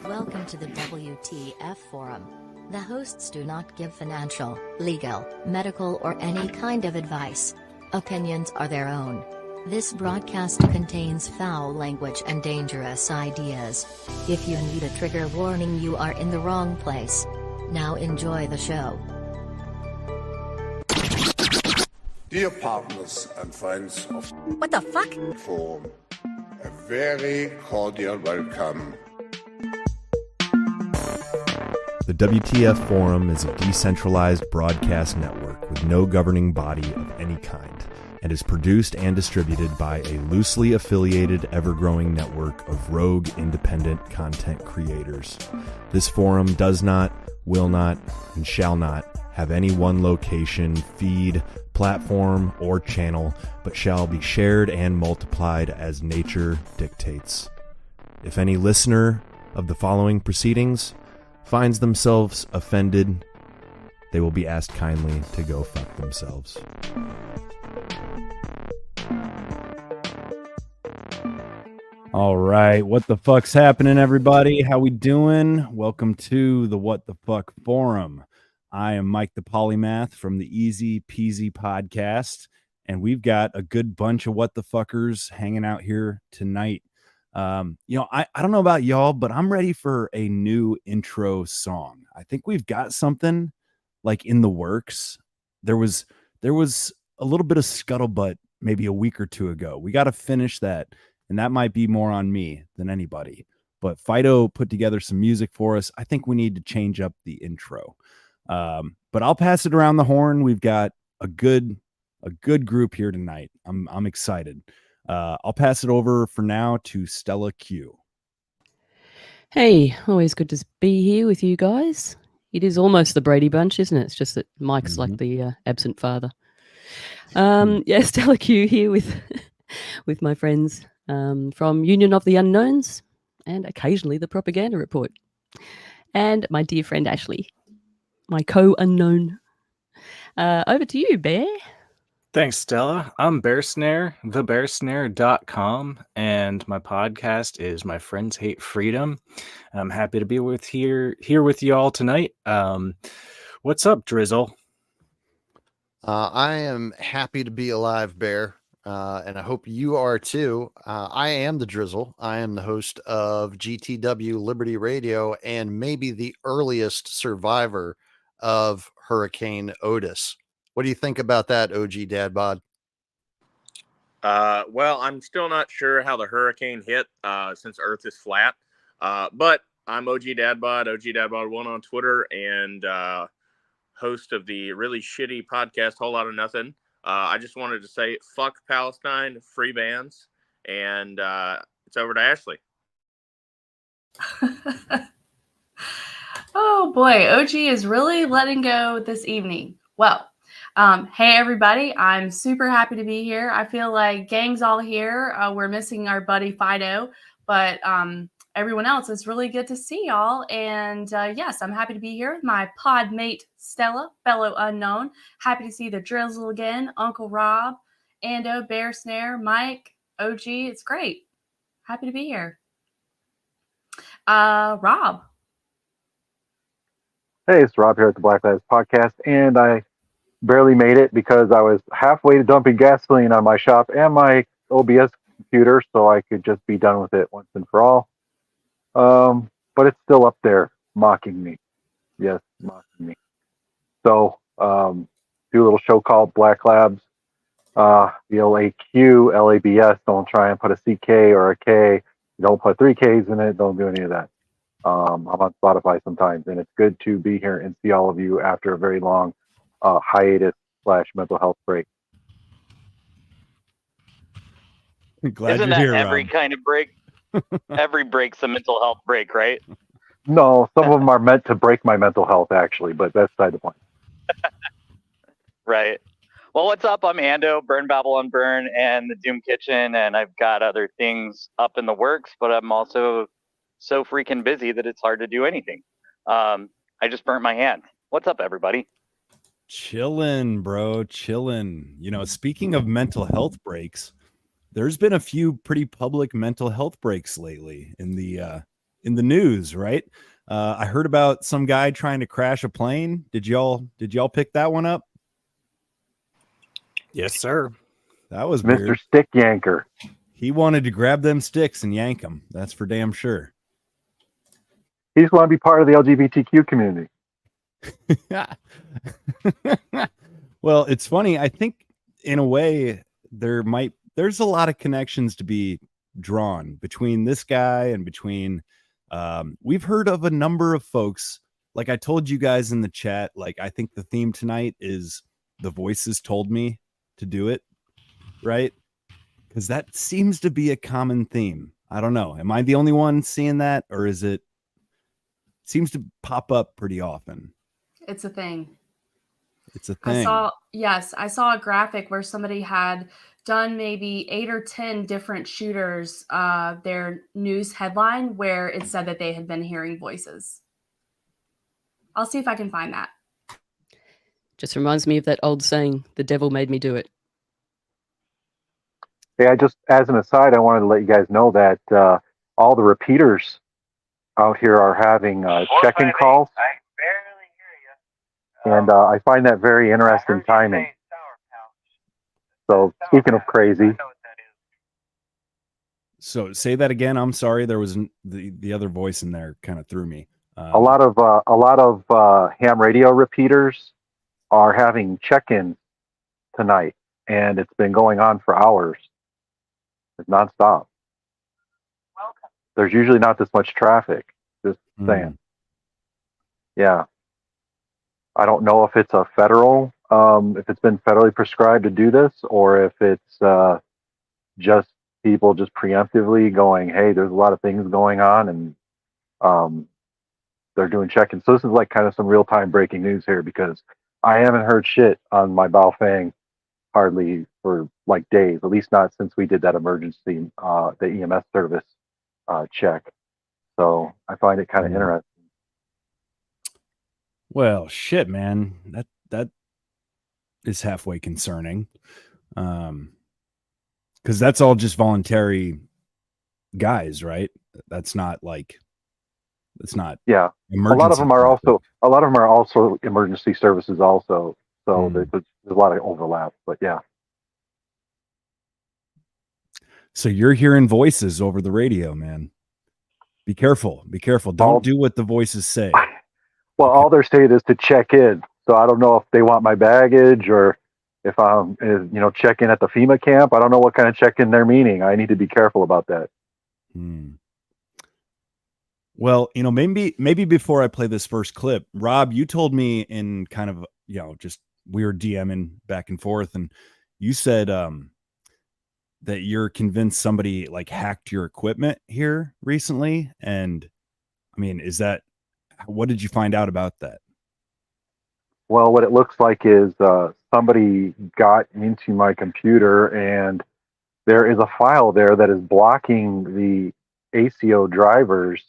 Welcome to the WTF Forum. The hosts do not give financial, legal, medical, or any kind of advice. Opinions are their own. This broadcast contains foul language and dangerous ideas. If you need a trigger warning, you are in the wrong place. Now enjoy the show. Dear partners and friends of What the fuck? Forum, a very cordial welcome. The WTF Forum is a decentralized broadcast network with no governing body of any kind, and is produced and distributed by a loosely affiliated, ever-growing network of rogue, independent content creators. This forum does not, will not, and shall not have any one location, feed, platform, or channel, but shall be shared and multiplied as nature dictates. If any listener of the following proceedings finds themselves offended, they will be asked kindly to go fuck themselves. All right, what the fuck's happening, everybody? How we doing? Welcome to the What the Fuck Forum. I am Mike the Polymath from the Easy Peasy podcast, and we've got a good bunch of what the fuckers hanging out here tonight. I don't know about y'all, but I'm ready for a new intro song. I think we've got something like in the works. There was a little bit of scuttlebutt maybe a week or two ago. We got to finish that, and that might be more on me than anybody. But Fido put together some music for us. I think we need to change up the intro. But I'll pass it around the horn. We've got a good group here tonight. I'm excited. I'll pass it over for now to Stella Q. Hey, always good to be here with you guys. It is almost the Brady Bunch, isn't it? It's just that Mike's like the absent father. Stella Q here with my friends from Union of the Unknowns and occasionally the Propaganda Report. And my dear friend Ashley, my co-unknown. Over to you, Bear. Thanks, Stella. I'm Bear Snare, thebearsnare.com, and my podcast is My Friends Hate Freedom. I'm happy to be here with you all tonight. What's up, Drizzle? I am happy to be alive, Bear, and I hope you are too. I am the Drizzle. I am the host of GTW Liberty Radio and maybe the earliest survivor of Hurricane Otis. What do you think about that, OG Dad Bod? Well, I'm still not sure how the hurricane hit since Earth is flat. But I'm OG Dad Bod, OG Dad Bod 1 on Twitter, and host of the really shitty podcast Whole Lot of Nothing. I just wanted to say fuck Palestine, free bans, and it's over to Ashley. Oh boy, OG is really letting go this evening. Well, hey everybody, I'm super happy to be here. I feel like gang's all here. We're missing our buddy Fido, but everyone else, it's really good to see y'all. And yes, I'm happy to be here with my pod mate Stella, fellow unknown. Happy to see the Drizzle again, Uncle Rob, Ando, Bear Snare, Mike, OG. It's great. Happy to be here. Rob. Hey, it's Rob here at the Black Lads Podcast, and I barely made it because I was halfway to dumping gasoline on my shop and my OBS computer, so I could just be done with it once and for all. But it's still up there, mocking me. Yes, mocking me. So, do a little show called Black Labs, BLAQ, LABS. Don't try and put a CK or a K. Don't put 3 Ks in it. Don't do any of that. I'm on Spotify sometimes, and it's good to be here and see all of you after a very long hiatus / mental health break. Glad Isn't you're that here, every Rob. kind of break? Every break's a mental health break, right? No, some of them are meant to break my mental health, actually, but that's beside the point. Right. Well, what's up? I'm Ando, Burn Babylon Burn, and the Doom Kitchen, and I've got other things up in the works, but I'm also so freaking busy that it's hard to do anything. I just burnt my hand. What's up, everybody? Chillin', bro, chillin'. Speaking of mental health breaks, there's been a few pretty public mental health breaks lately in the news, right? I heard about some guy trying to crash a plane. Did y'all pick that one up? Yes, sir. That was Mr. weird. Stick Yanker. He wanted to grab them sticks and yank them. That's for damn sure. He just want to be part of the LGBTQ community. Well, it's funny. I think in a way there's a lot of connections to be drawn between this guy and between we've heard of a number of folks, like I told you guys in the chat, like I think the theme tonight is the voices told me to do it, right? Because that seems to be a common theme. I don't know. Am I the only one seeing that, or is it seems to pop up pretty often? It's a thing. It's a thing. I saw a graphic where somebody had done maybe 8 or 10 different shooters, their news headline where it said that they had been hearing voices. I'll see if I can find that. Just reminds me of that old saying, the devil made me do it. Hey, I just, as an aside, I wanted to let you guys know that all the repeaters out here are having check-in calls. I barely hear you. And I find that very interesting timing. So, speaking of crazy. So say that again. I'm sorry. There was the other voice in there kind of threw me. A lot of ham radio repeaters are having check-ins tonight, and it's been going on for hours. It's nonstop. There's usually not this much traffic. Just saying. Yeah. I don't know if it's a federal, if it's been federally prescribed to do this, or if it's just people just preemptively going, hey, there's a lot of things going on, and they're doing check-ins. So this is like kind of some real-time breaking news here, because I haven't heard shit on my Baofeng hardly for like days, at least not since we did that emergency, the EMS service check. So I find it kind of interesting. Well, shit, man, that is halfway concerning, because that's all just voluntary guys, right? That's not like, it's not. Yeah, a lot of them are also emergency services also. So there's a lot of overlap, but yeah. So you're hearing voices over the radio, man. Be careful. Be careful. Don't do what the voices say. Well, all they're saying is to check in. So I don't know if they want my baggage or if I'm, check in at the FEMA camp. I don't know what kind of check in they're meaning. I need to be careful about that. Well, maybe before I play this first clip, Rob, you told me in kind of, just we were DMing back and forth, and you said that you're convinced somebody like hacked your equipment here recently. And I mean, what did you find out about that? Well, what it looks like is somebody got into my computer, and there is a file there that is blocking the ACO drivers,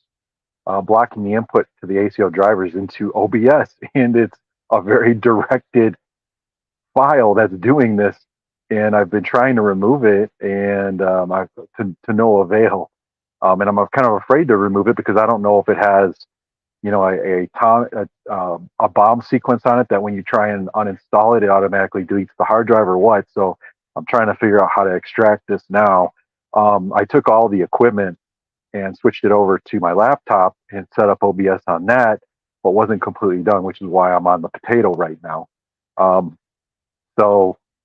blocking the input to the ACO drivers into OBS. And it's a very directed file that's doing this. And I've been trying to remove it, and I've to no avail. And I'm kind of afraid to remove it because I don't know if it has, a bomb sequence on it that when you try and uninstall it, it automatically deletes the hard drive or what. So I'm trying to figure out how to extract this now. I took all the equipment and switched it over to my laptop and set up OBS on that, but wasn't completely done, which is why I'm on the potato right now.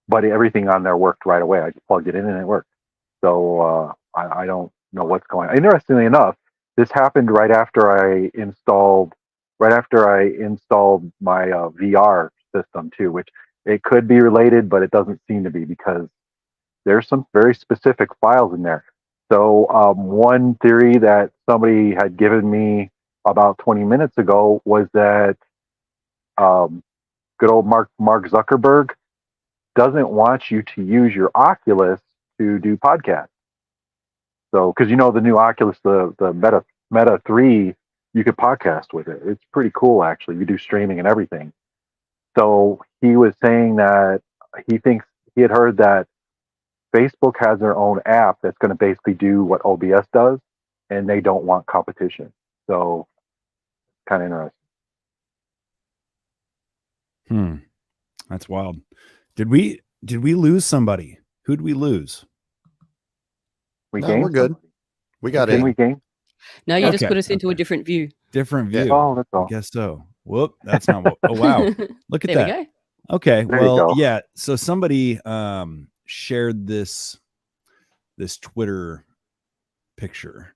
But everything on there worked right away. I just plugged it in and it worked. So I don't know what's going on. Interestingly enough, this happened right after I installed my VR system too, which it could be related, but it doesn't seem to be because there's some very specific files in there. So one theory that somebody had given me about 20 minutes ago was that good old Mark Zuckerberg doesn't want you to use your Oculus to do podcasts. So, because the new Oculus, the Meta 3, you could podcast with it. It's pretty cool, actually. You do streaming and everything. So he was saying that he thinks he had heard that Facebook has their own app that's going to basically do what OBS does, and they don't want competition. So, kind of interesting. That's wild. Did we lose somebody? Who'd we lose? No, we're good. We got Can in. we game? No, you just put us into a different view. Different view. Oh, that's all. I guess so. Whoop, that's not what. Oh wow, look at There we that. go. Okay, There you well, go. yeah. So somebody shared this Twitter picture.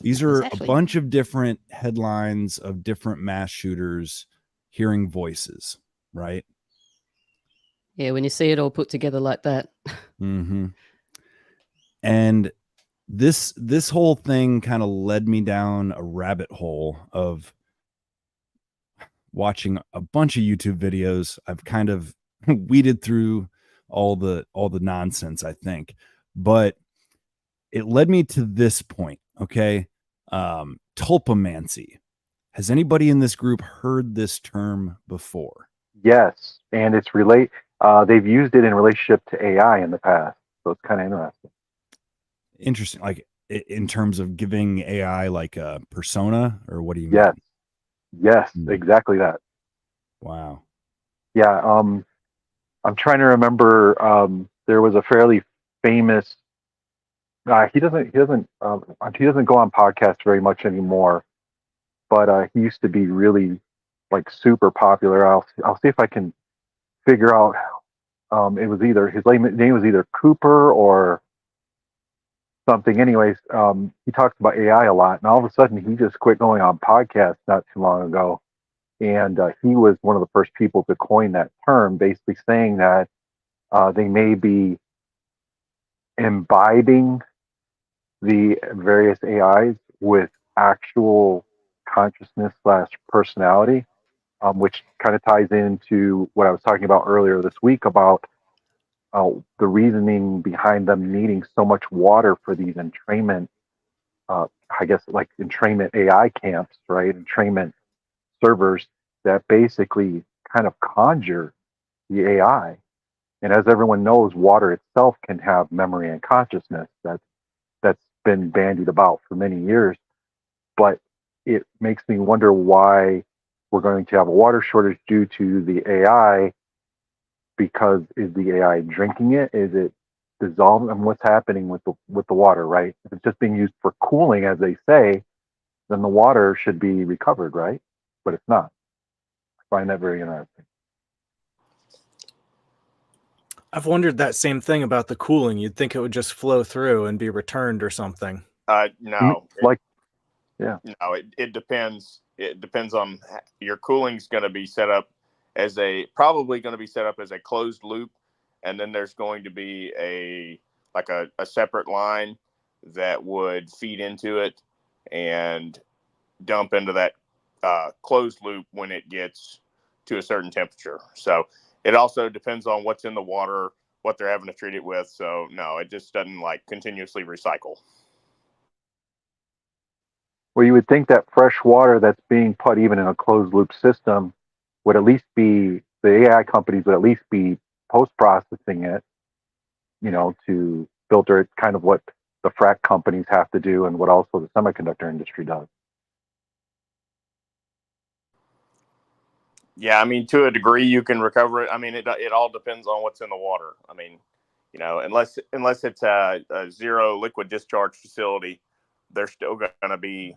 These are Exactly. a bunch of different headlines of different mass shooters hearing voices, right? Yeah, when you see it all put together like that. Mm-hmm. And this whole thing kind of led me down a rabbit hole of watching a bunch of YouTube videos. I've kind of weeded through all the nonsense, I think, but it led me to this point. Okay. Tulpomancy. Has anybody in this group heard this term before? Yes, and it's they've used it in relationship to AI in the past, so it's kind of interesting. Interesting. Like in terms of giving AI like a persona, or what do you Yes, mean? yes, exactly that. Wow. Yeah, I'm trying to remember. There was a fairly famous. He doesn't go on podcasts very much anymore, but he used to be really like super popular. I'll see if I can figure out. It was either his name was either Cooper or something. Anyways, he talks about AI a lot, and all of a sudden he just quit going on podcasts not too long ago. And he was one of the first people to coin that term, basically saying that they may be imbibing the various AIs with actual consciousness / personality, which kind of ties into what I was talking about earlier this week about the reasoning behind them needing so much water for these entrainment, I guess like entrainment AI camps, right? Entrainment servers that basically kind of conjure the AI. And as everyone knows, water itself can have memory and consciousness. That's been bandied about for many years. But it makes me wonder why we're going to have a water shortage due to the AI. Because is the AI drinking it? Is it dissolving? And what's happening with the water, right? If it's just being used for cooling, as they say, then the water should be recovered, right? But it's not. I find that very interesting. I've wondered that same thing about the cooling. You'd think it would just flow through and be returned or something. No. No, it depends. It depends on your cooling's going to be set up as probably going to be set up as a closed loop, and then there's going to be a separate line that would feed into it and dump into that closed loop when it gets to a certain temperature. So it also depends on what's in the water, what they're having to treat it with. So no, it just doesn't like continuously recycle. Well, you would think that fresh water that's being put even in a closed loop system would at least be, the AI companies would at least be post processing it, to filter it, kind of what the frac companies have to do and what also the semiconductor industry does. Yeah, I mean, to a degree, you can recover it. I mean, it all depends on what's in the water. I mean, unless it's a zero liquid discharge facility, they're still going to be,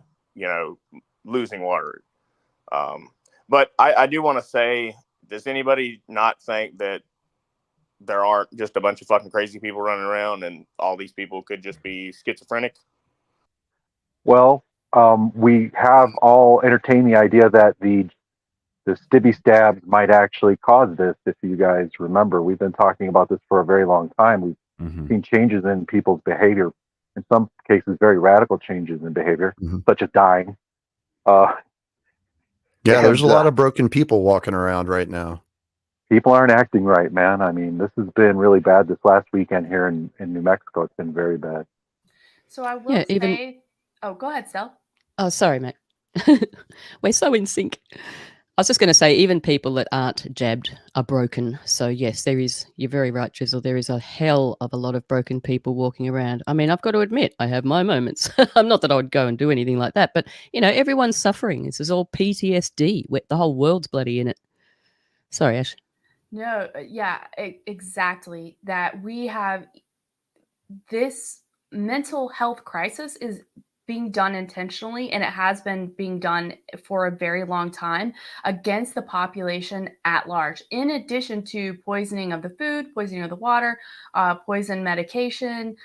losing water. But I do want to say, does anybody not think that there aren't just a bunch of fucking crazy people running around and all these people could just be schizophrenic? Well, we have all entertained the idea that the stibby stabs might actually cause this. If you guys remember, we've been talking about this for a very long time. We've seen changes in people's behavior, in some cases very radical changes in behavior, such as dying. There's a lot of broken people walking around right now. People aren't acting right, man. I mean, this has been really bad this last weekend here in New Mexico. It's been very bad. So I will say... Oh, go ahead, Sel. Oh, sorry, mate. We're so in sync. I was just going to say, even people that aren't jabbed are broken. So yes, there is. You're very right, Drizzle. There is a hell of a lot of broken people walking around. I mean, I've got to admit, I have my moments. I'm not that I would go and do anything like that, but everyone's suffering. This is all PTSD. The whole world's bloody in it. Sorry, Ash. No, yeah, exactly. That we have this mental health crisis is being done intentionally, and it has been being done for a very long time against the population at large, in addition to poisoning of the food, poisoning of the water, poison medication,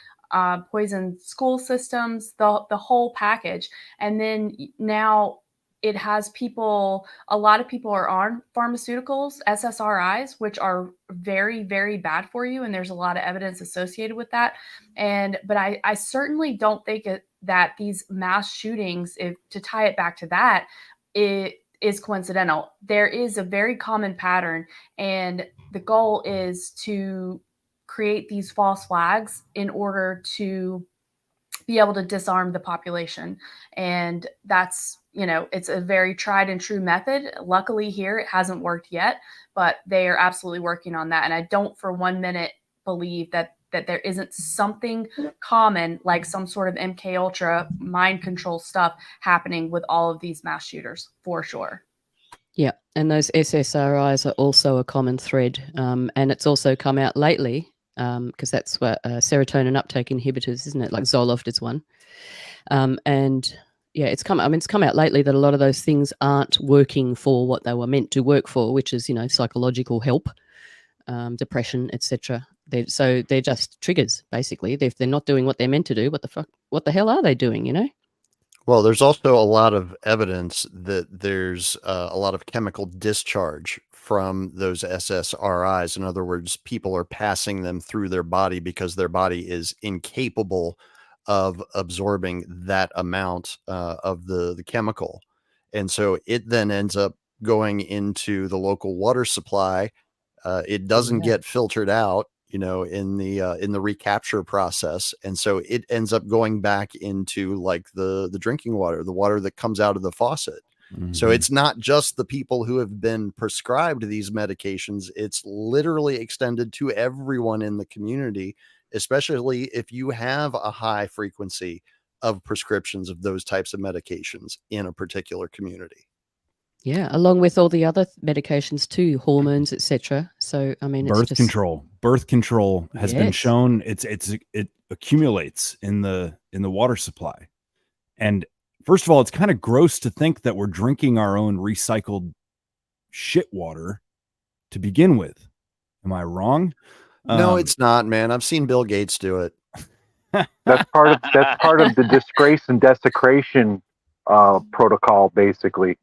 poison school systems, the whole package. And then now it has a lot of people are on pharmaceuticals, SSRIs, which are very, very bad for you. And there's a lot of evidence associated with that. But I certainly don't think that these mass shootings, to tie it back to that, it is coincidental. There is a very common pattern, and the goal is to create these false flags in order to be able to disarm the population. And that's, it's a very tried and true method. Luckily here, it hasn't worked yet, but they are absolutely working on that. And I don't for 1 minute believe that there isn't something common, like some sort of MK Ultra mind control stuff happening with all of these mass shooters, for sure. Yeah, and those SSRIs are also a common thread, and it's also come out lately, because that's what serotonin uptake inhibitors, isn't it? Like Zoloft is one, and yeah, it's come out lately that a lot of those things aren't working for what they were meant to work for, which is psychological help, depression, etc. They're just triggers, basically. If they're not doing what they're meant to do, what the hell are they doing? Well, there's also a lot of evidence that there's a lot of chemical discharge from those SSRIs. In other words, people are passing them through their body because their body is incapable of absorbing that amount of the chemical. And so it then ends up going into the local water supply. It doesn't get filtered out, in the recapture process, and so it ends up going back into like the drinking water, the water that comes out of the faucet. So Mhm. it's not just the people who have been prescribed these medications; it's literally extended to everyone in the community, especially if you have a high frequency of prescriptions of those types of medications in a particular community. Yeah, along with all the other medications too, hormones, etc. So I mean, it's Birth just control. Birth control has been Yes. shown it accumulates in the water supply. And first of all, it's kind of gross to think that we're drinking our own recycled shit water to begin with. Am I wrong? No, it's not, man. I've seen Bill Gates do it. That's part of the disgrace and desecration protocol. Basically,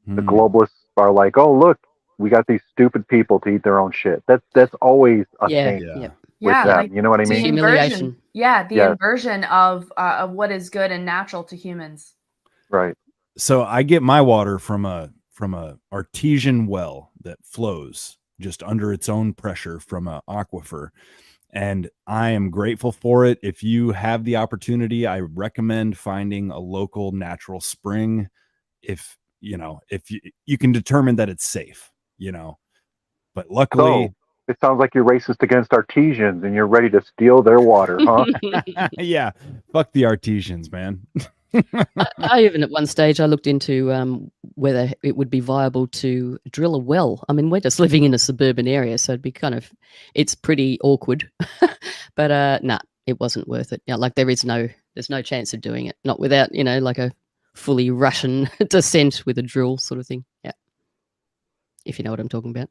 the globalists are like, "Oh, look, we got these stupid people to eat their own shit." That's always a thing with Yeah, them. like You know what I the mean? inversion. Yeah, the Yes. inversion of what is good and natural to humans. Right. So I get my water from a artesian well that flows just under its own pressure from an aquifer, and I am grateful for it. If you have the opportunity, I recommend finding a local natural spring. If you can determine that it's safe, but luckily, So it sounds like you're racist against artesians and you're ready to steal their water, huh? yeah, fuck the artesians, man. I even at one stage I looked into whether it would be viable to drill a well. I mean, we're just living in a suburban area, so it's pretty awkward. But nah, it wasn't worth it. Like there's no chance of doing it, not without like a fully Russian descent with a drill sort of thing. Yeah, if you know what I'm talking about.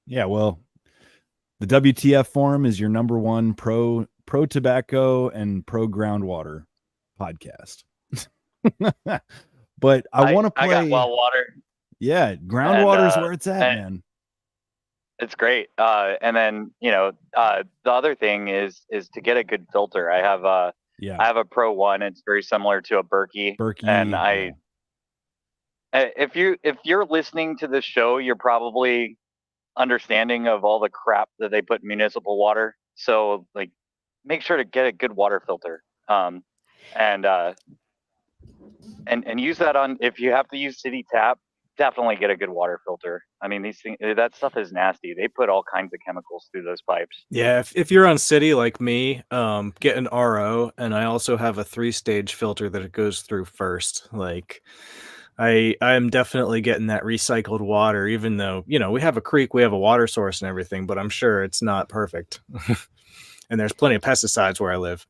Yeah, well, the WTF Forum is your number one pro tobacco and pro groundwater podcast. But I want to play. I got well water. Yeah, groundwater is where it's at, man. It's great. And then the other thing is to get a good filter. I have a Pro One. It's very similar to a Berkey. And if you're listening to this show, you're probably understanding of all the crap that they put in municipal water. So like, make sure to get a good water filter. And use that on, if you have to use city tap, definitely get a good water filter. I mean, these things, that stuff is nasty. They put all kinds of chemicals through those pipes. Yeah, if you're on city like me, get an RO, and I also have a 3-stage filter that it goes through first. Like, I am definitely getting that recycled water, even though, we have a creek, we have a water source and everything, but I'm sure it's not perfect. And there's plenty of pesticides where I live.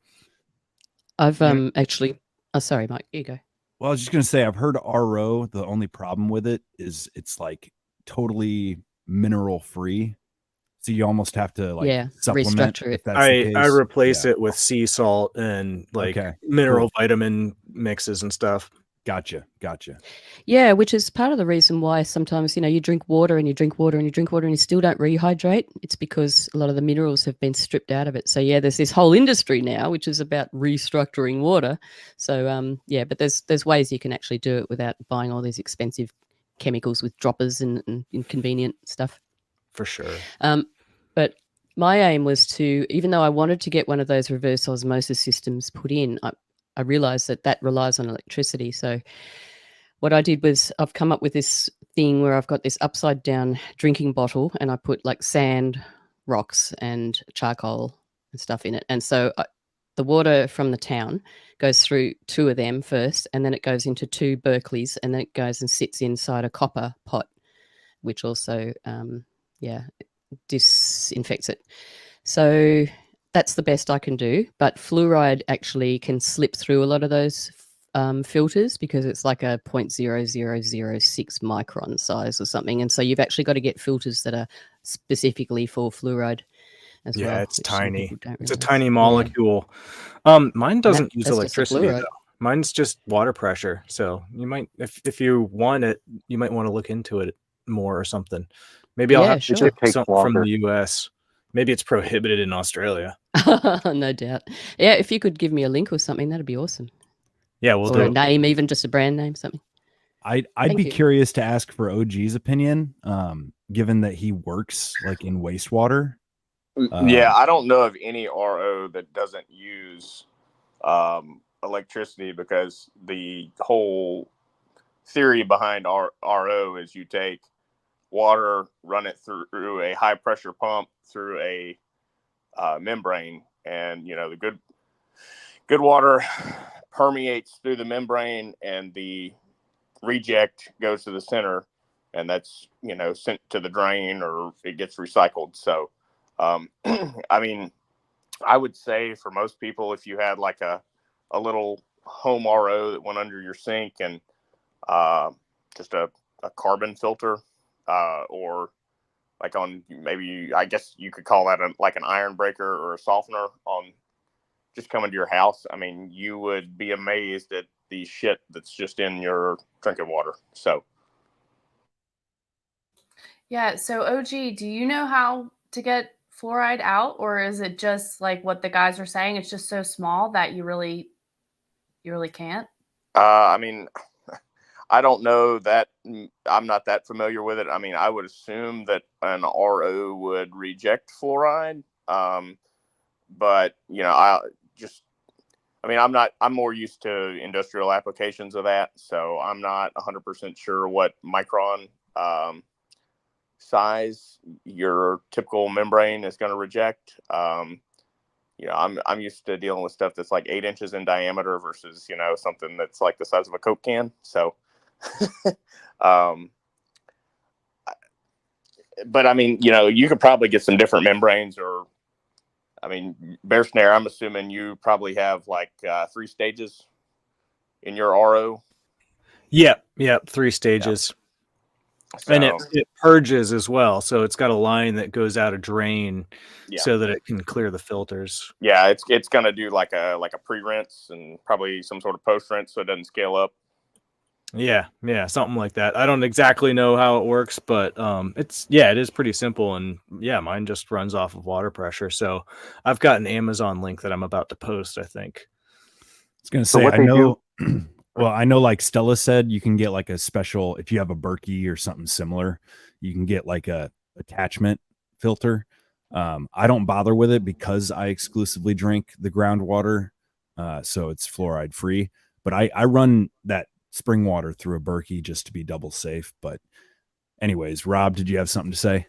I've actually. Oh, sorry, Mike. You go. Well, I was just gonna say I've heard RO. The only problem with it is it's like totally mineral free, so you almost have to supplement. Restructure it. If that's the case. I replace it with sea salt and mineral vitamin mixes and stuff. Gotcha. Yeah, which is part of the reason why sometimes, you drink water and you drink water and you drink water and you still don't rehydrate. It's because a lot of the minerals have been stripped out of it. So yeah, there's this whole industry now, which is about restructuring water. So but there's ways you can actually do it without buying all these expensive chemicals with droppers and inconvenient stuff. For sure. But my aim was to, even though I wanted to get one of those reverse osmosis systems put in, I realized that relies on electricity. So what I did was I've come up with this thing where I've got this upside down drinking bottle and I put like sand, rocks and charcoal and stuff in it. And so the water from the town goes through 2 of them first, and then it goes into 2 Berkeleys, and then it goes and sits inside a copper pot, which also, disinfects it. So that's the best I can do, but fluoride actually can slip through a lot of those filters because it's like a 0.0006 micron size or something, and so you've actually got to get filters that are specifically for fluoride as well. Yeah, it's tiny. It's a realize. tiny molecule. Mine doesn't use electricity though. Mine's just water pressure. So you might, if you want it, you might want to look into it more or something. Maybe I'll have to check something from the US. Maybe it's prohibited in Australia. No doubt. Yeah, if you could give me a link or something, that'd be awesome. Yeah, we'll do a name, even just a brand name, something. I'd be curious to ask for OG's opinion, given that he works like in wastewater. Yeah, I don't know of any RO that doesn't use electricity, because the whole theory behind RO is you take water, run it through a high pressure pump through a membrane, and the good water permeates through the membrane, and the reject goes to the center, and that's sent to the drain, or it gets recycled. So I mean, I would say for most people, if you had like a little home RO that went under your sink, and just a carbon filter, or like on maybe, I guess you could call that like an iron breaker or a softener on just coming to your house, I mean, you would be amazed at the shit that's just in your drinking water. So yeah, so OG, do you know how to get fluoride out, or is it just like what the guys are saying? It's just so small that you really can't? I mean, I don't know that. I'm not that familiar with it. I mean, I would assume that an RO would reject fluoride. But I'm more used to industrial applications of that. So I'm not 100% sure what micron size your typical membrane is going to reject. I'm used to dealing with stuff that's like 8 inches in diameter versus, something that's like the size of a Coke can. So, but I mean, you could probably get some different membranes, or, I mean, Bear Snare, I'm assuming you probably have like 3 stages in your RO. Yep. 3 stages. So, and it purges as well. So it's got a line that goes out a drain so that it can clear the filters. Yeah, it's going to do like a pre-rinse and probably some sort of post-rinse so it doesn't scale up. Yeah, something like that. I don't exactly know how it works, but it is pretty simple, and mine just runs off of water pressure. So I've got an Amazon link that I'm about to post, I think. I was going to say, I know well, I know like Stella said, you can get like a special, if you have a Berkey or something similar, you can get like a attachment filter. I don't bother with it because I exclusively drink the groundwater, so it's fluoride free. But I run that spring water through a Berkey just to be double safe. But anyways, Rob, did you have something to say?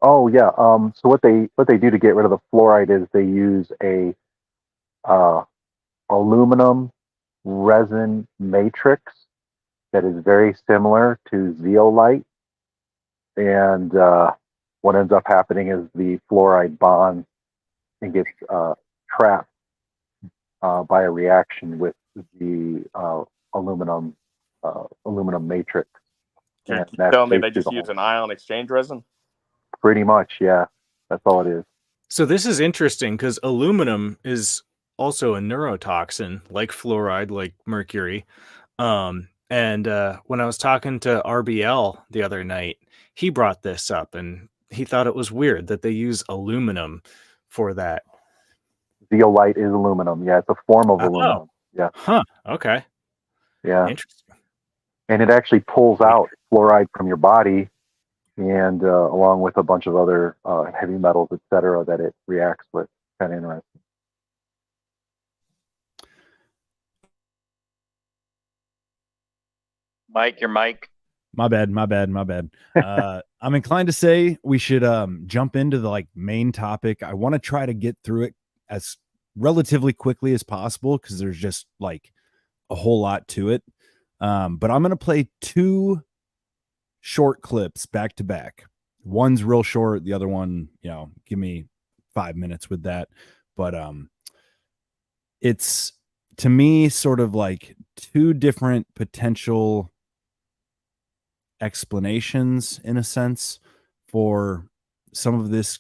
Oh yeah. So what they do to get rid of the fluoride is they use a aluminum resin matrix that is very similar to zeolite, and what ends up happening is the fluoride bonds and gets trapped by a reaction with the aluminum matrix. You're And that's telling me they basically just the use whole- an ion exchange resin? Pretty much, yeah. That's all it is. So this is interesting because aluminum is also a neurotoxin, like fluoride, like mercury. And when I was talking to RBL the other night, he brought this up and he thought it was weird that they use aluminum for that. Zeolite is aluminum. Yeah, it's a form of Oh. aluminum. Yeah, Huh. Okay. yeah. Interesting. And it actually pulls out fluoride from your body, and along with a bunch of other heavy metals, etc., that it reacts with. Kind of interesting. Mike, your mic. My bad. I'm inclined to say we should jump into the main topic. I want to try to get through it as relatively quickly as possible because there's just a whole lot to it. But I'm gonna play 2 short clips back to back. One's real short, the other one, give me 5 minutes with that. But it's, to me, sort of 2 different potential explanations in a sense for some of this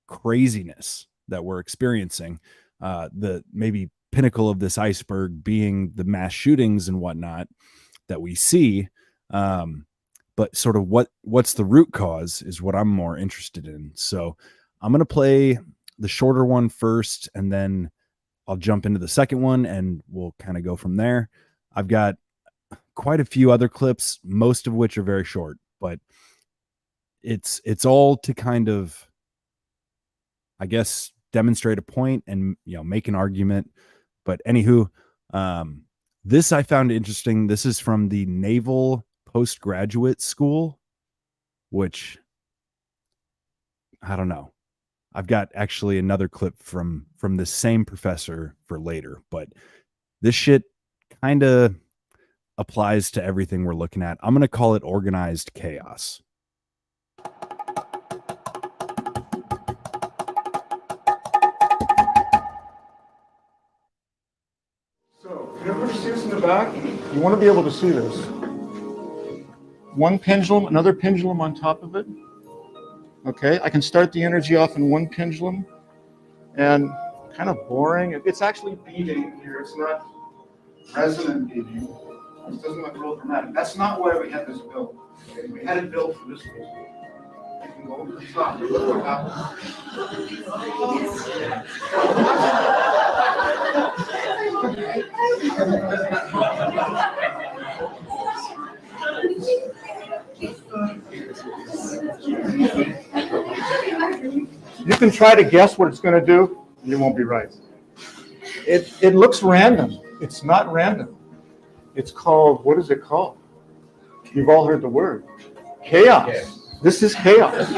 craziness that we're experiencing. The maybe pinnacle of this iceberg being the mass shootings and whatnot that we see. But sort of what's the root cause is what I'm more interested in. So I'm going to play the shorter one first, and then I'll jump into the second one and we'll kind of go from there. I've got quite a few other clips, most of which are very short, but it's all to kind of, I guess, demonstrate a point and make an argument. But anywho, this I found interesting. This is from the Naval Postgraduate School, which I don't know. I've got actually another clip from the same professor for later, but this shit kind of applies to everything we're looking at. I'm going to call it organized chaos. So, can everybody see this in the back? You want to be able to see this. One pendulum, another pendulum on top of it. Okay, I can start the energy off in one pendulum, and kind of boring. It's actually beating here. It's not resonant beating. This doesn't look real dramatic. That's not why we had this built. Okay? We had it built for this reason. You can go over the top. Look what You can try to guess what it's going to do. You won't be right. It looks random. It's not random. It's called, what is it called? You've all heard the word. Chaos. Yes. This is chaos.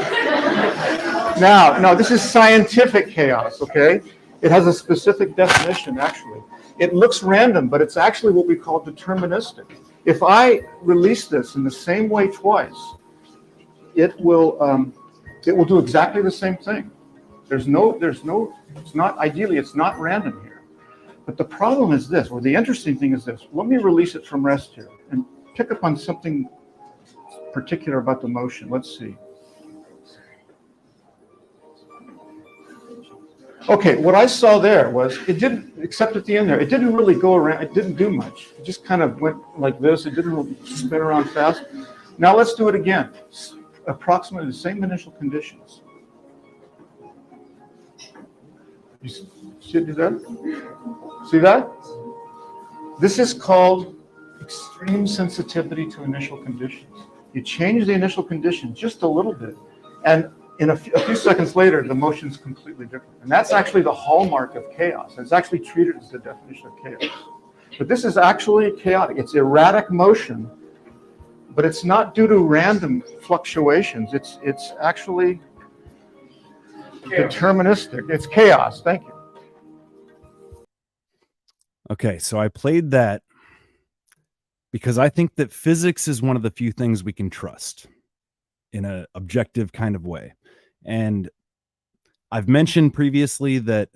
Now, this is scientific chaos, okay? It has a specific definition, actually. It looks random, but it's actually what we call deterministic. If I release this in the same way twice, it will do exactly the same thing. It's not random here. But the problem is this, or the interesting thing is this. Let me release it from rest here and pick up on something particular about the motion. Let's see. Okay, what I saw there was it didn't, except at the end there, it didn't really go around, it didn't do much. It just kind of went like this. It didn't really spin around fast. Now let's do it again. Approximately the same initial conditions. You see that? See that? This is called extreme sensitivity to initial conditions. You change the initial conditions just a little bit, and in a few seconds later, the motion's completely different. And that's actually the hallmark of chaos. It's actually treated as the definition of chaos. But this is actually chaotic. It's erratic motion, but it's not due to random fluctuations. It's actually deterministic. It's chaos. Thank you. Okay, so I played that because I think that physics is one of the few things we can trust in an objective kind of way. And I've mentioned previously that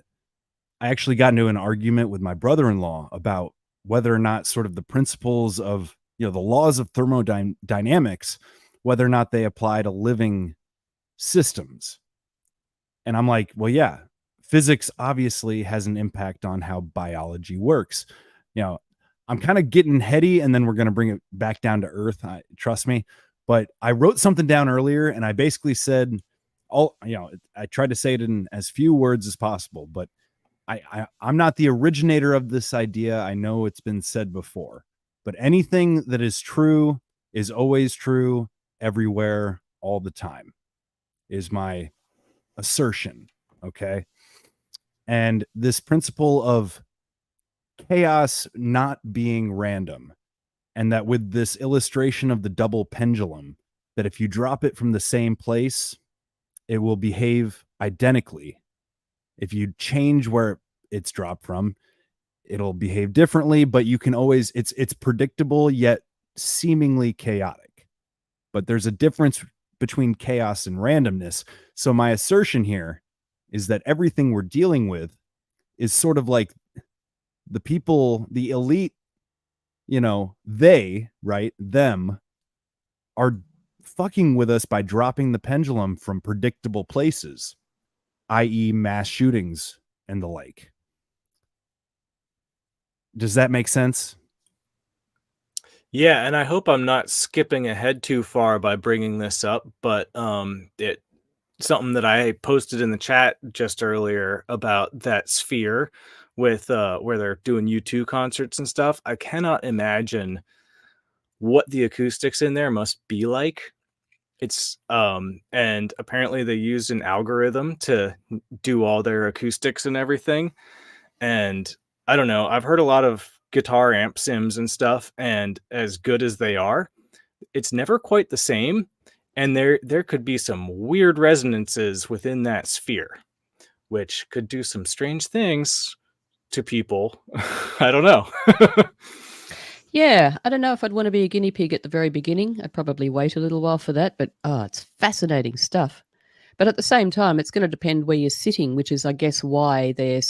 I actually got into an argument with my brother-in-law about whether or not sort of the principles of, the laws of thermodynamics, whether or not they apply to living systems. And I'm like, well, yeah, physics obviously has an impact on how biology works. I'm kind of getting heady, and then we're going to bring it back down to earth. Trust me. But I wrote something down earlier, and I basically said, I tried to say it in as few words as possible, but I'm not the originator of this idea. I know it's been said before, but anything that is true is always true everywhere, all the time, is my assertion. Okay. And this principle of chaos not being random, and that with this illustration of the double pendulum, that if you drop it from the same place, it will behave identically. If you change where it's dropped from, it'll behave differently, but you can always, it's predictable yet seemingly chaotic. But there's a difference between chaos and randomness. So my assertion here is that everything we're dealing with is sort of like the people, the elite, them are fucking with us by dropping the pendulum from predictable places, i.e. mass shootings and the like. Does that make sense? Yeah, and I hope I'm not skipping ahead too far by bringing this up, but it something that I posted in the chat just earlier about that sphere with where they're doing U2 concerts and stuff. I cannot imagine what the acoustics in there must be like. It's and apparently they used an algorithm to do all their acoustics and everything. And I don't know, I've heard a lot of guitar amp sims and stuff, and as good as they are, it's never quite the same. And there could be some weird resonances within that sphere, which could do some strange things to people. I don't know. Yeah, I don't know if I'd want to be a guinea pig at the very beginning. I'd probably wait a little while for that, but it's fascinating stuff. But at the same time, it's going to depend where you're sitting, which is, I guess, why they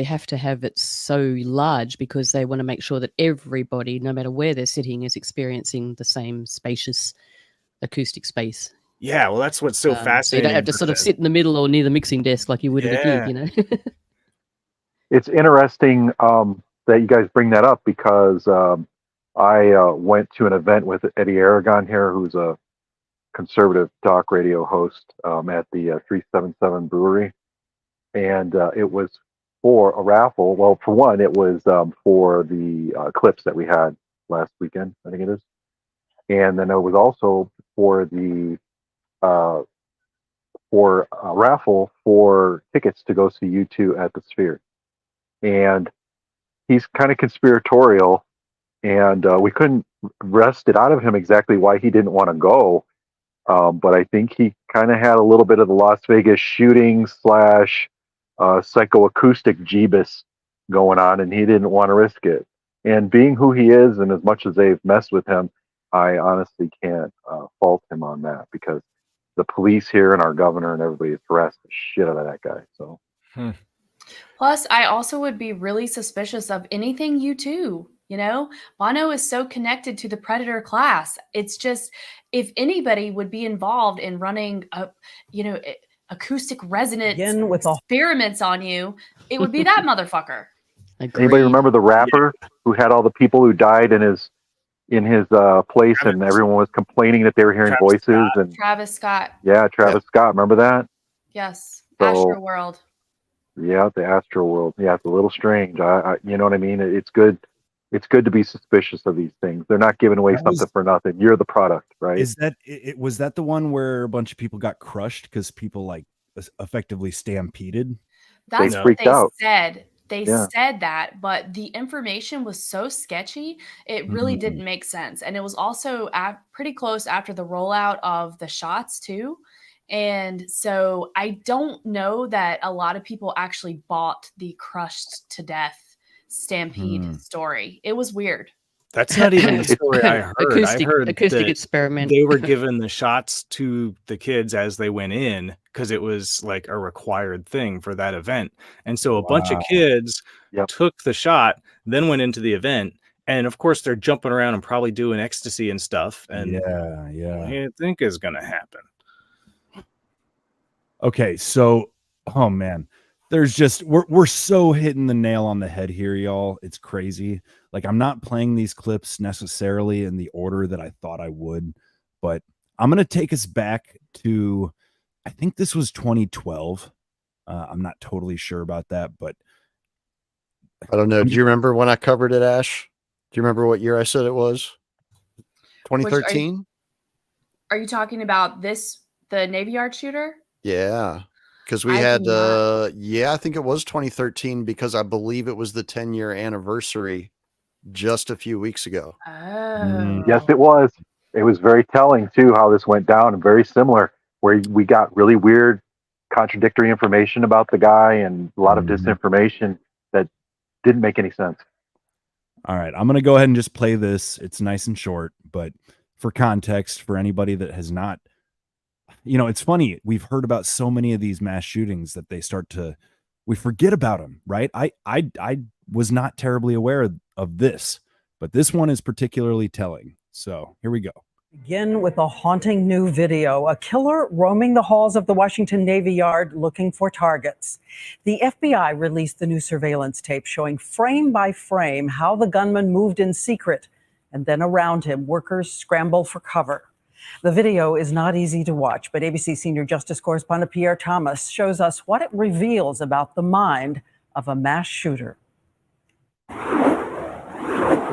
have to have it so large, because they want to make sure that everybody, no matter where they're sitting, is experiencing the same spacious acoustic space. Yeah, well, that's what's so fascinating. So you don't have to sort of sit in the middle or near the mixing desk like you would at a gig, It's interesting that you guys bring that up, because I went to an event with Eddie Aragon here, who's a conservative talk radio host at the 377 Brewery, and it was for a raffle. Well, for one, it was for the clips that we had last weekend, I think it is, and then it was also for the for a raffle for tickets to go see U2 at the Sphere. And he's kind of conspiratorial, and we couldn't wrest it out of him exactly why he didn't want to go. But I think he kind of had a little bit of the Las Vegas shooting / psychoacoustic Jeebus going on, and he didn't want to risk it. And being who he is, and as much as they've messed with him, I honestly can't fault him on that, because the police here and our governor and everybody has harassed the shit out of that guy. So. Plus, I also would be really suspicious of anything U2. Bono is so connected to the Predator class. It's just, if anybody would be involved in running acoustic resonance experiments on you, it would be that motherfucker. Anybody remember the rapper who had all the people who died in his place, and everyone was complaining that they were hearing voices? And Travis Scott. Yeah, Travis Scott. Remember that? Yes. So, Astro World. Yeah, the Astro World. Yeah, it's a little strange. I you know what I mean? It's good. It's good to be suspicious of these things. They're not giving away something for nothing. You're the product, right? Is that was that the one where a bunch of people got crushed because people effectively stampeded? That's what they said. they Yeah. said that, but the information was so sketchy, it really Mhm. didn't make sense. And it was also pretty close after the rollout of the shots, too. And so I don't know that a lot of people actually bought the crushed to death stampede Hmm. story. It was weird. That's not even the story I heard. I heard acoustic that experiment. they were giving the shots to the kids as they went in because it was like a required thing for that event. And so a bunch of Wow. kids Yep. took the shot, then went into the event. And of course, they're jumping around and probably doing ecstasy and stuff. And Yeah, what yeah. do you think is going to happen? Okay, so oh man, there's just we're so hitting the nail on the head here, y'all. It's crazy. Like I'm not playing these clips necessarily in the order that I thought I would, but I'm gonna take us back to I think this was 2012. I'm not totally sure about that, but I don't know. Do you remember when I covered it, Ash? Do you remember what year I said it was? Which 2013? Are you talking about the Navy Yard shooter? Yeah. Because we I had, do not. I think it was 2013 because I believe it was the 10-year anniversary just a few weeks ago. Yes, Oh. it was. It was very telling too how this went down, and very similar, where we got really weird, contradictory information about the guy, and a lot of disinformation that didn't make any sense. all right, I'm gonna go ahead and just play this. It's nice and short, but for context, for anybody that has not, it's funny. We've heard about so many of these mass shootings that we forget about them, right? I was not terribly aware of this, but this one is particularly telling. So here we go. Begin with a haunting new video. A killer roaming the halls of the Washington Navy Yard looking for targets. The FBI released the new surveillance tape showing frame by frame how the gunman moved in secret, and then around him, workers scramble for cover. The video is not easy to watch, but ABC senior justice correspondent Pierre Thomas shows us what it reveals about the mind of a mass shooter.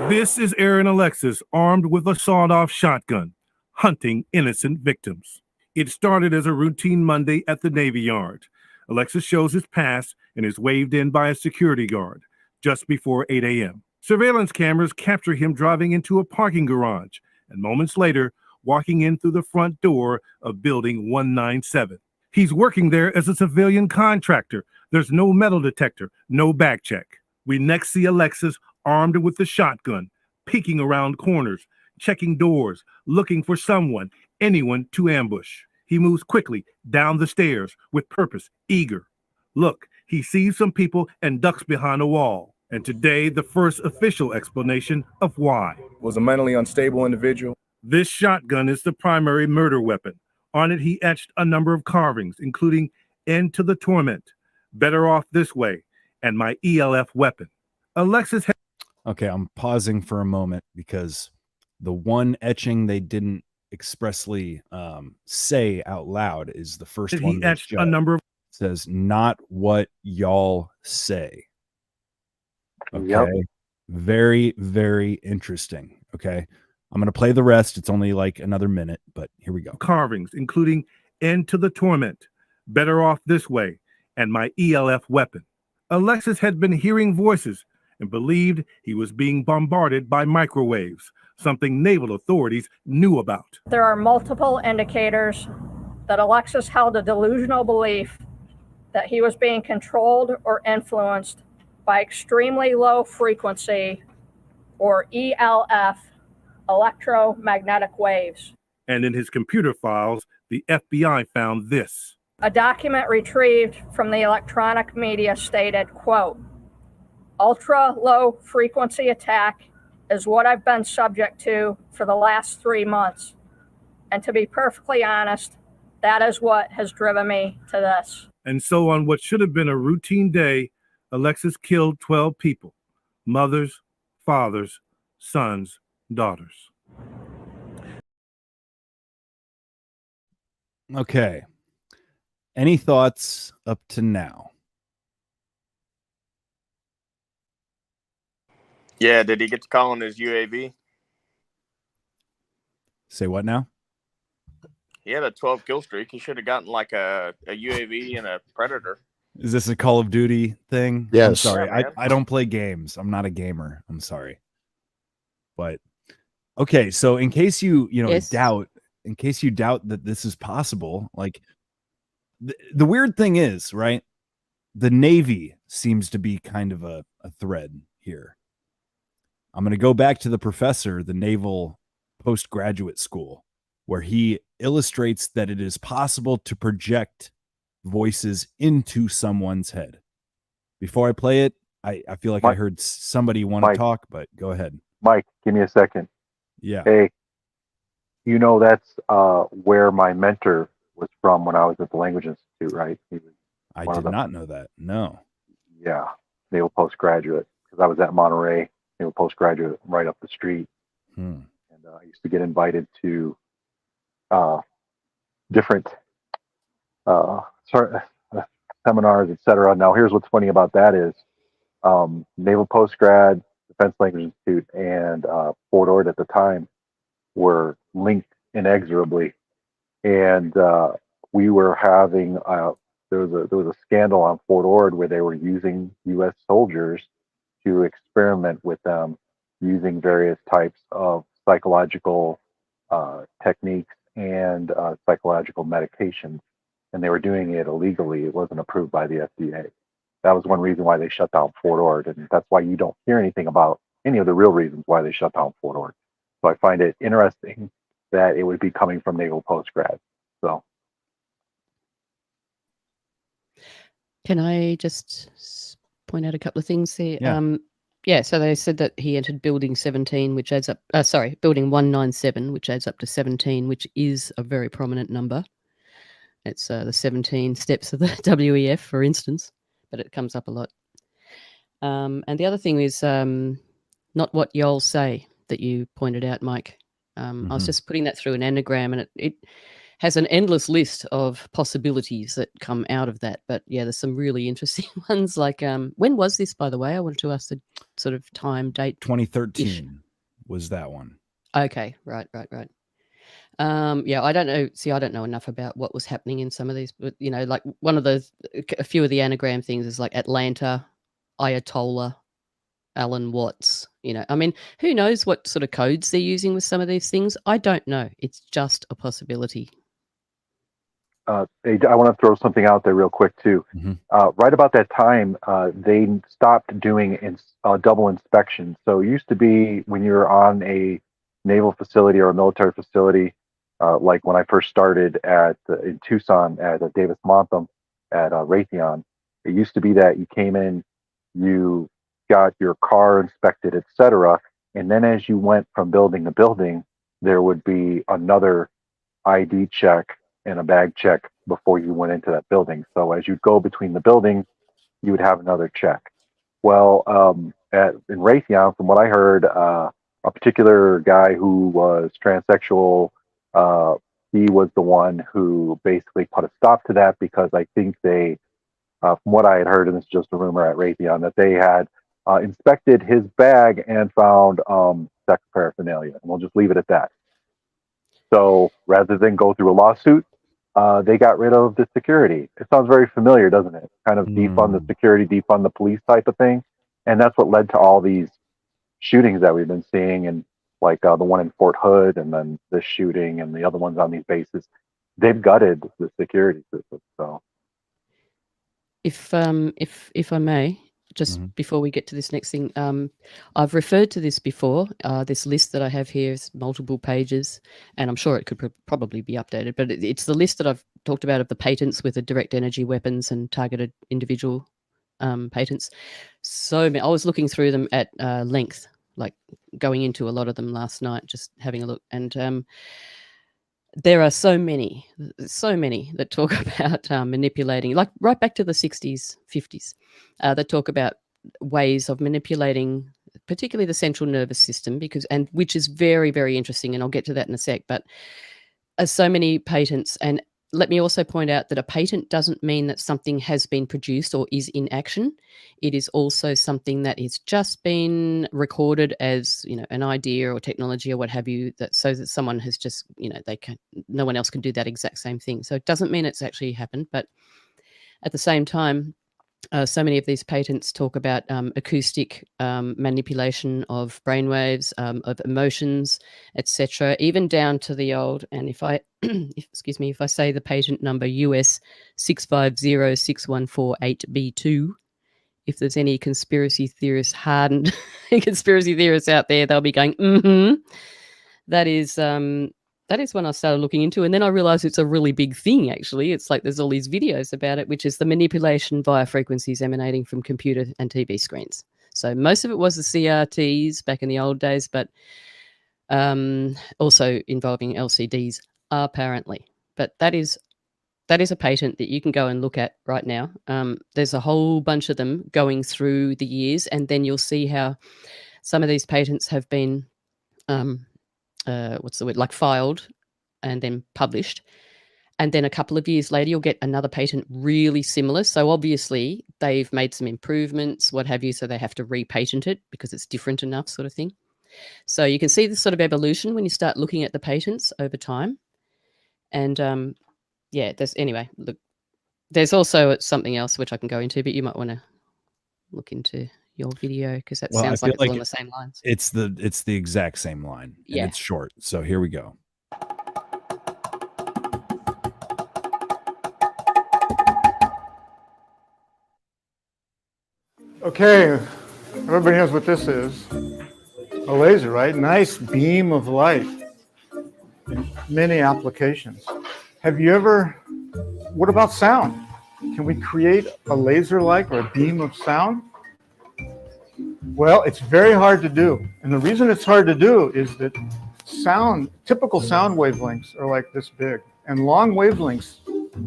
This is Aaron Alexis, armed with a sawed-off shotgun, hunting innocent victims. It started as a routine Monday at the Navy Yard. Alexis shows his pass and is waved in by a security guard just before 8 a.m. Surveillance cameras capture him driving into a parking garage and moments later, walking in through the front door of Building 197. He's working there as a civilian contractor. There's no metal detector, no back check. We next see Alexis armed with the shotgun, peeking around corners, checking doors, looking for anyone to ambush. He moves quickly down the stairs with purpose, eager. Look, he sees some people and ducks behind a wall. And today, the first official explanation of why. Was a mentally unstable individual. This shotgun is the primary murder weapon. On it, he etched a number of carvings, including "End to the Torment," "Better Off This Way," and "My ELF Weapon." Alexis Okay, I'm pausing for a moment because the one etching they didn't expressly say out loud is the first he one. etched a number of says, "Not what y'all say." Okay, Yep. very, very interesting. Okay, I'm gonna play the rest. It's only like another minute, but here we go. carvings, including "End to the Torment," "Better Off This Way," and "My ELF Weapon." Alexis had been hearing voices and believed he was being bombarded by microwaves, something naval authorities knew about. There are multiple indicators that Alexis held a delusional belief that he was being controlled or influenced by extremely low frequency, or ELF, electromagnetic waves. And in his computer files, the FBI found this. A document retrieved from the electronic media stated, quote, "Ultra low frequency attack is what I've been subject to for the last 3 months. And to be perfectly honest, that is what has driven me to this." And so on what should have been a routine day, Alexis killed 12 people, mothers, fathers, sons, daughters. Okay. Any thoughts up to now? Yeah, did he get to call on his UAV? Say what now? He had a 12 kill streak. He should have gotten like a UAV and a Predator. Is this a Call of Duty thing? I'm Yes. sorry. Yeah, man. I don't play games. I'm not a gamer. I'm sorry. But okay, so in case you Yes. doubt that this is possible, like the weird thing is, right? The Navy seems to be kind of a thread here. I'm going to go back to the professor, the Naval Postgraduate School, where he illustrates that it is possible to project voices into someone's head. Before I play it, I feel like I Mike- heard somebody want Mike. to talk, but go ahead. Mike, give me a second. Yeah. Hey, that's where my mentor was from when I was at the Language Institute, right? He was I one of did the- not know that. No. Yeah, Naval Postgraduate, because I was at Monterey Naval Postgraduate right up the street. Hmm. And I used to get invited to different seminars, etc. Now, here's what's funny about that is Naval Postgrad, Defense Language Institute, and Fort Ord at the time were linked inexorably, and we were having there was a scandal on Fort Ord where they were using U.S. soldiers to experiment with them using various types of psychological techniques and psychological medications, and they were doing it illegally. It wasn't approved by the FDA. That was one reason why they shut down Fort Ord, and that's why you don't hear anything about any of the real reasons why they shut down Fort Ord. So I find it interesting that it would be coming from Naval Postgrad. So Can I just point out a couple of things there? Yeah. So they said that he entered building 17, which adds up, building 197, which adds up to 17, which is a very prominent number. It's the 17 steps of the WEF, for instance, but it comes up a lot. And the other thing is not what y'all say that you pointed out, Mike. I was just putting that through an anagram, and it has an endless list of possibilities that come out of that. But yeah, there's some really interesting ones. Like, when was this, by the way? I wanted to ask the sort of time date. 2013 was that one. Okay, right. Yeah, I don't know. See, I don't know enough about what was happening in some of these, but like a few of the anagram things is like Atlanta, Ayatollah, Alan Watts. I mean, who knows what sort of codes they're using with some of these things? I don't know. It's just a possibility. I want to throw something out there real quick too. Right about that time, they stopped doing double inspections. So it used to be when you're on a naval facility or a military facility, like when I first started in Tucson at Davis Montham at Raytheon, it used to be that you came in, you got your car inspected, etc., and then as you went from building to building, there would be another ID check and a bag check before you went into that building. So as you go between the buildings, you would have another check. Well, in Raytheon, from what I heard, a particular guy who was transsexual, he was the one who basically put a stop to that because I think they, from what I had heard, and it's just a rumor at Raytheon, that they had inspected his bag and found sex paraphernalia. And we'll just leave it at that. So rather than go through a lawsuit, they got rid of the security. It sounds very familiar, doesn't it? Kind of defund the security, defund the police type of thing. And that's what led to all these shootings that we've been seeing, and like the one in Fort Hood, and then this shooting, and the other ones on these bases. They've gutted the security system. So, if I may, just before we get to this next thing, I've referred to this before. This list that I have here is multiple pages, and I'm sure it could probably be updated, but it's the list that I've talked about of the patents with the direct energy weapons and targeted individual patents. So I was looking through them at length, like going into a lot of them last night, just having a look, and there are so many that talk about manipulating, like right back to the 60s, 50s, that talk about ways of manipulating, particularly the central nervous system, which is very, very interesting, and I'll get to that in a sec. But so many patents, and let me also point out that a patent doesn't mean that something has been produced or is in action. It is also something that is just been recorded as, an idea or technology or what have you, so that someone has just, no one else can do that exact same thing. So it doesn't mean it's actually happened, but at the same time, so many of these patents talk about acoustic manipulation of brainwaves, of emotions, etc., even down to the old. And if I, if I say the patent number US 6506148B2, if there's any conspiracy theorists, hardened conspiracy theorists out there, they'll be going, That is when I started looking into, and then I realized it's a really big thing. Actually, it's like there's all these videos about it, which is the manipulation via frequencies emanating from computer and TV screens. So most of it was the CRTs back in the old days, but also involving LCDs apparently. But that is a patent that you can go and look at right now. There's a whole bunch of them going through the years, and then you'll see how some of these patents have been like filed and then published. And then a couple of years later, you'll get another patent really similar. So obviously they've made some improvements, what have you, so they have to repatent it because it's different enough, sort of thing. So you can see this sort of evolution when you start looking at the patents over time. And there's also something else which I can go into, but you might want to look into your video because that sounds like it's along the same lines. It's the exact same line. Yeah. And it's short. So here we go. Okay, everybody knows what this is. A laser, right? Nice beam of light. Many applications. What about sound? Can we create a laser-like or a beam of sound? Well, it's very hard to do. And the reason it's hard to do is that typical sound wavelengths are like this big. And long wavelengths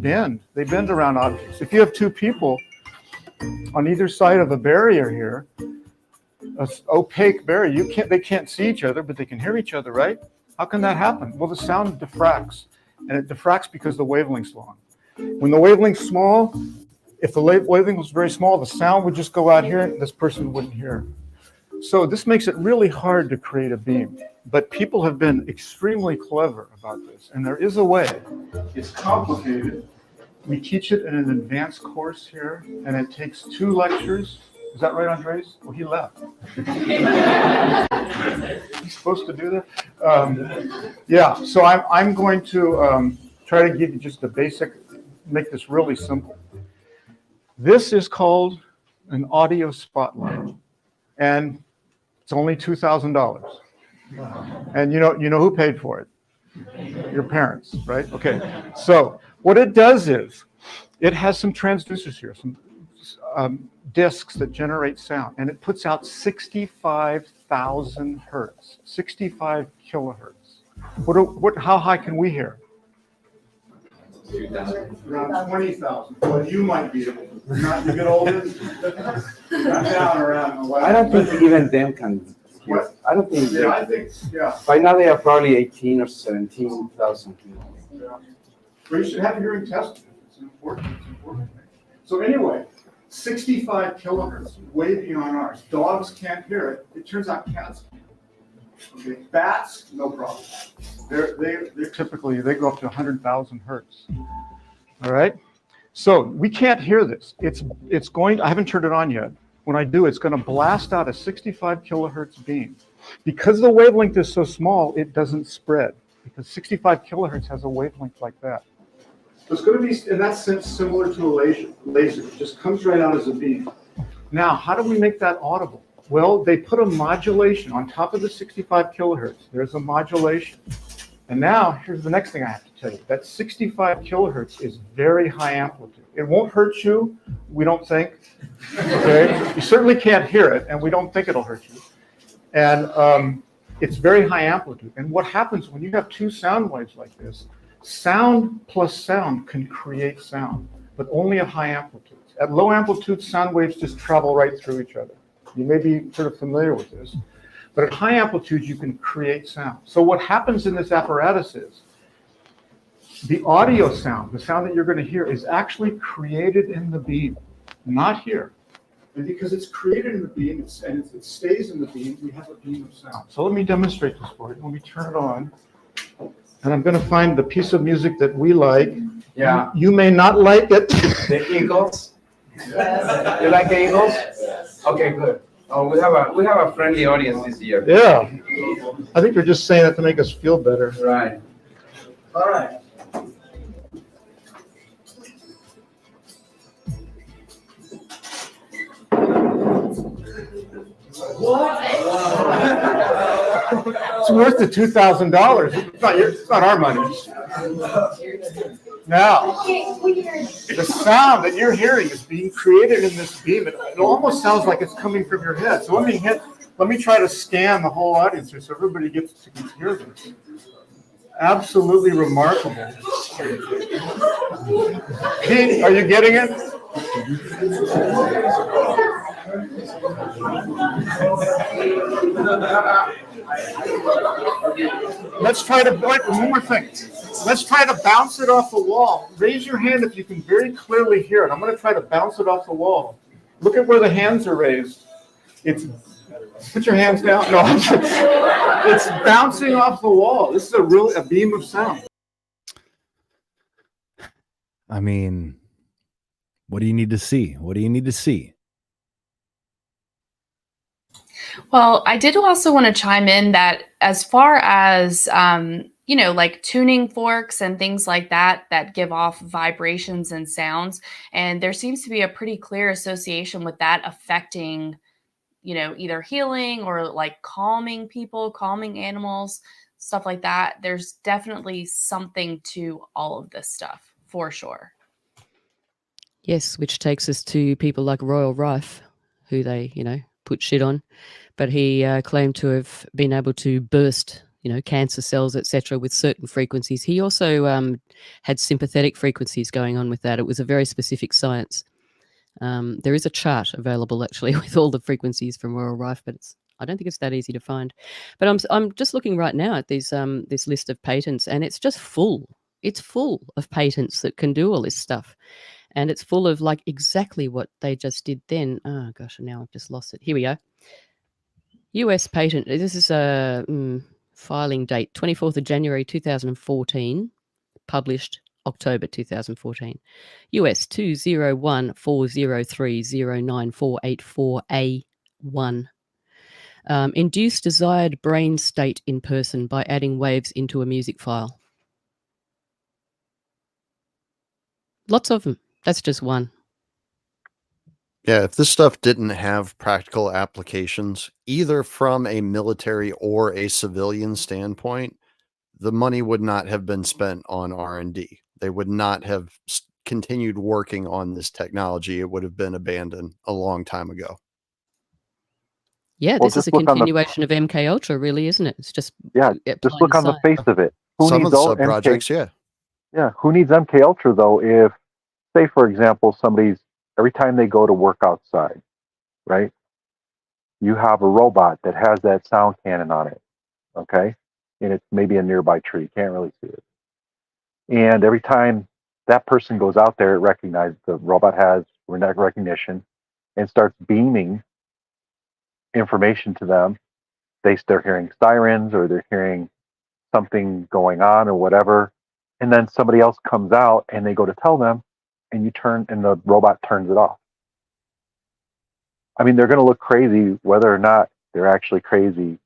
bend. They bend around objects. If you have two people on either side of a barrier here, an opaque barrier, they can't see each other, but they can hear each other, right? How can that happen? Well, the sound diffracts. And it diffracts because the wavelength's long. When the wavelength's small, if the wavelength was very small, the sound would just go out here and this person wouldn't hear. So this makes it really hard to create a beam. But people have been extremely clever about this. And there is a way. It's complicated. We teach it in an advanced course here, and it takes 2 lectures. Is that right, Andres? Well, he left. He's supposed to do that? So I'm going to try to give you just the basic, make this really simple. This is called an audio spotlight, and it's only $2,000. And you know who paid for it? Your parents, right? Okay. So what it does is it has some transducers here, some discs that generate sound, and it puts out 65,000 hertz, 65 kilohertz. How high can we hear? Around 20,000. Well, you might be able to. Not you get older. Not down around 11. I don't think even them can hear. What? I don't think. Yeah, I think. Yeah. By now they are probably 18 or 17,000. Yeah. Well, you should have a hearing tested. It's important. So anyway, 65 kilohertz, way beyond ours. Dogs can't hear it. It turns out cats can. Okay, bats, no problem. They're typically, they go up to 100,000 hertz. All right, so we can't hear this. It's going. I haven't turned it on yet. When I do, it's going to blast out a 65 kilohertz beam. Because the wavelength is so small, it doesn't spread. Because 65 kilohertz has a wavelength like that. So it's going to be, in that sense, similar to a laser. It just comes right out as a beam. Now, how do we make that audible? Well, they put a modulation on top of the 65 kilohertz. There's a modulation. And now, here's the next thing I have to tell you. That 65 kilohertz is very high amplitude. It won't hurt you, we don't think. Okay? You certainly can't hear it, and we don't think it'll hurt you. And it's very high amplitude. And what happens when you have 2 sound waves like this, sound plus sound can create sound, but only at high amplitudes. At low amplitude, sound waves just travel right through each other. You may be sort of familiar with this, but at high amplitudes, you can create sound. So what happens in this apparatus is the audio sound, the sound that you're going to hear, is actually created in the beam, not here. And because it's created in the beam and it stays in the beam, we have a beam of sound. So let me demonstrate this for you. Let me turn it on. And I'm going to find the piece of music that we like. Yeah. You may not like it. The Eagles. You like the Eagles? Okay, good. Oh, we have a friendly audience this year. Yeah. I think they're just saying that to make us feel better. Right. All right. It's worth the $2,000. It's not our money. Now, the sound that you're hearing is being created in this beam. It almost sounds like it's coming from your head. So let me try to scan the whole audience here so everybody gets to hear this. Absolutely remarkable. Pete, are you getting it? Let's try to, one more thing. Let's try to bounce it off the wall. Raise your hand if you can very clearly hear it. I'm going to try to bounce it off the wall. Look at where the hands are raised. Put your hands down. No, it's bouncing off the wall. This is a beam of sound. I mean, what do you need to see? What do you need to see? Well, I did also want to chime in that as far as, like tuning forks and things like that give off vibrations and sounds. And there seems to be a pretty clear association with that affecting, either healing or like calming people, calming animals, stuff like that. There's definitely something to all of this stuff for sure. Yes, which takes us to people like Royal Rife, who they, put shit on. But he claimed to have been able to burst, cancer cells, etc., with certain frequencies. He also had sympathetic frequencies going on with that. It was a very specific science. There is a chart available actually with all the frequencies from Royal Rife, but I don't think it's that easy to find. But I'm just looking right now at these this list of patents, and it's just full. It's full of patents that can do all this stuff. And it's full of like exactly what they just did then. Oh gosh, now I've just lost it. Here we go. US patent. This is a filing date, 24th of January 2014, published October 2014. US 20140309484A1. Induce desired brain state in person by adding waves into a music file. Lots of them. That's just one. Yeah, if this stuff didn't have practical applications, either from a military or a civilian standpoint, the money would not have been spent on R&D. They would not have continued working on this technology. It would have been abandoned a long time ago. Yeah, this is a continuation of MK Ultra, really, isn't it? It's just just look on the face of it. Some of the sub projects, yeah. Who needs MK Ultra though? If, say, for example, every time they go to work outside, right? You have a robot that has that sound cannon on it, okay? And it's maybe a nearby tree. You can't really see it. And every time that person goes out there, the robot has recognition and starts beaming information to them. They're hearing sirens or they're hearing something going on or whatever. And then somebody else comes out and they go to tell them, and the robot turns it off. I mean, they're going to look crazy whether or not they're actually crazy.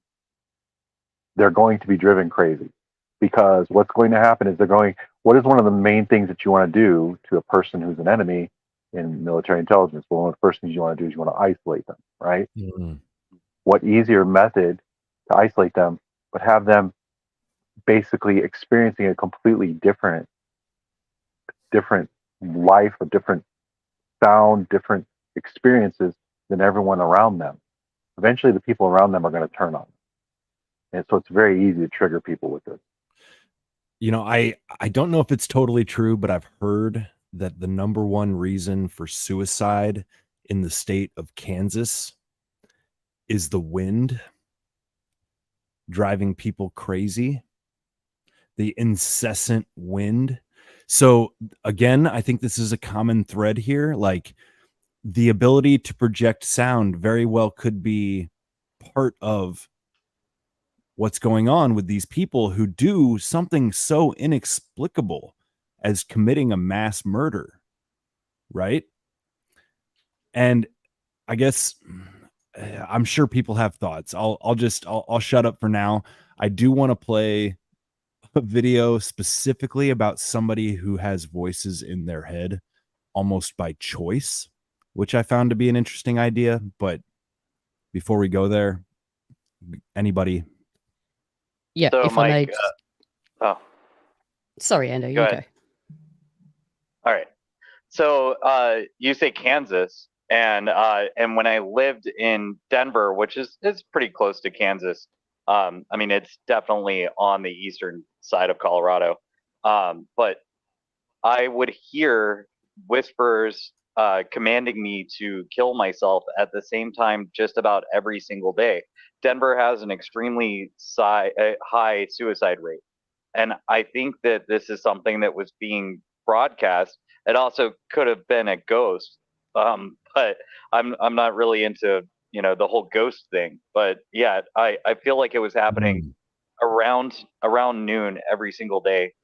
They're going to be driven crazy, because what's going to happen is what is one of the main things that you want to do to a person who's an enemy in military intelligence? Well, one of the first things you want to do is you want to isolate them, right? Mm-hmm. What easier method to isolate them, but have them basically experiencing a completely different life, a different sound, different experiences than everyone around them. Eventually the people around them are going to turn on them. And so it's very easy to trigger people with this. I don't know if it's totally true, but I've heard that the number one reason for suicide in the state of Kansas is the wind driving people crazy, the incessant wind. So again, I think this is a common thread here. Like, the ability to project sound very well could be part of what's going on with these people who do something so inexplicable as committing a mass murder, right? And I guess I'm sure people have thoughts. I'll shut up for now. I do want to play a video specifically about somebody who has voices in their head almost by choice, which I found to be an interesting idea. But before we go there, anybody? Yeah, So, if I may. Mike, Sorry, Ando, you go go. ahead. All right. So you say Kansas, and when I lived in Denver, which is pretty close to Kansas, I mean it's definitely on the eastern side of Colorado, but I would hear whispers commanding me to kill myself at the same time just about every single day. Denver has an extremely high suicide rate, and I think that this is something that was being broadcast. It also could have been a ghost, but I'm not really into the whole ghost thing. But yeah, I feel like it was happening around noon every single day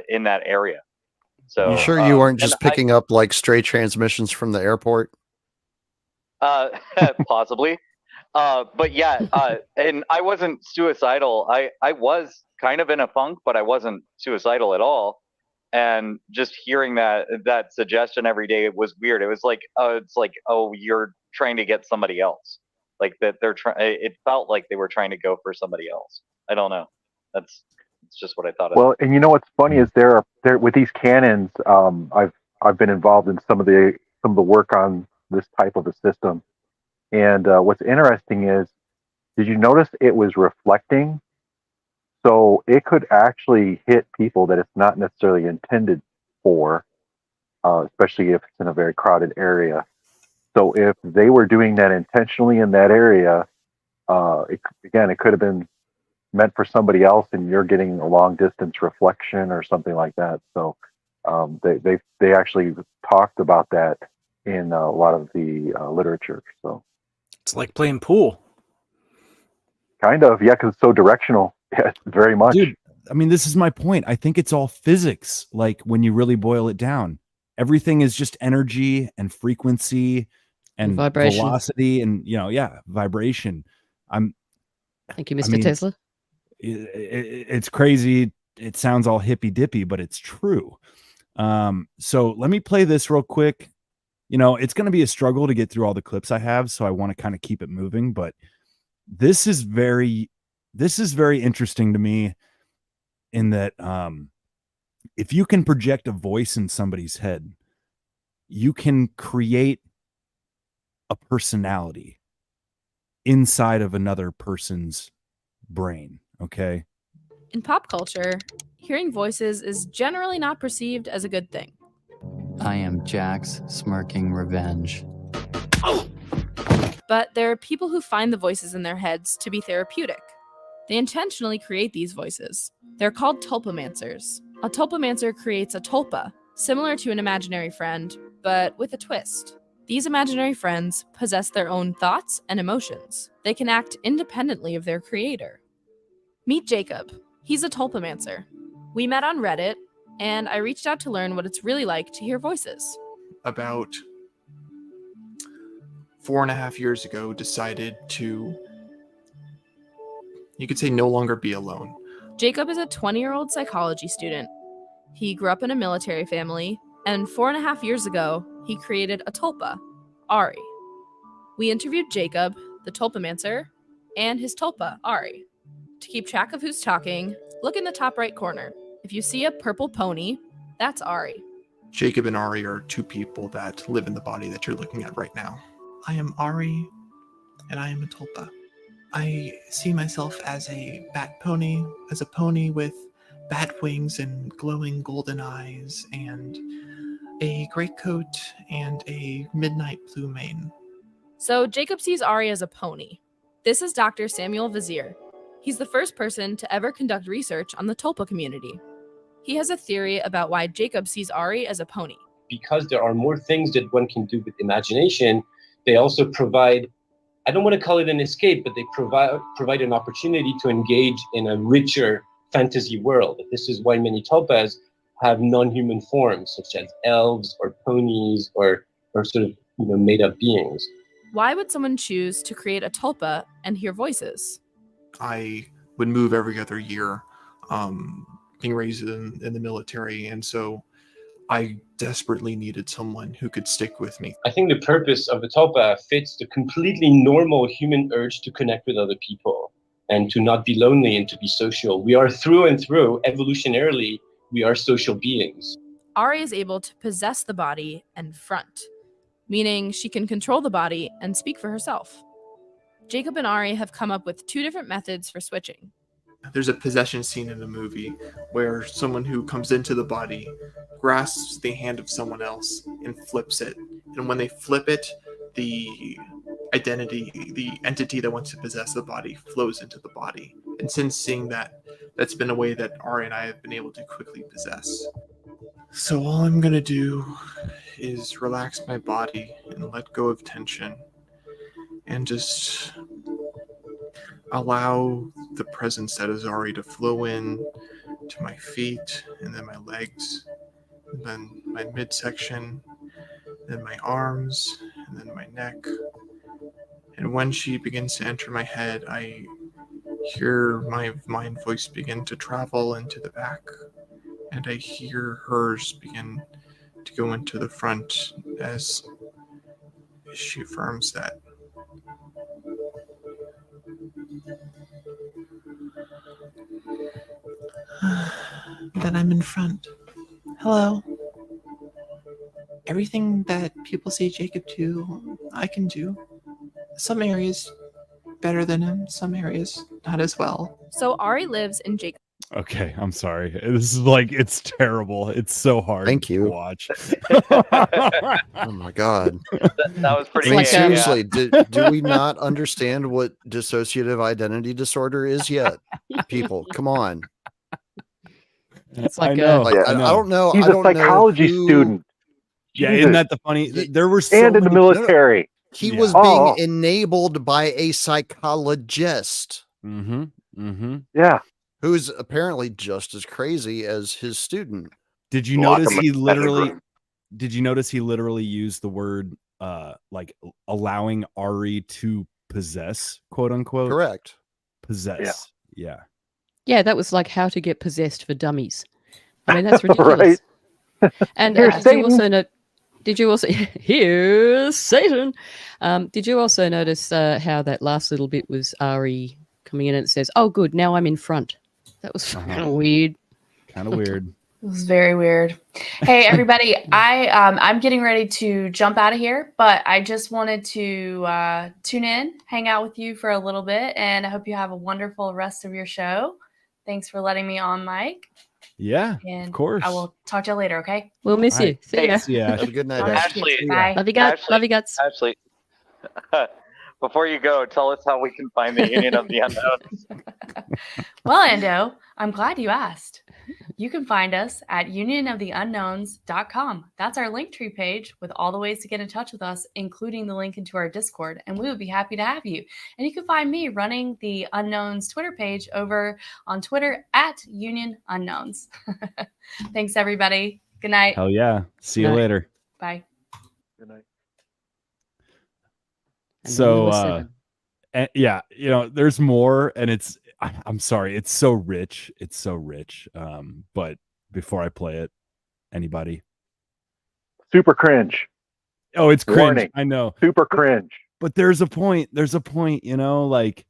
in that area. So You sure you weren't just picking up like stray transmissions from the airport? Possibly. But yeah, and I wasn't suicidal. I was kind of in a funk, but I wasn't suicidal at all. And just hearing that suggestion every day, it was weird. It was like, oh, you're trying to get somebody else. Like that they're trying. It felt like they were trying to go for somebody else. I don't know. It's just what I thought of. Well, and you know what's funny is there with these cannons. I've been involved in some of the work on this type of a system, and what's interesting is, did you notice it was reflecting? So it could actually hit people that it's not necessarily intended for, especially if it's in a very crowded area. So if they were doing that intentionally in that area, it could have been meant for somebody else, and you're getting a long distance reflection or something like that. So they actually talked about that in a lot of the literature. So it's like playing pool. Kind of, yeah, because it's so directional. Yes, very much. Dude, I mean, this is my point. I think it's all physics. Like when you really boil it down, everything is just energy and frequency and vibration. velocity and vibration. Thank you, Mr. Tesla. It's crazy. It sounds all hippy dippy, but it's true. So let me play this real quick. It's going to be a struggle to get through all the clips I have, so I want to kind of keep it moving, but this is very interesting to me in that if you can project a voice in somebody's head, you can create a personality inside of another person's brain. Okay. In pop culture, hearing voices is generally not perceived as a good thing. I am Jack's smirking revenge. But there are people who find the voices in their heads to be therapeutic. They intentionally create these voices. They're called tulpomancers. A tulpomancer creates a tulpa, similar to an imaginary friend, but with a twist. These imaginary friends possess their own thoughts and emotions. They can act independently of their creator. Meet Jacob. He's a tulpomancer. We met on Reddit, and I reached out to learn what it's really like to hear voices. About 4.5 years ago, decided to, you could say, no longer be alone. Jacob is a 20-year-old psychology student. He grew up in a military family, and 4.5 years ago, he created a tulpa, Ari. We interviewed Jacob, the tulpomancer, and his tulpa, Ari. To keep track of who's talking, look in the top right corner. If you see a purple pony, that's Ari. Jacob and Ari are two people that live in the body that you're looking at right now. I am Ari, and I am a tulpa. I see myself as a bat pony, as a pony with bat wings and glowing golden eyes, and a greatcoat and a midnight blue mane. So Jacob sees Ari as a pony. This is Dr. Samuel Vizier. He's the first person to ever conduct research on the tulpa community. He has a theory about why Jacob sees Ari as a pony. Because there are more things that one can do with imagination, they also provide, I don't want to call it an escape, but they provide an opportunity to engage in a richer fantasy world. This is why many tulpas have non-human forms, such as elves or ponies or sort of made up beings. Why would someone choose to create a tulpa and hear voices? I would move every other year, being raised in the military, and so I desperately needed someone who could stick with me. I think the purpose of the tulpa fits the completely normal human urge to connect with other people and to not be lonely and to be social. We are through and through, evolutionarily, we are social beings. Ari is able to possess the body and front, meaning she can control the body and speak for herself. Jacob and Ari have come up with 2 different methods for switching. There's a possession scene in the movie where someone who comes into the body grasps the hand of someone else and flips it. And when they flip it, the entity that wants to possess the body flows into the body. And since seeing that, that's been a way that Ari and I have been able to quickly possess. So all I'm going to do is relax my body and let go of tension and just allow the presence that is Ari to flow in to my feet and then my legs, and then my midsection, then my arms, and then my neck. And when she begins to enter my head, I hear my mind voice begin to travel into the back, and I hear hers begin to go into the front as she affirms that. That I'm in front. Hello. Everything that people say Jacob do, I can do. Some areas better than him, some areas not as well. So Ari lives in Jacob. Okay, I'm sorry. This is like, it's terrible. It's so hard to watch. Oh my God. That was pretty I mean, good, seriously, yeah. do we not understand what dissociative identity disorder is yet? People, come on. It's like I know. Like, I don't know. He's I a don't know psychology who- student. Yeah, Jesus. isn't that the funny? There were so and in the many- military. He Yeah. was being enabled by a psychologist. Mm-hmm. Mm-hmm. Yeah. Who's apparently just as crazy as his student. Did you Lock notice him he in the literally? bedroom. Did you notice he literally used the word like allowing Ari to possess, quote unquote? Correct. Possess. Yeah. Yeah, that was like how to get possessed for dummies. I mean, that's ridiculous. And Here's did you also Satan. know? Did you also here's Satan? Did you also notice how that last little bit was Ari coming in and it says, "Oh, good, now I'm in front." That was kind of weird. Kind of weird. It was very weird. Hey, everybody, I'm getting ready to jump out of here, but I just wanted to tune in, hang out with you for a little bit, and I hope you have a wonderful rest of your show. Thanks for letting me on, Mike. Yeah, And of course. I will talk to you later, okay? We'll miss All you. right. See ya. See ya. Have a good night. Ashley, Bye. Love you guts. Love you guts. Ashley, before you go, tell us how we can find the Union of the Unknowns. Well, Ando, I'm glad you asked. You can find us at unionoftheunknowns.com. That's our Linktree page with all the ways to get in touch with us, including the link into our Discord, and we would be happy to have you. And you can find me running the Unknowns Twitter page over on Twitter at Union Unknowns. Thanks, everybody. Good night. Hell yeah. See you Night. later. Bye. Good night. And then there So was seven. yeah, you know, there's more, and I'm sorry, it's so rich. It's so rich. But before I play it, anybody? Super cringe. Oh, it's cringe. Warning. I know. Super cringe. But there's a point, you know, like,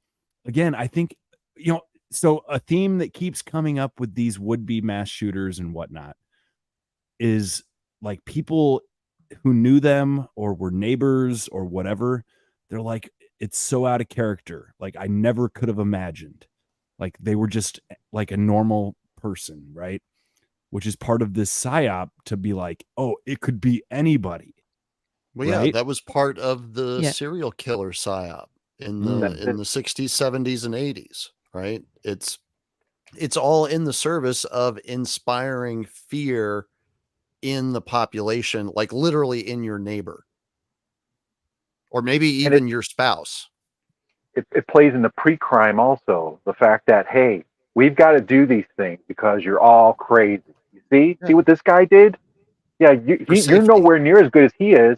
again, I think, you know, so a theme that keeps coming up with these would-be mass shooters and whatnot is like people who knew them or were neighbors or whatever. They're like, it's so out of character. Like, I never could have imagined. Like, they were just like a normal person, right? Which is part of this psyop to be like, oh, it could be anybody. Well, yeah, right? that was part of the Yeah. serial killer psyop in the in the 60s, 70s, and 80s, right? It's all in the service of inspiring fear in the population, like literally in your neighbor. Or maybe even your spouse. It plays in the pre-crime also. The fact that, hey, we've got to do these things because you're all crazy. You see what this guy did? Yeah, you're nowhere near as good as he is.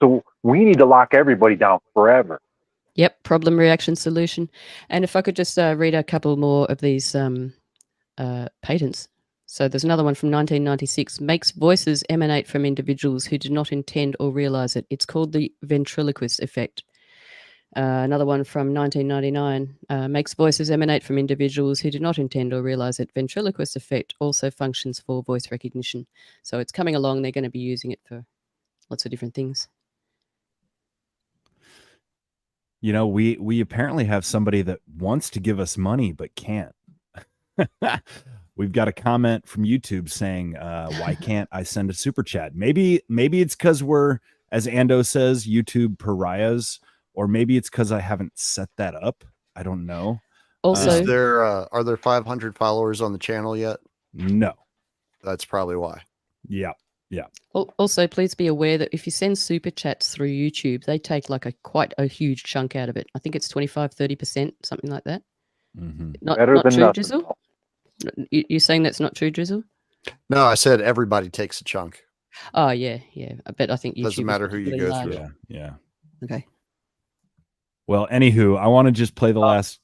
So we need to lock everybody down forever. Yep, problem, reaction, solution. And if I could just read a couple more of these patents. So there's another one from 1996. Makes voices emanate from individuals who do not intend or realize it. It's called the ventriloquist effect. Another one from 1999. Makes voices emanate from individuals who do not intend or realize it. Ventriloquist effect also functions for voice recognition. So it's coming along. They're going to be using it for lots of different things. You know, we apparently have somebody that wants to give us money but can't. We've got a comment from YouTube saying, why can't I send a super chat? Maybe it's because we're, as Ando says, YouTube pariahs, or maybe it's because I haven't set that up. I don't know. Also, are there 500 followers on the channel yet? No. That's probably why. Yeah. Yeah. Also, please be aware that if you send super chats through YouTube, they take like quite a huge chunk out of it. I think it's 25-30%, something like that. Mm-hmm. Not Better than true, nothing. Drizzle? You're saying that's not true, Drizzle? No, I said everybody takes a chunk. Oh, yeah. But I think YouTube Doesn't matter who you particularly go large. through. Yeah. Okay. Well, anywho, I want to just play the last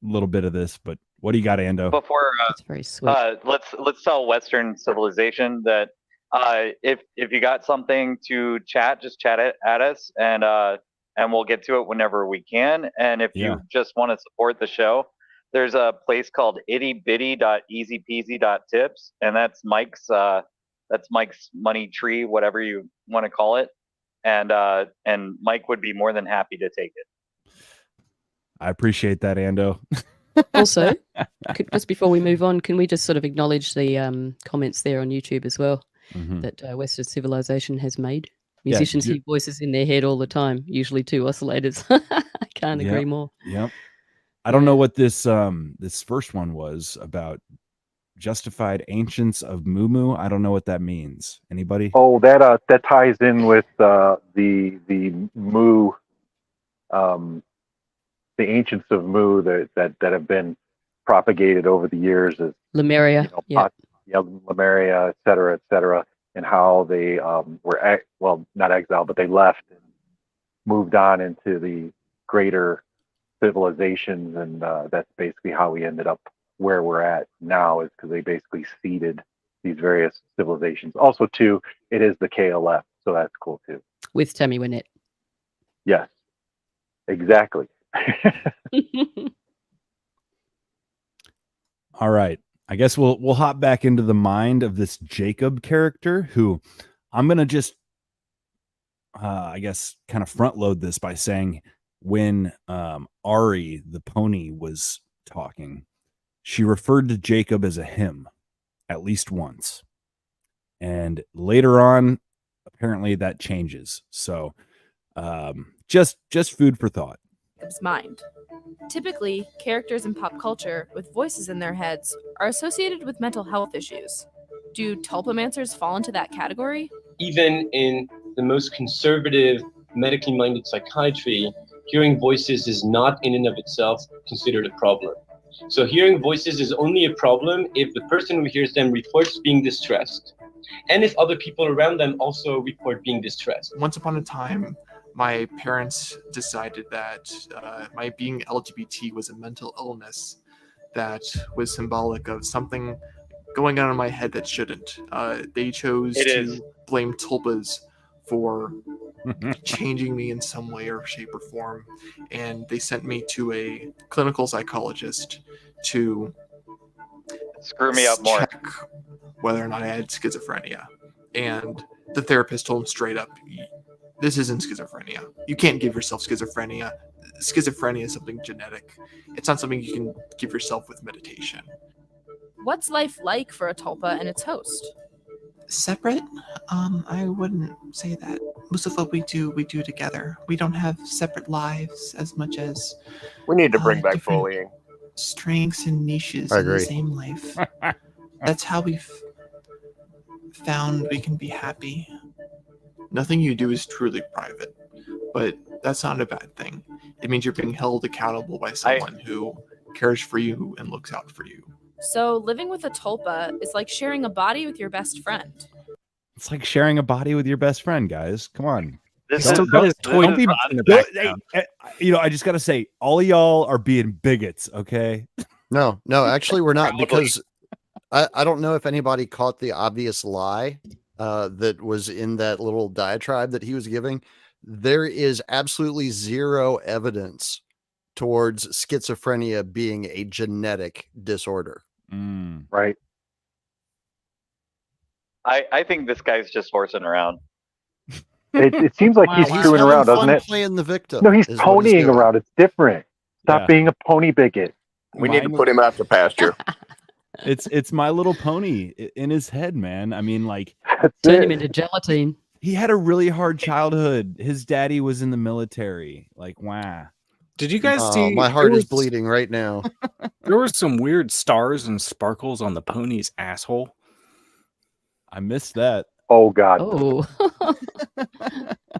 little bit of this, but what do you got, Ando? Before That's very sweet. let's tell Western civilization that if you got something to chat, just chat it at us, and we'll get to it whenever we can. And if you just want to support the show, there's a place called ittybitty.easypeasy.tips, and that's Mike's money tree, whatever you want to call it, and Mike would be more than happy to take it. I appreciate that, Ando. Also, just before we move on, can we just sort of acknowledge the comments there on YouTube as well that Western civilization has made? Musicians hear voices in their head all the time, usually two oscillators. I can't agree more. Yep. I don't know what this this first one was about. Justified Ancients of Mumu. I don't know what that means. Anybody? Oh, that ties in with the Mu, the ancients of Mu that have been propagated over the years as Lemuria, Lemuria, et cetera, and how they were not exiled, but they left and moved on into the greater civilizations, and that's basically how we ended up where we're at now, is because they basically seeded these various civilizations. Also, too, it is the KLF, so that's cool too. With Tammy Wynette. Yes, exactly. All right. I guess we'll hop back into the mind of this Jacob character, who I'm gonna just I guess kind of front load this by saying when Ari the pony was talking, she referred to Jacob as a him at least once. And later on, apparently that changes. So just food for thought. Jacob's mind. Typically, characters in pop culture with voices in their heads are associated with mental health issues. Do tulpamancers fall into that category? Even in the most conservative, medically minded psychiatry, hearing voices is not in and of itself considered a problem. So hearing voices is only a problem if the person who hears them reports being distressed, and if other people around them also report being distressed. Once upon a time, my parents decided that my being LGBT was a mental illness that was symbolic of something going on in my head that shouldn't. They chose to blame tulpas for changing me in some way or shape or form, and they sent me to a clinical psychologist to screw me up more, check whether or not I had schizophrenia. And the therapist told him straight up, this isn't schizophrenia. You can't give yourself schizophrenia. Schizophrenia is something genetic. It's not something you can give yourself with meditation. What's life like for a tulpa and its host? Separate? I wouldn't say that. Most of what we do together. We don't have separate lives as much as we need to bring back bullying. Strengths and niches I in the agree. same life. That's how we've found we can be happy. Nothing you do is truly private, but that's not a bad thing. It means you're being held accountable by someone who cares for you and looks out for you. So living with a tulpa is like sharing a body with your best friend. It's like sharing a body with your best friend, guys. Come on. This Don't- is don't- this don't is be- on the don't- background. I just got to say, all of y'all are being bigots, okay? No, actually, we're not, Probably. because I don't know if anybody caught the obvious lie that was in that little diatribe that he was giving. There is absolutely zero evidence towards schizophrenia being a genetic disorder. Right. I think this guy's just horsing around. It seems like he's He's screwing having around, doesn't fun it? playing the victim. No, he's is what ponying doing. around. It's different. Stop Yeah. being a pony bigot. We need to put him out to pasture. It's My Little Pony in his head, man. I mean, like, That's Turn him it. into gelatine. he had a really hard childhood. His daddy was in the military. Like, wow. Did you guys see? My there heart is was- bleeding right now. There were some weird stars and sparkles on the pony's asshole. I missed that. Oh God. Oh.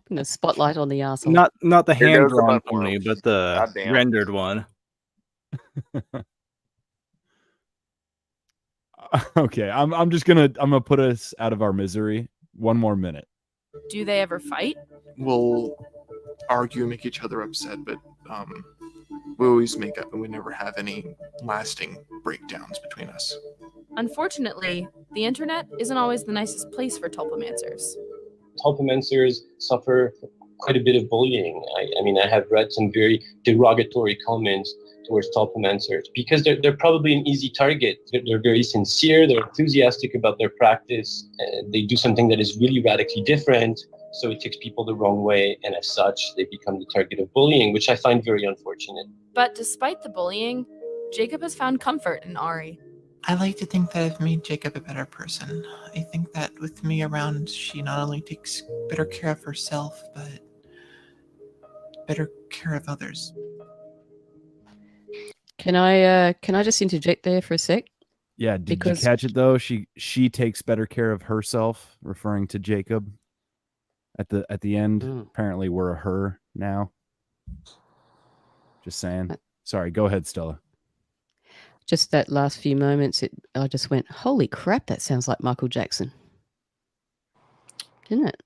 Putting a spotlight on the arsehole. Not the Here hand goes the drawn butt pony, worms. but the Goddamn. rendered one. Okay, I'm gonna put us out of our misery. One more minute. Do they ever fight? We'll argue and make each other upset, but we always make up and we never have any lasting breakdowns between us. Unfortunately, the internet isn't always the nicest place for tulpamancers. Tulpamancers suffer quite a bit of bullying. I mean, I have read some very derogatory comments towards tulpamancers because they're probably an easy target. They're very sincere, they're enthusiastic about their practice, and they do something that is really radically different, so it takes people the wrong way, and as such, they become the target of bullying, which I find very unfortunate. But despite the bullying, Jacob has found comfort in Ari. I like to think that I've made Jacob a better person. I think that with me around, she not only takes better care of herself, but better care of others. Can I just interject there for a sec? Yeah, did Because- you catch it though? She takes better care of herself, referring to Jacob at the end. Apparently we're a her now. Just saying. Sorry, go ahead, Stella. Just that last few moments, I just went, holy crap, that sounds like Michael Jackson. Didn't it?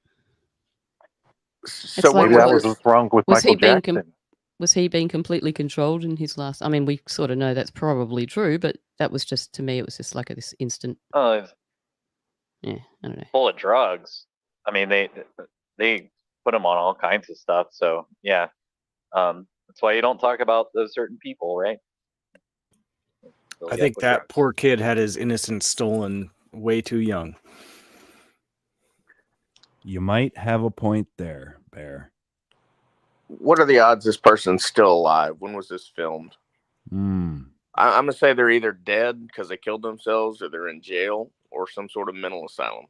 So like- Maybe that was what's wrong with Was he Michael being Jackson. Was he being completely controlled in his last? I mean, we sort of know that's probably true, but that was just, to me, it was just like this instant. Oh, it's Yeah, I don't know. full of drugs. I mean, they put him on all kinds of stuff. So yeah, that's why you don't talk about those certain people, right? So, I yeah, think for that sure. poor kid had his innocence stolen way too young. You might have a point there, Bear. What are the odds this person's still alive? When was this filmed? Hmm. I'm gonna say they're either dead because they killed themselves, or they're in jail, or some sort of mental asylum.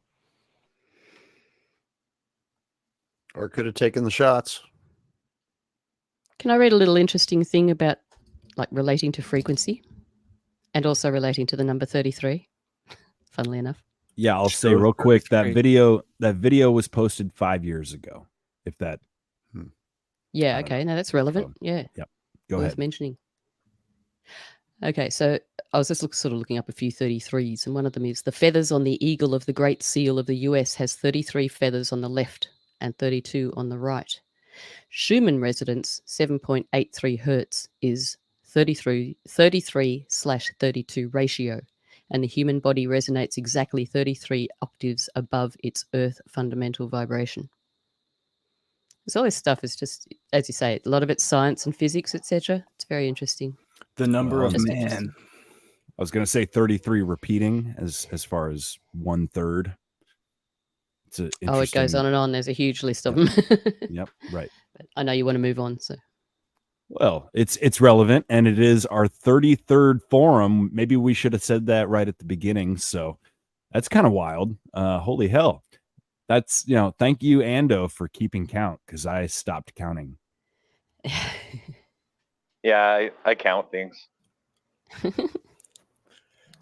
Or could have taken the shots. Can I read a little interesting thing about, like, relating to frequency and also relating to the number 33? Funnily enough. Yeah, I'll say Sure. real quick that Great. video was posted 5 years ago. If that, Yeah, I don't okay. No, that's relevant. Yeah. yep. Go Worth ahead. mentioning. Okay, so I was just sort of looking up a few 33s, and one of them is the feathers on the eagle of the Great Seal of the US has 33 feathers on the left and 32 on the right. Schumann resonance, 7.83 hertz, is 33/32 ratio, and the human body resonates exactly 33 octaves above its Earth fundamental vibration. So all this stuff is just, as you say, a lot of it's science and physics, etc. It's very interesting. The number Well, of Just man. interesting. I was gonna say 33 repeating as far as 1/3. It's a Oh, it goes interesting- on and on. There's a huge list of Yep. them. Yep, right. But I know you want to move on, so Well, it's relevant, and it is our 33rd forum. Maybe we should have said that right at the beginning. So that's kind of wild. Holy hell. That's, thank you, Ando, for keeping count, because I stopped counting. Yeah, I count things.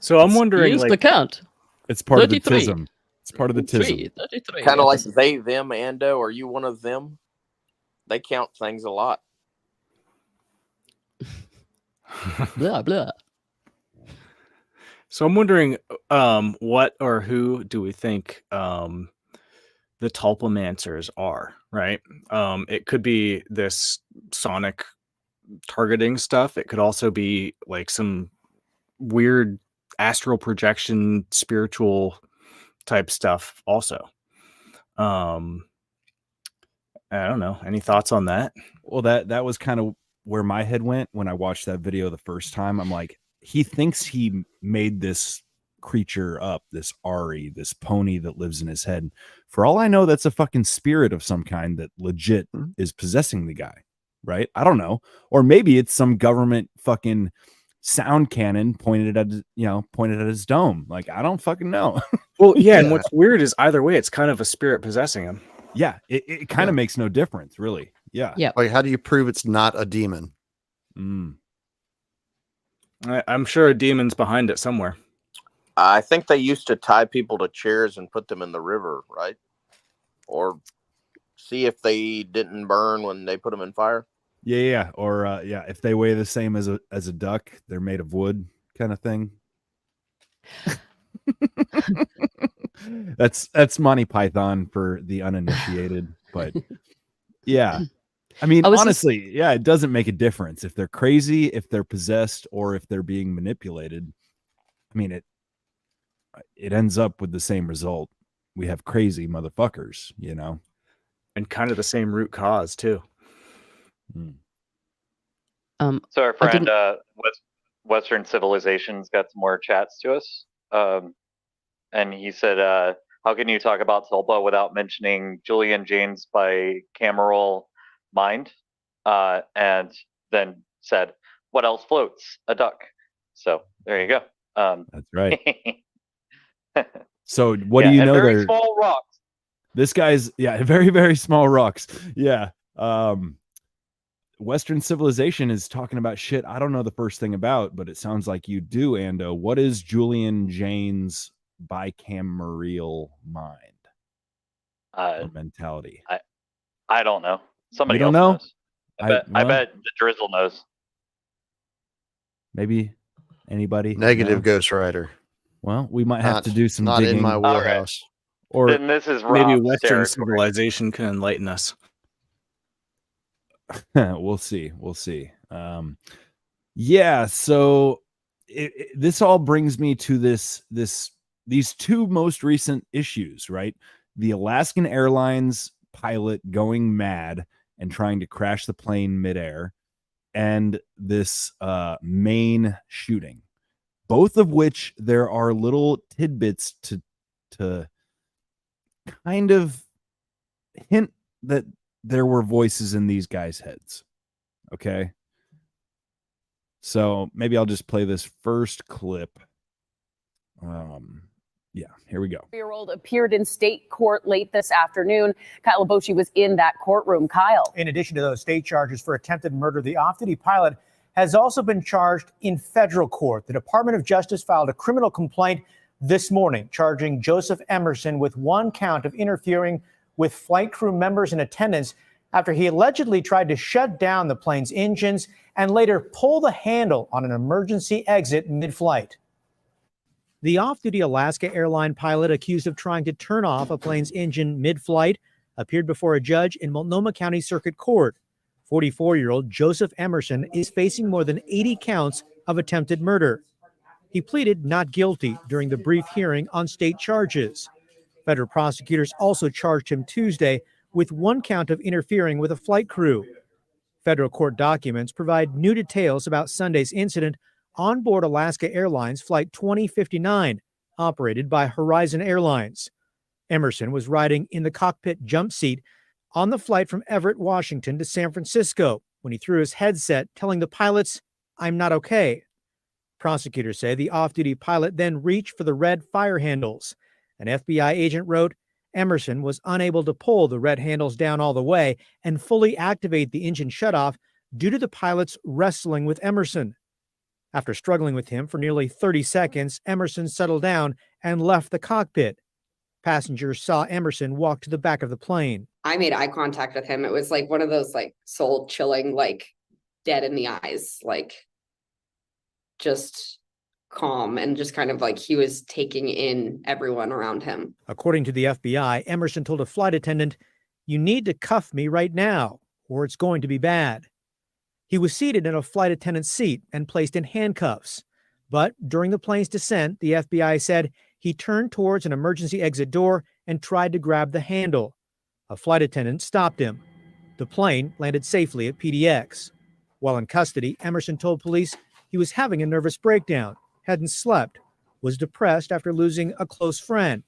So I'm wondering, use the like, count. It's part of the 33. tism. It's part of the tism. 33. Kind of like they, them, Ando. Are you one of them? They count things a lot. blah blah. So I'm wondering, what or who do we think the the tulpamancers are, right? It could be this sonic targeting stuff. It could also be like some weird astral projection, spiritual type stuff also. I don't know. Any thoughts on that? Well, that was kind of where my head went when I watched that video the first time. I'm like, he thinks he made this creature up, this Ari, this pony that lives in his head. For all I know, that's a fucking spirit of some kind that legit is possessing the guy, right? I don't know. Or maybe it's some government fucking sound cannon pointed at his dome. Like, I don't fucking know. Well, yeah, and what's weird is either way, it's kind of a spirit possessing him. Yeah, it kind of makes no difference, really. Yeah. Yeah. Like, how do you prove it's not a demon? I'm sure a demon's behind it somewhere. I think they used to tie people to chairs and put them in the river, right? Or see if they didn't burn when they put them in fire. Yeah. Or if they weigh the same as a duck, they're made of wood, kind of thing. That's Monty Python for the uninitiated, but yeah. I mean, honestly, it doesn't make a difference if they're crazy, if they're possessed, or if they're being manipulated. I mean, it ends up with the same result. We have crazy motherfuckers, and kind of the same root cause too. So our friend Western Civilization's got some more chats to us, and he said, "How can you talk about Tulpa without mentioning Julian Jaynes bicameral mind?" And then said, "What else floats? A duck." So there you go. That's right. So what do you know? Very small rocks. This guy's very, very small rocks. Yeah. Western Civilization is talking about shit I don't know the first thing about, but it sounds like you do, Ando. What is Julian Jaynes' bicameral mind or mentality? I don't know. Somebody You don't else know? knows. I bet the Drizzle knows. Maybe anybody? Negative No? Ghost Rider. Well, we might have to do some not digging. in my wheelhouse. Or then this is maybe Rob's Western territory. Civilization can enlighten us. We'll see. Yeah. So this all brings me to these two most recent issues, right? The Alaskan Airlines pilot going mad and trying to crash the plane midair, and this Maine shooting, both of which there are little tidbits to kind of hint that there were voices in these guys' heads. Okay. So maybe I'll just play this first clip. Yeah, here we go. 4-year-old appeared in state court late this afternoon. Kyle Boshi was in that courtroom. Kyle. In addition to those state charges for attempted murder, the off-duty pilot has also been charged in federal court. The Department of Justice filed a criminal complaint this morning charging Joseph Emerson with one count of interfering with flight crew members in attendance after he allegedly tried to shut down the plane's engines and later pull the handle on an emergency exit mid-flight. The off-duty Alaska airline pilot accused of trying to turn off a plane's engine mid-flight appeared before a judge in Multnomah County Circuit Court. 44-year-old Joseph Emerson is facing more than 80 counts of attempted murder. He pleaded not guilty during the brief hearing on state charges. Federal prosecutors also charged him Tuesday with one count of interfering with a flight crew. Federal court documents provide new details about Sunday's incident on board Alaska Airlines Flight 2059, operated by Horizon Airlines. Emerson was riding in the cockpit jump seat on the flight from Everett, Washington to San Francisco when he threw his headset, telling the pilots, "I'm not okay." Prosecutors say the off-duty pilot then reached for the red fire handles. An FBI agent wrote, Emerson was unable to pull the red handles down all the way and fully activate the engine shutoff due to the pilot's wrestling with Emerson. After struggling with him for nearly 30 seconds, Emerson settled down and left the cockpit. Passengers saw Emerson walk to the back of the plane. I made eye contact with him. It was like one of those soul chilling, dead in the eyes, just calm and just kind of like he was taking in everyone around him. According to the FBI, Emerson told a flight attendant, "You need to cuff me right now, or it's going to be bad." He was seated in a flight attendant's seat and placed in handcuffs. But during the plane's descent, the FBI said he turned towards an emergency exit door and tried to grab the handle. A flight attendant stopped him. The plane landed safely at PDX. While in custody, Emerson told police he was having a nervous breakdown, hadn't slept, was depressed after losing a close friend,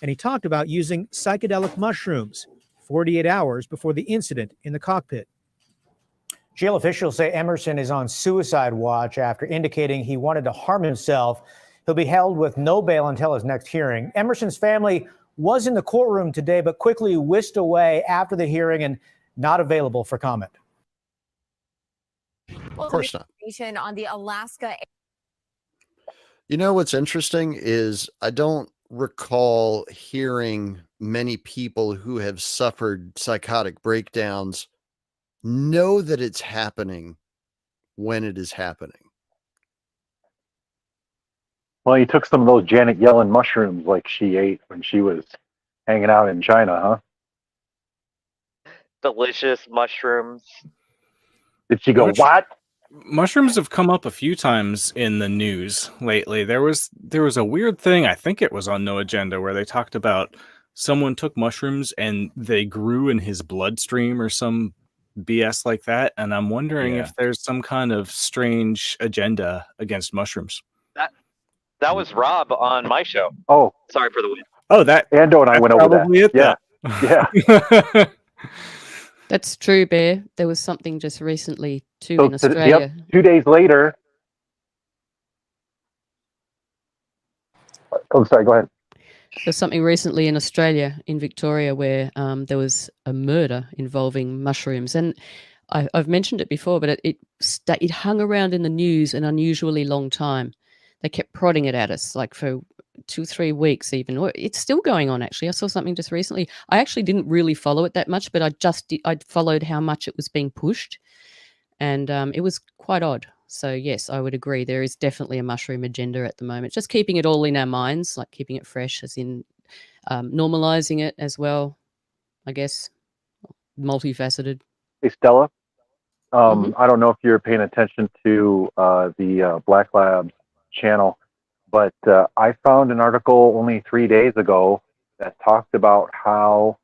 and he talked about using psychedelic mushrooms 48 hours before the incident in the cockpit. Jail officials say Emerson is on suicide watch after indicating he wanted to harm himself. He'll be held with no bail until his next hearing. Emerson's family was in the courtroom today, but quickly whisked away after the hearing and not available for comment. Of course not. On the Alaska. You know what's interesting is I don't recall hearing many people who have suffered psychotic breakdowns know that it's happening when it is happening. Well, you took some of those Janet Yellen mushrooms like she ate when she was hanging out in China, huh? Delicious mushrooms. Did she go, what? Mushrooms have come up a few times in the news lately. There was a weird thing, I think it was on No Agenda, where they talked about someone took mushrooms and they grew in his bloodstream or some BS like that. And I'm wondering if there's some kind of strange agenda against mushrooms. That was Rob on my show. Oh, sorry for the win. Oh, that Ando and I went over that. Yeah. Yeah. That's true, Bear. There was something just recently too So in Australia. 2 days later. Oh, sorry. Go ahead. There's something recently in Australia, in Victoria, where there was a murder involving mushrooms, and I've mentioned it before, but it hung around in the news an unusually long time. They kept prodding it at us, like for 2-3 weeks even. Or it's still going on, actually. I saw something just recently. I actually didn't really follow it that much, but I followed how much it was being pushed, and it was quite odd. So yes, I would agree. There is definitely a mushroom agenda at the moment. Just keeping it all in our minds, like keeping it fresh, as in normalizing it as well, I guess. Multifaceted. Hey, Stella. I don't know if you're paying attention to the Black Labs channel, but I found an article only 3 days ago that talked about how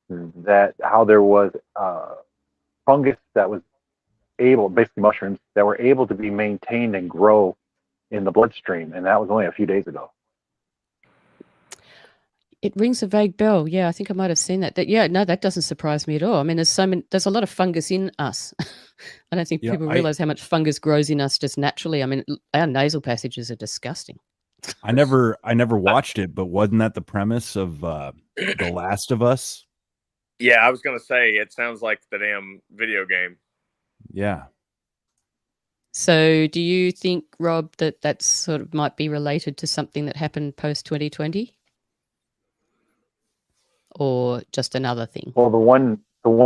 there was fungus that was basically mushrooms that were able to be maintained and grow in the bloodstream, and that was only a few days ago. It rings a vague bell. Yeah, I think I might have seen that. That doesn't surprise me at all. I mean, there's a lot of fungus in us. I don't think people realize how much fungus grows in us just naturally. I mean, our nasal passages are disgusting. I never watched it, but wasn't that the premise of The Last of Us? Yeah, I was gonna say it sounds like the damn video game. Yeah. So, do you think, Rob, that sort of might be related to something that happened post 2020? Or just another thing? Well, the one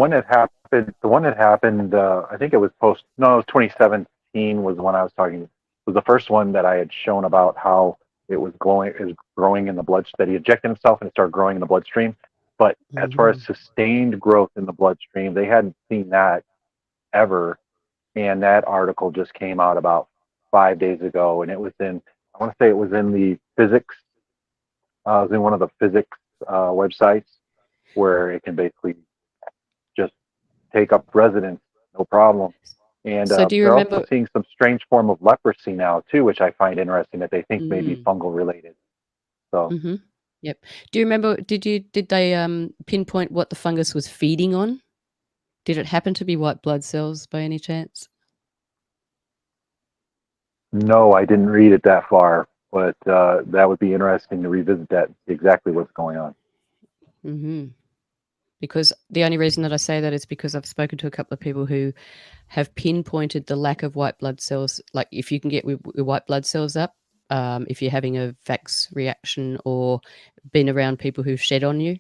that happened, I think it was 2017 was the one I was talking. It was the first one that I had shown about how it was growing in the blood, that he injected himself and it started growing in the bloodstream. But as far as sustained growth in the bloodstream, they hadn't seen that ever. And that article just came out about 5 days ago, and it was in the physics. It was in one of the physics websites where it can basically just take up residence, no problem. And So do you they're remember- also seeing some strange form of leprosy now too, which I find interesting that they think may be fungal related. So Yep. Do you remember? Did they pinpoint what the fungus was feeding on? Did it happen to be white blood cells by any chance? no, I didn't read it that far, but that would be interesting to revisit that, exactly what's going on. Mm-hmm. Because the only reason that I say that is because I've spoken to a couple of people who have pinpointed the lack of white blood cells. Like if you can get your white blood cells up, if you're having a vax reaction or been around people who've shed on you,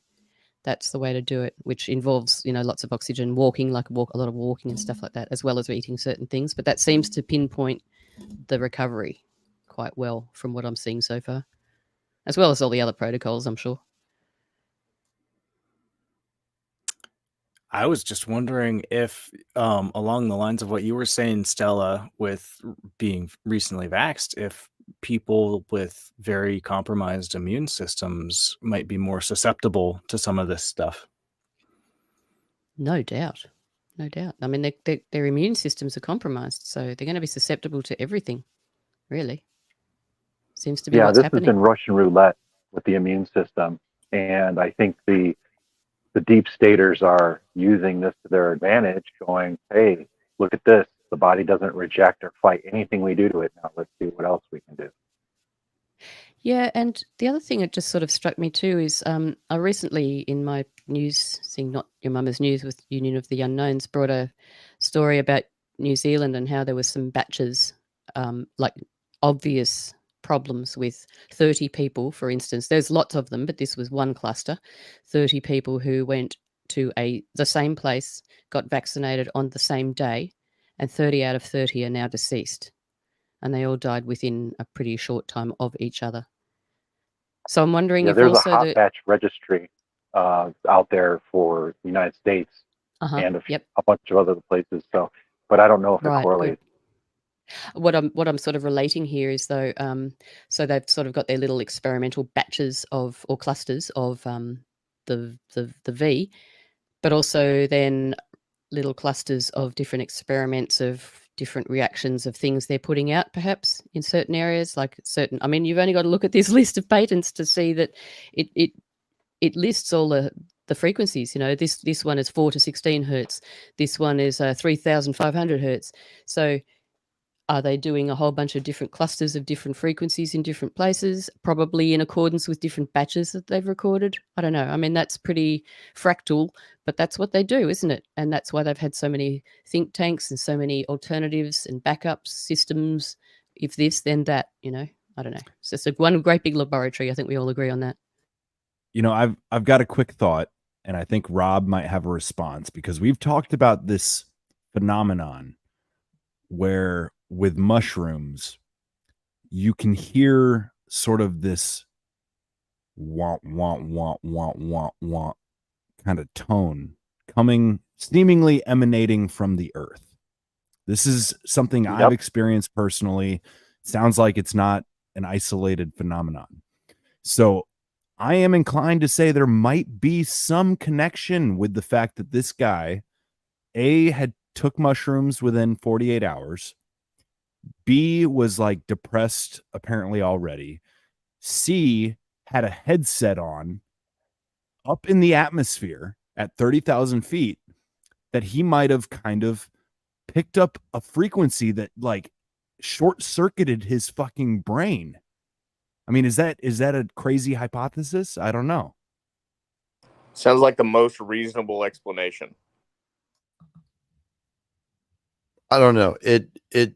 that's the way to do it, which involves, lots of oxygen, walking, a lot of walking and stuff like that, as well as eating certain things. But that seems to pinpoint the recovery quite well from what I'm seeing so far, as well as all the other protocols, I'm sure. I was just wondering if, along the lines of what you were saying, Stella, with being recently vaxxed, if people with very compromised immune systems might be more susceptible to some of this stuff. No doubt. No doubt. I mean, their immune systems are compromised, so they're going to be susceptible to everything, really. Seems to be Yeah, what's this has happening. been Russian roulette with the immune system. And I think the deep staters are using this to their advantage, going, hey, look at this. The body doesn't reject or fight anything we do to it. Now let's see what else we can do. Yeah, and the other thing that just sort of struck me too is I recently, in my news, seeing Not Your Mama's News with Union of the Unknowns, brought a story about New Zealand and how there was some batches, like obvious problems with 30 people, for instance. There's lots of them, but this was one cluster, 30 people who went to the same place, got vaccinated on the same day, and 30 out of 30 are now deceased. And they all died within a pretty short time of each other. So I'm wondering if there's also a hot batch registry out there for the United States and a bunch of other places. So, but I don't know if it correlates. What I'm sort of relating here is though, so they've sort of got their little experimental batches of or clusters of the V, but also then little clusters of different experiments of different reactions of things they're putting out, perhaps in certain areas, like certain. I mean, you've only got to look at this list of patents to see that it lists all the frequencies. You know, this one is 4 to 16 hertz. This one is 3,500 hertz. So are they doing a whole bunch of different clusters of different frequencies in different places, probably in accordance with different batches that they've recorded? I don't know. I mean, that's pretty fractal, but that's what they do, isn't it? And that's why they've had so many think tanks and so many alternatives and backup systems. If this, then that, you know, I don't know. It's just one great big laboratory. I think we all agree on that. You know, I've got a quick thought, and I think Rob might have a response, because we've talked about this phenomenon where with mushrooms, you can hear sort of this wah, wah, wah, wah, wah, wah kind of tone coming, seemingly emanating from the earth. This is something I've experienced personally. Sounds like it's not an isolated phenomenon. So I am inclined to say there might be some connection with the fact that this guy, A, had took mushrooms within 48 hours. B, was like depressed apparently already. C, had a headset on up in the atmosphere at 30,000 feet that he might have kind of picked up a frequency that like short-circuited his fucking brain. I mean, is that a crazy hypothesis? I don't know. Sounds like the most reasonable explanation. I don't know. It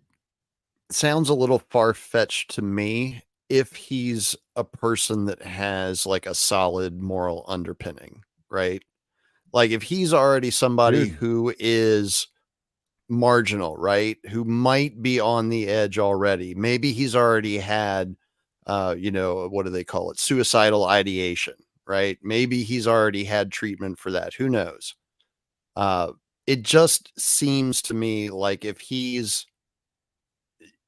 sounds a little far-fetched to me if he's a person that has like a solid moral underpinning, right? Like if he's already somebody who is marginal, right? Who might be on the edge already. Maybe he's already had what do they call it? Suicidal ideation, right? Maybe he's already had treatment for that. Who knows? It just seems to me like if he's,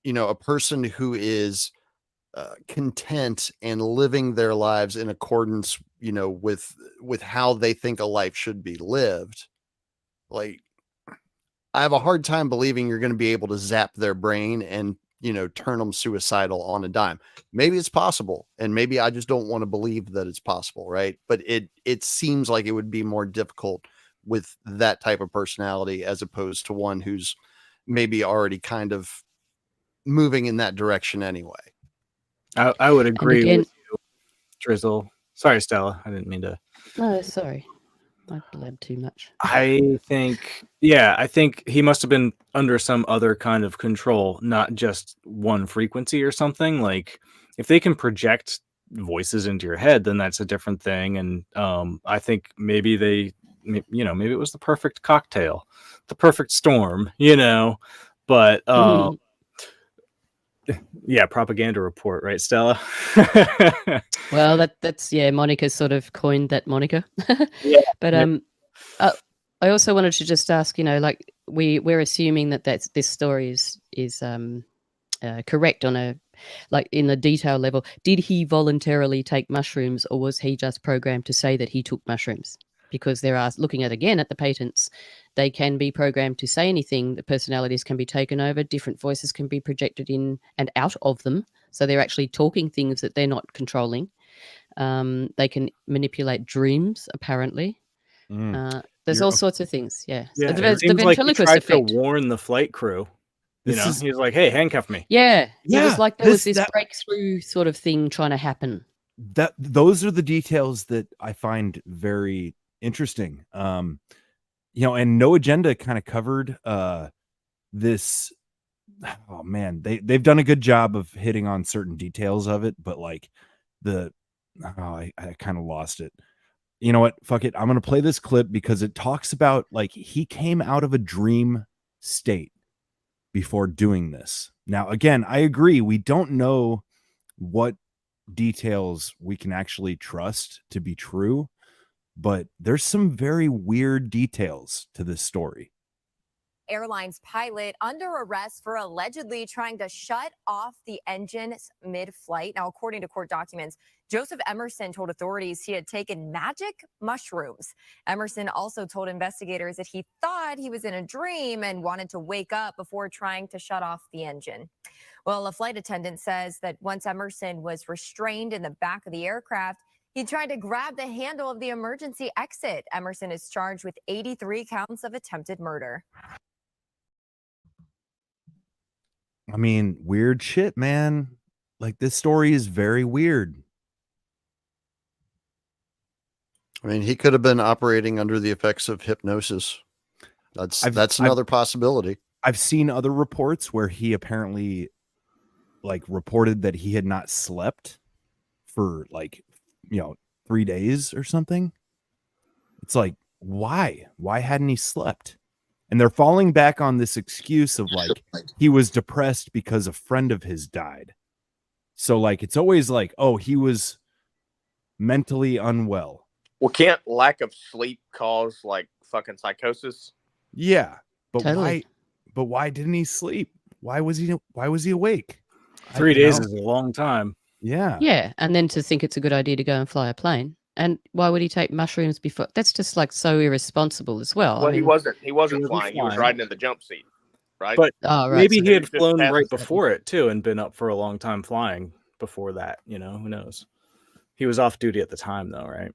a person who is content and living their lives in accordance, with how they think a life should be lived, like I have a hard time believing you're going to be able to zap their brain and, turn them suicidal on a dime. Maybe it's possible, and maybe I just don't want to believe that it's possible, right? But it seems like it would be more difficult with that type of personality as opposed to one who's maybe already kind of moving in that direction anyway. I would agree with you, Drizzle. Sorry, Stella. I didn't mean to. No, sorry. I blabbed too much. I think he must have been under some other kind of control, not just one frequency or something. Like if they can project voices into your head, then that's a different thing. And I think maybe maybe it was the perfect cocktail, the perfect storm, but Yeah, propaganda report, right, Stella? Well, that's Monica's sort of coined that moniker. Yeah. But I also wanted to just ask, like we're assuming that this story is correct on a like in the detail level. Did he voluntarily take mushrooms, or was he just programmed to say that he took mushrooms? Because there are, looking at the patents, they can be programmed to say anything. The personalities can be taken over. Different voices can be projected in and out of them. So they're actually talking things that they're not controlling. They can manipulate dreams, apparently. There's all sorts of things. Yeah. Yeah, The it seems like he ventriloquist tried effect. to warn the flight crew. He was like, "Hey, handcuff me." Yeah. It was like there was this- this breakthrough sort of thing trying to happen. Those are the details that I find very interesting. And No Agenda kind of covered this. Oh man, they've done a good job of hitting on certain details of it, but like I kind of lost it. You know what? Fuck it. I'm gonna play this clip because it talks about like he came out of a dream state before doing this. Now, again, I agree. We don't know what details we can actually trust to be true, but there's some very weird details to this story. Airlines pilot under arrest for allegedly trying to shut off the engines mid-flight. Now, according to court documents, Joseph Emerson told authorities he had taken magic mushrooms. Emerson also told investigators that he thought he was in a dream and wanted to wake up before trying to shut off the engine. Well, a flight attendant says that once Emerson was restrained in the back of the aircraft, he tried to grab the handle of the emergency exit. Emerson is charged with 83 counts of attempted murder. I mean, weird shit, man. Like this story is very weird. I mean, he could have been operating under the effects of hypnosis. That's another possibility. I've seen other reports where he apparently like reported that he had not slept for 3 days or something. It's like, why hadn't he slept? And they're falling back on this excuse of like he was depressed because a friend of his died. So like it's always like, oh, he was mentally unwell. Well, can't lack of sleep cause like fucking psychosis? Yeah, but Totally. why didn't he sleep? Why was he awake? 3 days is a long time. Yeah. Yeah. And then to think it's a good idea to go and fly a plane. And why would he take mushrooms before? That's just like so irresponsible as well. Well, I mean, he wasn't flying. He was flying. riding in the jump seat, right? But maybe So he had just flown passed right the- before it too and been up for a long time flying before that. Who knows? He was off duty at the time though, right?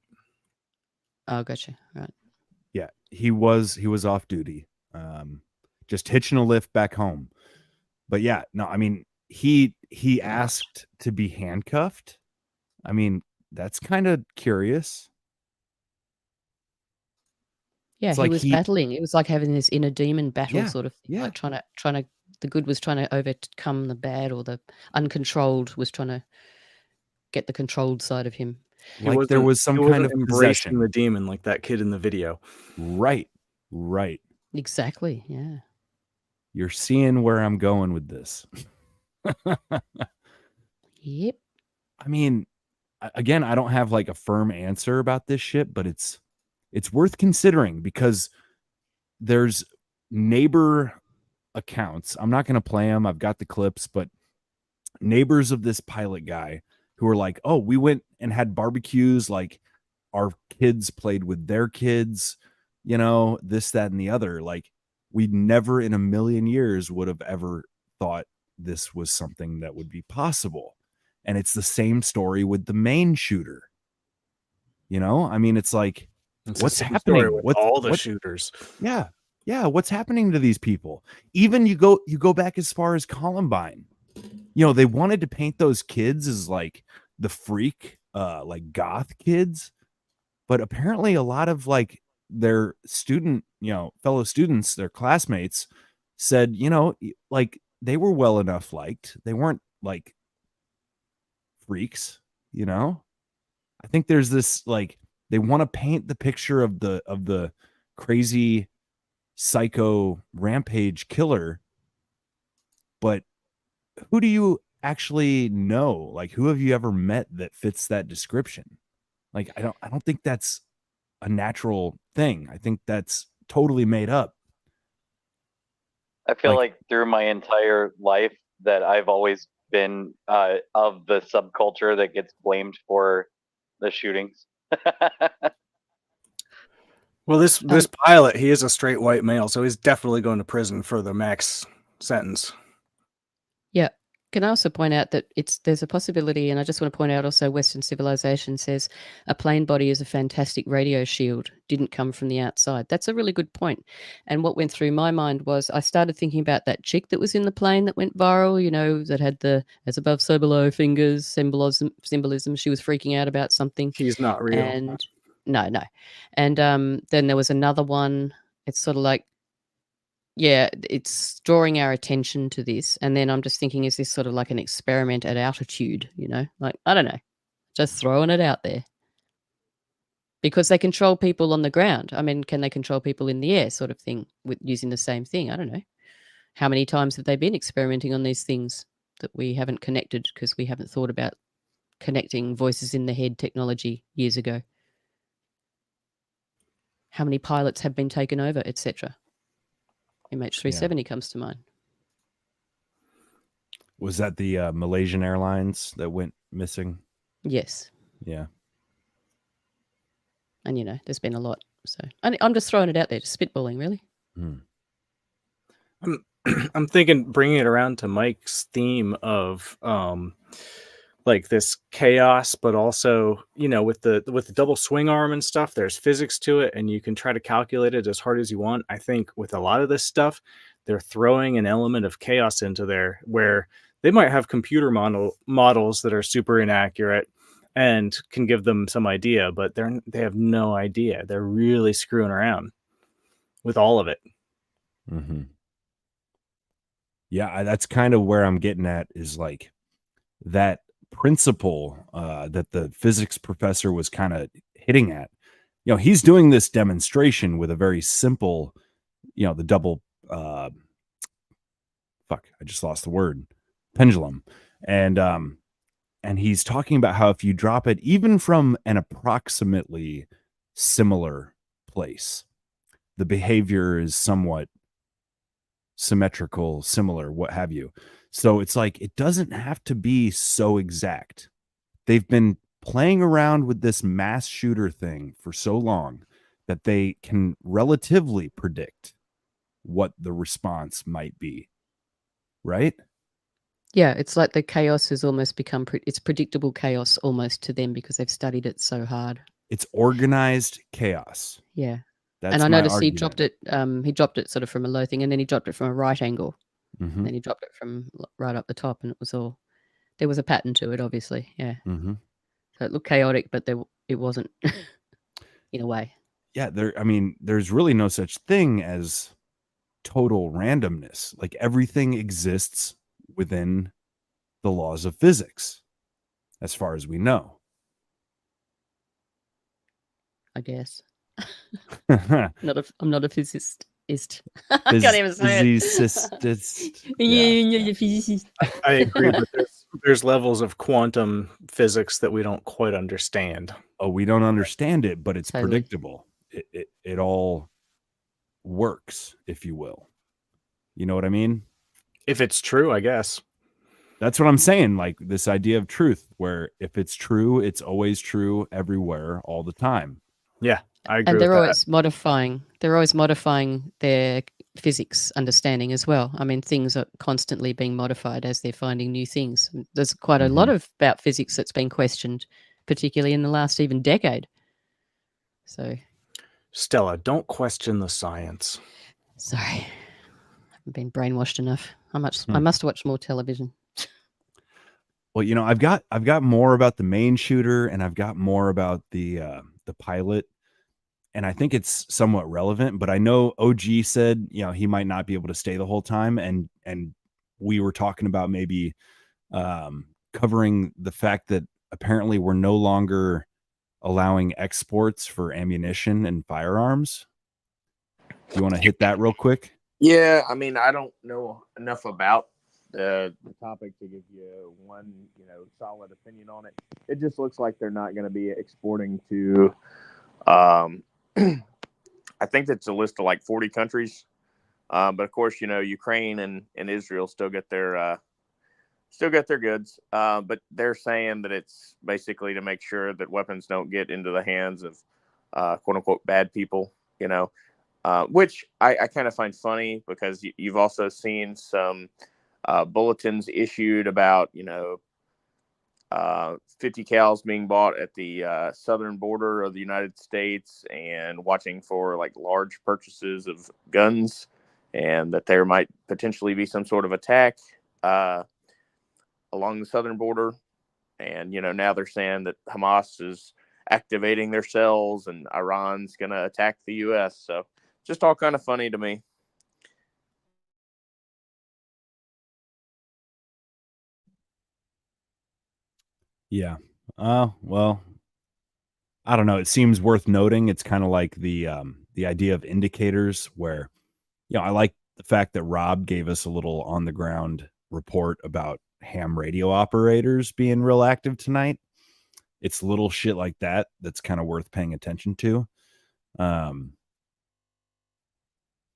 Oh, gotcha. Right. Yeah, he was off duty. Just hitching a lift back home. But yeah, no, I mean, he asked to be handcuffed. I mean, that's kind of curious. Yeah, It's he like was battling. It was like having this inner demon battle Yeah, sort of thing. yeah. Like trying to the good was trying to overcome the bad, or the uncontrolled was trying to get the controlled side of him. Like there was some he kind wasn't of embracing possession. the demon like that kid in the video. Right. Exactly. Yeah. You're seeing where I'm going with this. Yep. I mean, again, I don't have like a firm answer about this shit, but it's worth considering because there's neighbor accounts. I'm not going to play them. I've got the clips, but neighbors of this pilot guy who are like, oh, we went and had barbecues. Like our kids played with their kids, this, that, and the other. Like we never in a million years would have ever thought this was something that would be possible. And it's the same story with the main shooter. I mean, it's like, It's the what's same happening? story with all the shooters. Yeah. What's happening to these people? Even you go back as far as Columbine. They wanted to paint those kids as like the freak, like goth kids, but apparently a lot of like their fellow students, their classmates said, like they were well enough liked. They weren't like freaks, I think there's this like they want to paint the picture of the crazy psycho rampage killer, but who do you actually know? Like, who have you ever met that fits that description? Like, I don't think that's a natural thing. I think that's totally made up. I feel like through my entire life that I've always been of the subculture that gets blamed for the shootings. Well, this pilot, he is a straight white male, so he's definitely going to prison for the max sentence. Yeah. Can I also point out that there's a possibility, and I just want to point out also Western civilization says a plane body is a fantastic radio shield, didn't come from the outside. That's a really good point. And what went through my mind was I started thinking about that chick that was in the plane that went viral, you know, that had the as above, so below fingers, symbolism. She was freaking out about something. He's not real. And no. And then there was another one. It's sort of like, yeah, it's drawing our attention to this. And then I'm just thinking, is this sort of like an experiment at altitude, you know? Like, I don't know, just throwing it out there. Because they control people on the ground. I mean, can they control people in the air sort of thing with using the same thing? I don't know. How many times have they been experimenting on these things that we haven't connected because we haven't thought about connecting voices in the head technology years ago? How many pilots have been taken over, etc.? MH370 comes to mind. Was that the Malaysian Airlines that went missing? Yes. Yeah. And, you know, there's been a lot. So I'm just throwing it out there, just spitballing, really. I'm thinking bringing it around to Mike's theme of like this chaos, but also, you know, with the double swing arm and stuff, there's physics to it, and you can try to calculate it as hard as you want. I think with a lot of this stuff, they're throwing an element of chaos into there where they might have computer models that are super inaccurate and can give them some idea, but they have no idea. They're really screwing around with all of it. Mm-hmm. Yeah, that's kind of where I'm getting at, is like that principle that the physics professor was kind of hitting at. You know, he's doing this demonstration with a very simple, you know, the double I just lost the word, pendulum. And he's talking about how if you drop it even from an approximately similar place, the behavior is somewhat symmetrical, similar, what have you. So it's like, it doesn't have to be so exact. They've been playing around with this mass shooter thing for so long that they can relatively predict what the response might be. Right? Yeah, it's like the chaos has almost become, it's predictable chaos almost to them because they've studied it so hard. It's organized chaos. Yeah. That's and I my noticed argument. he dropped it sort of from a low thing, and then he dropped it from a right angle. Mm-hmm. And then he dropped it from right up the top, and it was all, there was a pattern to it, obviously. Yeah. Mm-hmm. So it looked chaotic, but it wasn't in a way. Yeah, there's really no such thing as total randomness. Like, everything exists within the laws of physics, as far as we know. I guess. I'm not a physicist. I can't even say it. Physicist. Yeah, physicist. I agree, but there's levels of quantum physics that we don't quite understand. Oh, we don't understand it, but it's Totally. predictable. It all works, if you will. You know what I mean? If it's true, I guess. That's what I'm saying. Like, this idea of truth, where if it's true, it's always true everywhere, all the time. Yeah, I agree And they're with always modifying. They're always modifying their physics understanding as well. I mean, things are constantly being modified as they're finding new things. There's quite a lot of about physics that's been questioned, particularly in the last even decade. So, Stella, don't question the science. sorry, I haven't been brainwashed enough. I must watch more television. Well, you know, I've got more about the main shooter, and I've got more about the pilot, and I think it's somewhat relevant. But I know OG said, you know, he might not be able to stay the whole time, and we were talking about maybe covering the fact that apparently we're no longer allowing exports for ammunition and firearms. Do you want to hit that real quick? Yeah, I mean, I don't know enough about the topic to give you one, solid opinion on it. It just looks like they're not going to be exporting to. I think that's a list of like 40 countries, but of course, Ukraine and Israel still get their goods. But they're saying that it's basically to make sure that weapons don't get into the hands of quote unquote bad people. Which I kind of find funny because you've also seen some bulletins issued about 50 cals being bought at the southern border of the United States and watching for like large purchases of guns, and that there might potentially be some sort of attack along the southern border. And, now they're saying that Hamas is activating their cells and Iran's going to attack the U.S. So just all kind of funny to me. Yeah. Well, I don't know. It seems worth noting. It's kind of like the idea of indicators where, I like the fact that Rob gave us a little on the ground report about ham radio operators being real active tonight. It's little shit like that that's kind of worth paying attention to.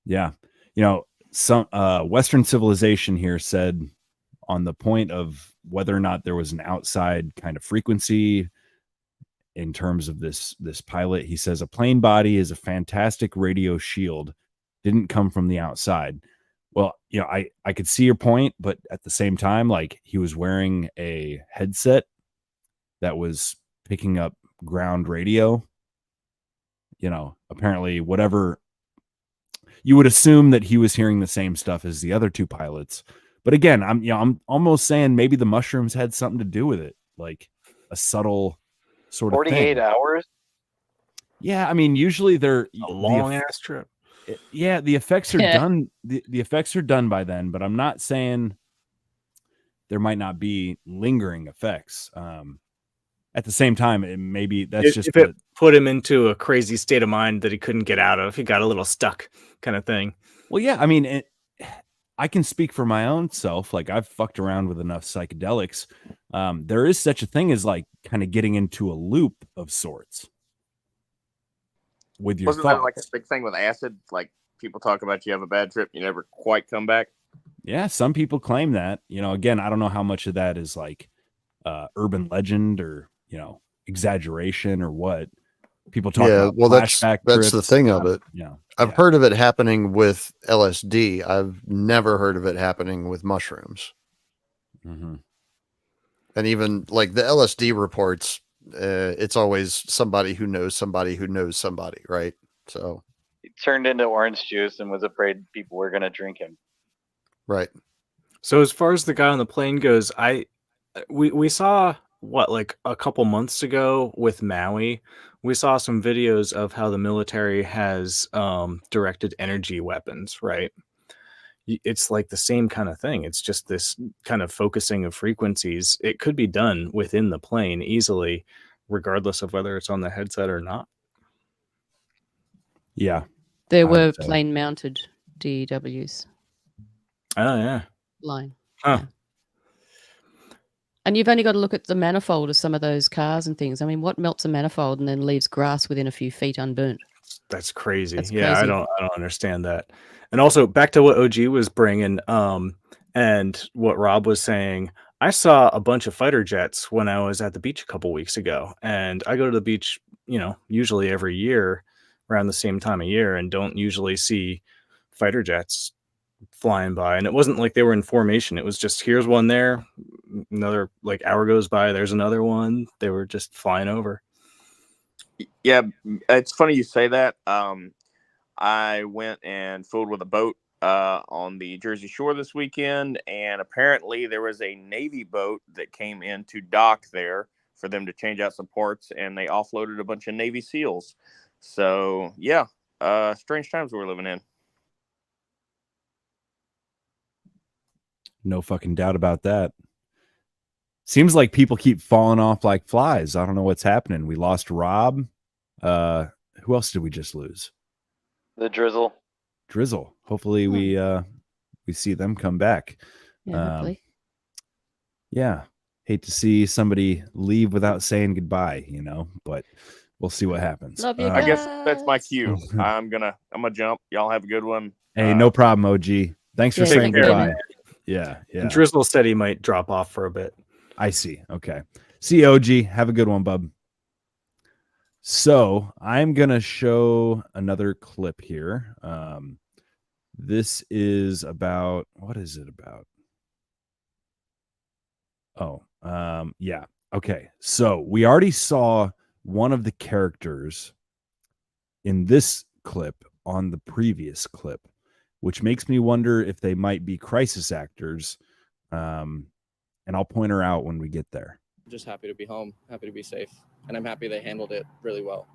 Yeah. Some Western civilization here said on the point of whether or not there was an outside kind of frequency in terms of this pilot, he says a plane body is a fantastic radio shield, didn't come from the outside. Well, I could see your point, but at the same time, like, he was wearing a headset that was picking up ground radio. Apparently whatever, you would assume that he was hearing the same stuff as the other two pilots. But again, I'm almost saying maybe the mushrooms had something to do with it, like a subtle sort of 48 thing. hours. Yeah, I mean, usually they're a long ass trip. Yeah, the effects are done. The effects are done by then, but I'm not saying there might not be lingering effects. At the same time, maybe that's If it put him into a crazy state of mind that he couldn't get out of, he got a little stuck, kind of thing. Well, yeah, I mean, I can speak for my own self. Like, I've fucked around with enough psychedelics. There is such a thing as like kind of getting into a loop of sorts with your Wasn't thoughts. that like a big thing with acid? Like, people talk about you have a bad trip, you never quite come back. Yeah, some people claim that. Again, I don't know how much of that is like urban legend or exaggeration or what. People talk about flashback that's the trips. thing of it. I've Yeah. heard of it happening with LSD. I've never heard of it happening with mushrooms. Mm-hmm. And even like the LSD reports, it's always somebody who knows somebody who knows somebody, right? So He turned into orange juice and was afraid people were going to drink him. right. So as far as the guy on the plane goes, we saw like a couple months ago with Maui, we saw some videos of how the military has directed energy weapons, right? It's like the same kind of thing. It's just this kind of focusing of frequencies. It could be done within the plane easily, regardless of whether it's on the headset or not. Yeah. There were plane mounted DEWs. Oh, yeah. Line. Huh. Yeah. And you've only got to look at the manifold of some of those cars and things. I mean, what melts a manifold and then leaves grass within a few feet unburnt? That's crazy. That's Yeah, crazy. I don't understand that. And also back to what OG was bringing, and what Rob was saying. I saw a bunch of fighter jets when I was at the beach a couple weeks ago, and I go to the beach, usually every year around the same time of year, and don't usually see fighter jets flying by. And it wasn't like they were in formation. It was just, here's one there, another like hour goes by, there's another one. They were just flying over. Yeah, it's funny you say that. I went and fooled with a boat on the Jersey Shore this weekend, and apparently there was a Navy boat that came in to dock there for them to change out some parts, and they offloaded a bunch of Navy SEALs. So, yeah, strange times we're living in. No fucking doubt about that. Seems like people keep falling off like flies. I don't know what's happening. We lost Rob. Who else did we just lose? The Drizzle. Drizzle. Hopefully we see them come back. hopefully. Yeah. Hate to see somebody leave without saying goodbye, but we'll see what happens. Love you I guess guys. that's my cue. I'm gonna jump. Y'all have a good one. Hey, no problem, OG. Thanks for Yeah, saying thank you, goodbye. man. Yeah. And Drizzle said he might drop off for a bit. I see. Okay. See you, OG. Have a good one, bub. So I'm going to show another clip here. This is about, what is it about? Oh, yeah. Okay. So we already saw one of the characters in this clip on the previous clip, which makes me wonder if they might be crisis actors. And I'll point her out when we get there. I'm just happy to be home, happy to be safe, and I'm happy they handled it really well.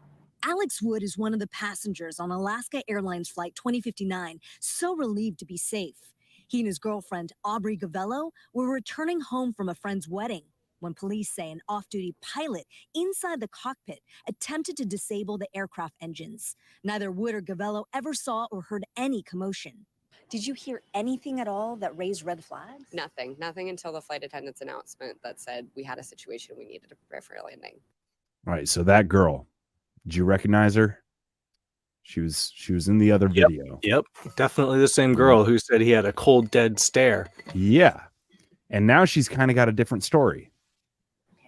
Alex Wood is one of the passengers on Alaska Airlines Flight 2059, so relieved to be safe. He and his girlfriend, Aubrey Gavello, were returning home from a friend's wedding when police say an off-duty pilot inside the cockpit attempted to disable the aircraft engines. Neither Wood or Gavello ever saw or heard any commotion. Did you hear anything at all that raised red flags? Nothing until the flight attendant's announcement that said we had a situation we needed to prepare for a landing. All right. So that girl, did you recognize her? She was in the other video. Yep. Definitely the same girl who said he had a cold, dead stare. Yeah. And now she's kind of got a different story.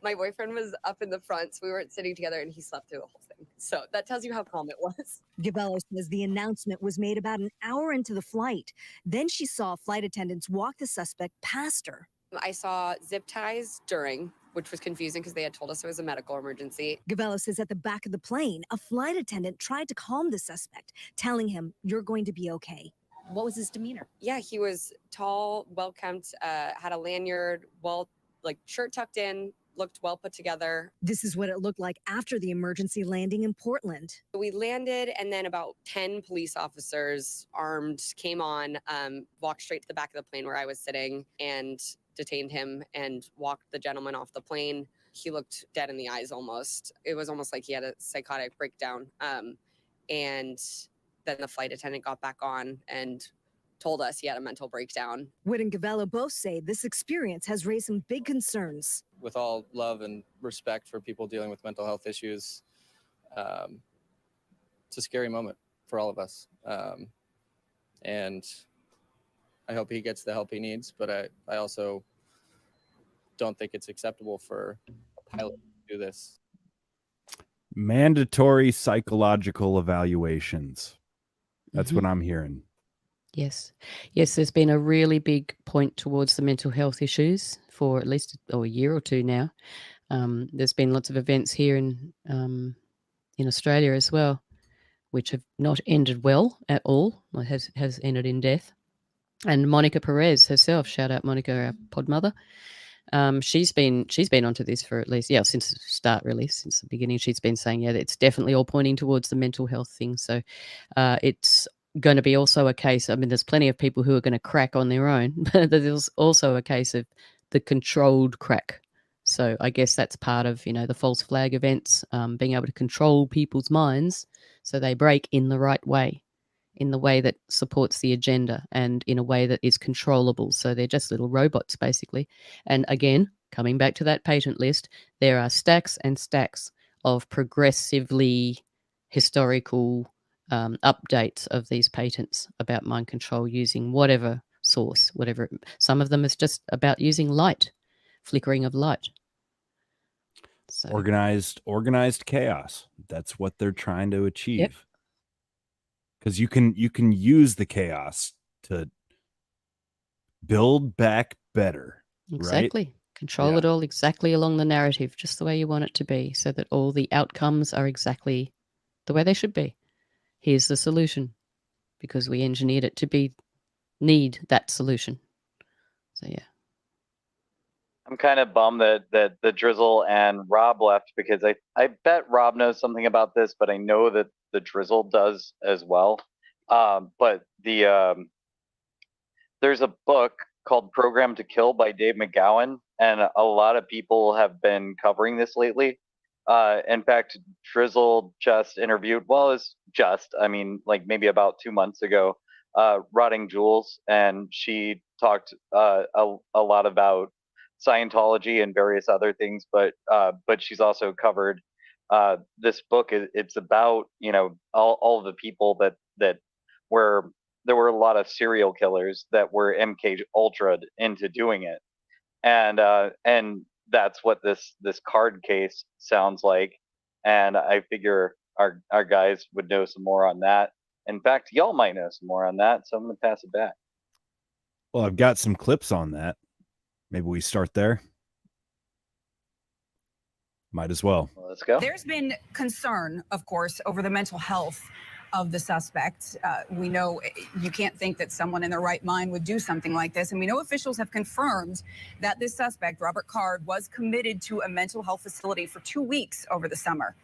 My boyfriend was up in the front, so we weren't sitting together, and he slept through the whole thing. So that tells you how calm it was. Gavello says the announcement was made about an hour into the flight. Then she saw flight attendants walk the suspect past her. I saw zip ties during, which was confusing because they had told us it was a medical emergency. Gavello says at the back of the plane, a flight attendant tried to calm the suspect, telling him, "You're going to be okay." What was his demeanor? Yeah, he was tall, well-kempt, had a lanyard, shirt tucked in, looked well put together. This is what it looked like after the emergency landing in Portland. We landed, and then about 10 police officers, armed, came on, walked straight to the back of the plane where I was sitting, and detained him and walked the gentleman off the plane. He looked dead in the eyes almost. It was almost like he had a psychotic breakdown. And then the flight attendant got back on and told us he had a mental breakdown. Wood and Gavello both say this experience has raised some big concerns. With all love and respect for people dealing with mental health issues, it's a scary moment for all of us. And I hope he gets the help he needs, but I also don't think it's acceptable for a pilot to do this. Mandatory psychological evaluations. That's what I'm hearing. Yes. Yes, there's been a really big point towards the mental health issues for at least a year or two now. There's been lots of events here in Australia as well, which have not ended well at all. It has ended in death. And Monica Perez herself, shout out Monica, our pod mother. She's been onto this for at least, since the start, really, since the beginning. She's been saying, it's definitely all pointing towards the mental health thing. So it's going to be also a case, I mean, there's plenty of people who are going to crack on their own, but there's also a case of the controlled crack. So I guess that's part of, the false flag events, being able to control people's minds so they break in the right way, in the way that supports the agenda and in a way that is controllable. So they're just little robots, basically. And again, coming back to that patent list, there are stacks and stacks of progressively historical updates of these patents about mind control using whatever source, whatever. Some of them is just about using light, flickering of light. So. Organized chaos. That's what they're trying to achieve. Because you can use the chaos to build back better. Exactly. Right? Control it all exactly along the narrative, just the way you want it to be, so that all the outcomes are exactly the way they should be. Here's the solution, because we engineered it to need that solution. So yeah. I'm kind of bummed that the Drizzle and Rob left, because I bet Rob knows something about this, but I know that the Drizzle does as well. But there's a book called Program to Kill by Dave McGowan, and a lot of people have been covering this lately. In fact, Drizzle just interviewed, maybe about 2 months ago, Rotting Jewels, and she talked a lot about Scientology and various other things, but she's also covered this book. It's about, you know, all of the people that were there were a lot of serial killers that were MK Ultra'd into doing it, and that's what this card case sounds like. And I figure our guys would know some more on that. In fact, y'all might know some more on that, so I'm gonna pass it back. Well, I've got some clips on that. Maybe we start there. Might as well. Let's go. There's been concern, of course, over the mental health of the suspect. We know you can't think that someone in their right mind would do something like this. And we know officials have confirmed that this suspect, Robert Card, was committed to a mental health facility for 2 weeks over the summer.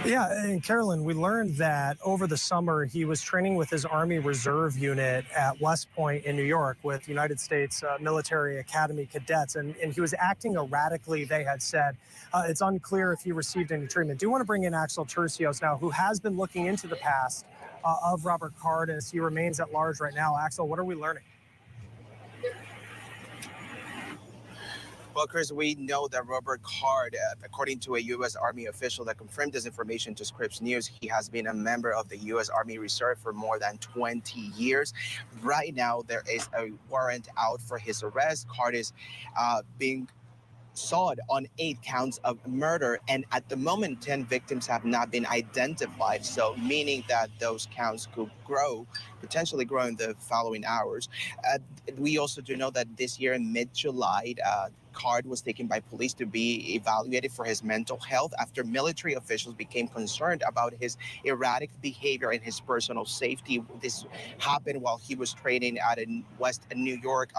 Yeah, and Carolyn, we learned that over the summer he was training with his Army Reserve unit at West Point in New York with United States Military Academy cadets, and he was acting erratically, they had said. It's unclear if he received any treatment. Do you want to bring in Axel Tercios now, who has been looking into the past of Robert Card as he remains at large right now? Axel, what are we learning? Well, Chris, we know that Robert Card, according to a U.S. Army official that confirmed this information to Scripps News, he has been a member of the U.S. Army Reserve for more than 20 years. Right now, there is a warrant out for his arrest. Card is being sought on 8 counts of murder, and at the moment 10 victims have not been identified, so meaning that those counts could potentially grow in the following hours. We also do know that this year in mid-July, Card was taken by police to be evaluated for his mental health after military officials became concerned about his erratic behavior and his personal safety. This happened while he was training at a West New York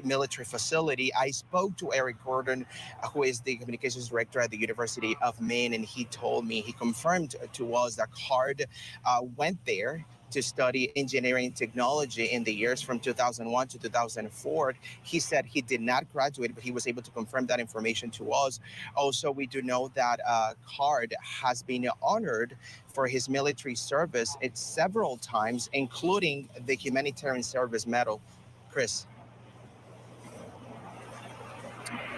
military facility. I spoke to Eric Gordon, who is the communications director at the University of Maine, and he confirmed to us that Card went there to study engineering technology in the years from 2001 to 2004. He said he did not graduate, but he was able to confirm that information to us. Also, we do know that Card has been honored for his military service several times, including the Humanitarian Service Medal. Chris.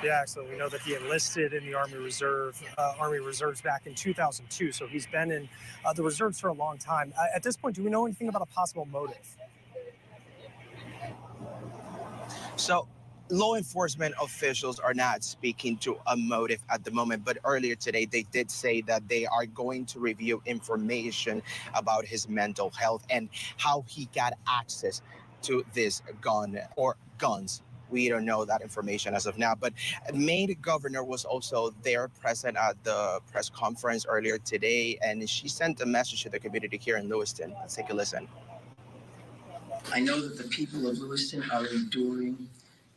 Yeah, so we know that he enlisted in the Army Reserves back in 2002. So he's been in the reserves for a long time. At this point, do we know anything about a possible motive? So law enforcement officials are not speaking to a motive at the moment, but earlier today they did say that they are going to review information about his mental health and how he got access to this gun or guns. We don't know that information as of now, but Maine governor was also there present at the press conference earlier today, and she sent a message to the community here in Lewiston. Let's take a listen. I know that the people of Lewiston are enduring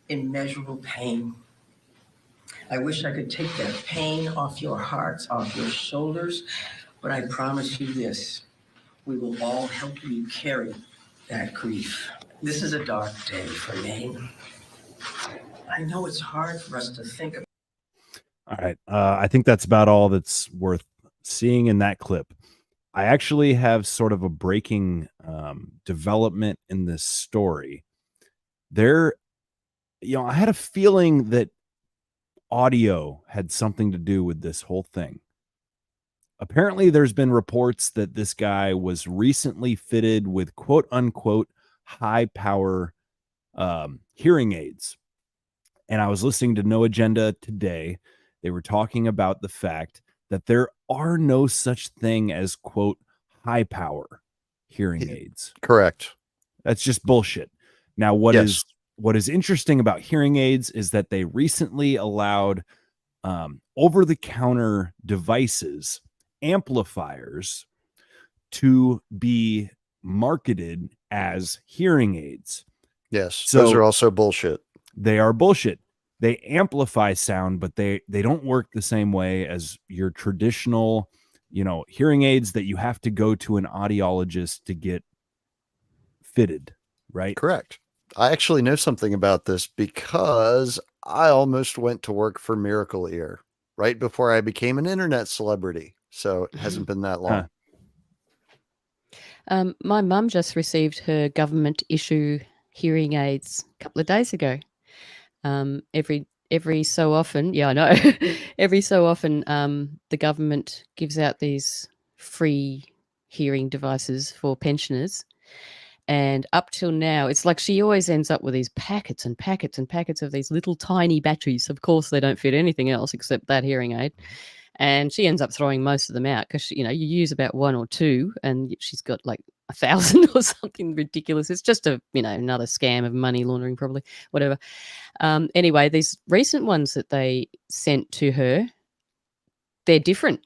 immeasurable pain. I wish I could take that pain off your hearts, off your shoulders, but I promise you this, we will all help you carry that grief. This is a dark day for Maine. I know it's hard for us to think of. All right. I think that's about all that's worth seeing in that clip. I actually have sort of a breaking development in this story. I had a feeling that audio had something to do with this whole thing. Apparently, there's been reports that this guy was recently fitted with quote unquote high power hearing aids. And I was listening to No Agenda today. They were talking about the fact that there are no such thing as, quote, high power hearing aids. Correct. That's just bullshit. Now, what is interesting about hearing aids is that they recently allowed over-the-counter devices, amplifiers, to be marketed as hearing aids. Yes, So those are also bullshit. They are bullshit. They amplify sound, but they don't work the same way as your traditional, hearing aids that you have to go to an audiologist to get fitted, right? Correct. I actually know something about this because I almost went to work for Miracle Ear right before I became an internet celebrity. So it hasn't been that long. My mum just received her government issue hearing aids a couple of days ago. Every so often, yeah, I know. Every so often, the government gives out these free hearing devices for pensioners. And up till now, it's like she always ends up with these packets and packets and packets of these little tiny batteries. Of course, they don't fit anything else except that hearing aid. And she ends up throwing most of them out because, you use about one or two and she's got like 1,000 or something ridiculous. It's just another scam of money laundering, probably, whatever. Anyway, these recent ones that they sent to her, they're different.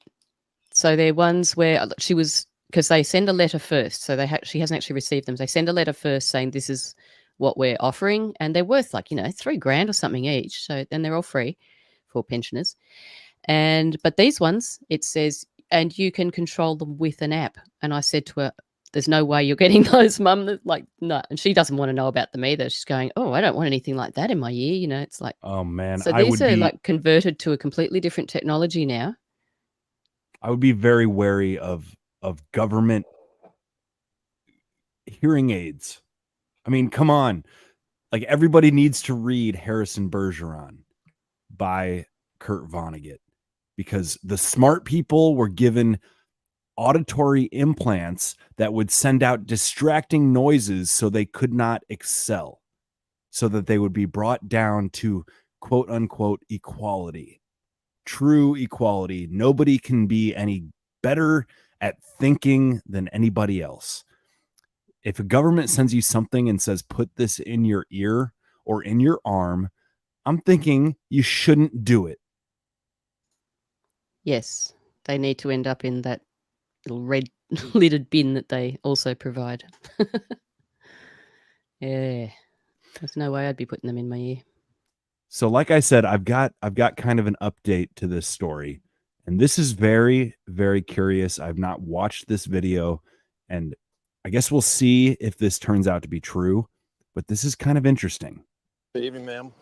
So they're ones where she was, because they send a letter first. So she hasn't actually received them. They send a letter first saying this is what we're offering, and they're worth like $3,000 or something each. So then they're all free for pensioners. But these ones, it says, and you can control them with an app. And I said to her, there's no way you're getting those, Mum. Like, no. And she doesn't want to know about them either. She's going, oh, I don't want anything like that in my ear. It's like, oh man, so these are like converted to a completely different technology now. I would be very wary of government hearing aids. I mean, come on. Like, everybody needs to read Harrison Bergeron by Kurt Vonnegut, because the smart people were given auditory implants that would send out distracting noises so they could not excel, so that they would be brought down to quote unquote equality, true equality. Nobody can be any better at thinking than anybody else. If a government sends you something and says, put this in your ear or in your arm, I'm thinking you shouldn't do it. Yes, they need to end up in that little red lidded bin that they also provide. Yeah, there's no way I'd be putting them in my ear. So like I said, I've got kind of an update to this story, and this is very, very curious. I've not watched this video, and I guess we'll see if this turns out to be true, but this is kind of interesting. Good evening, ma'am.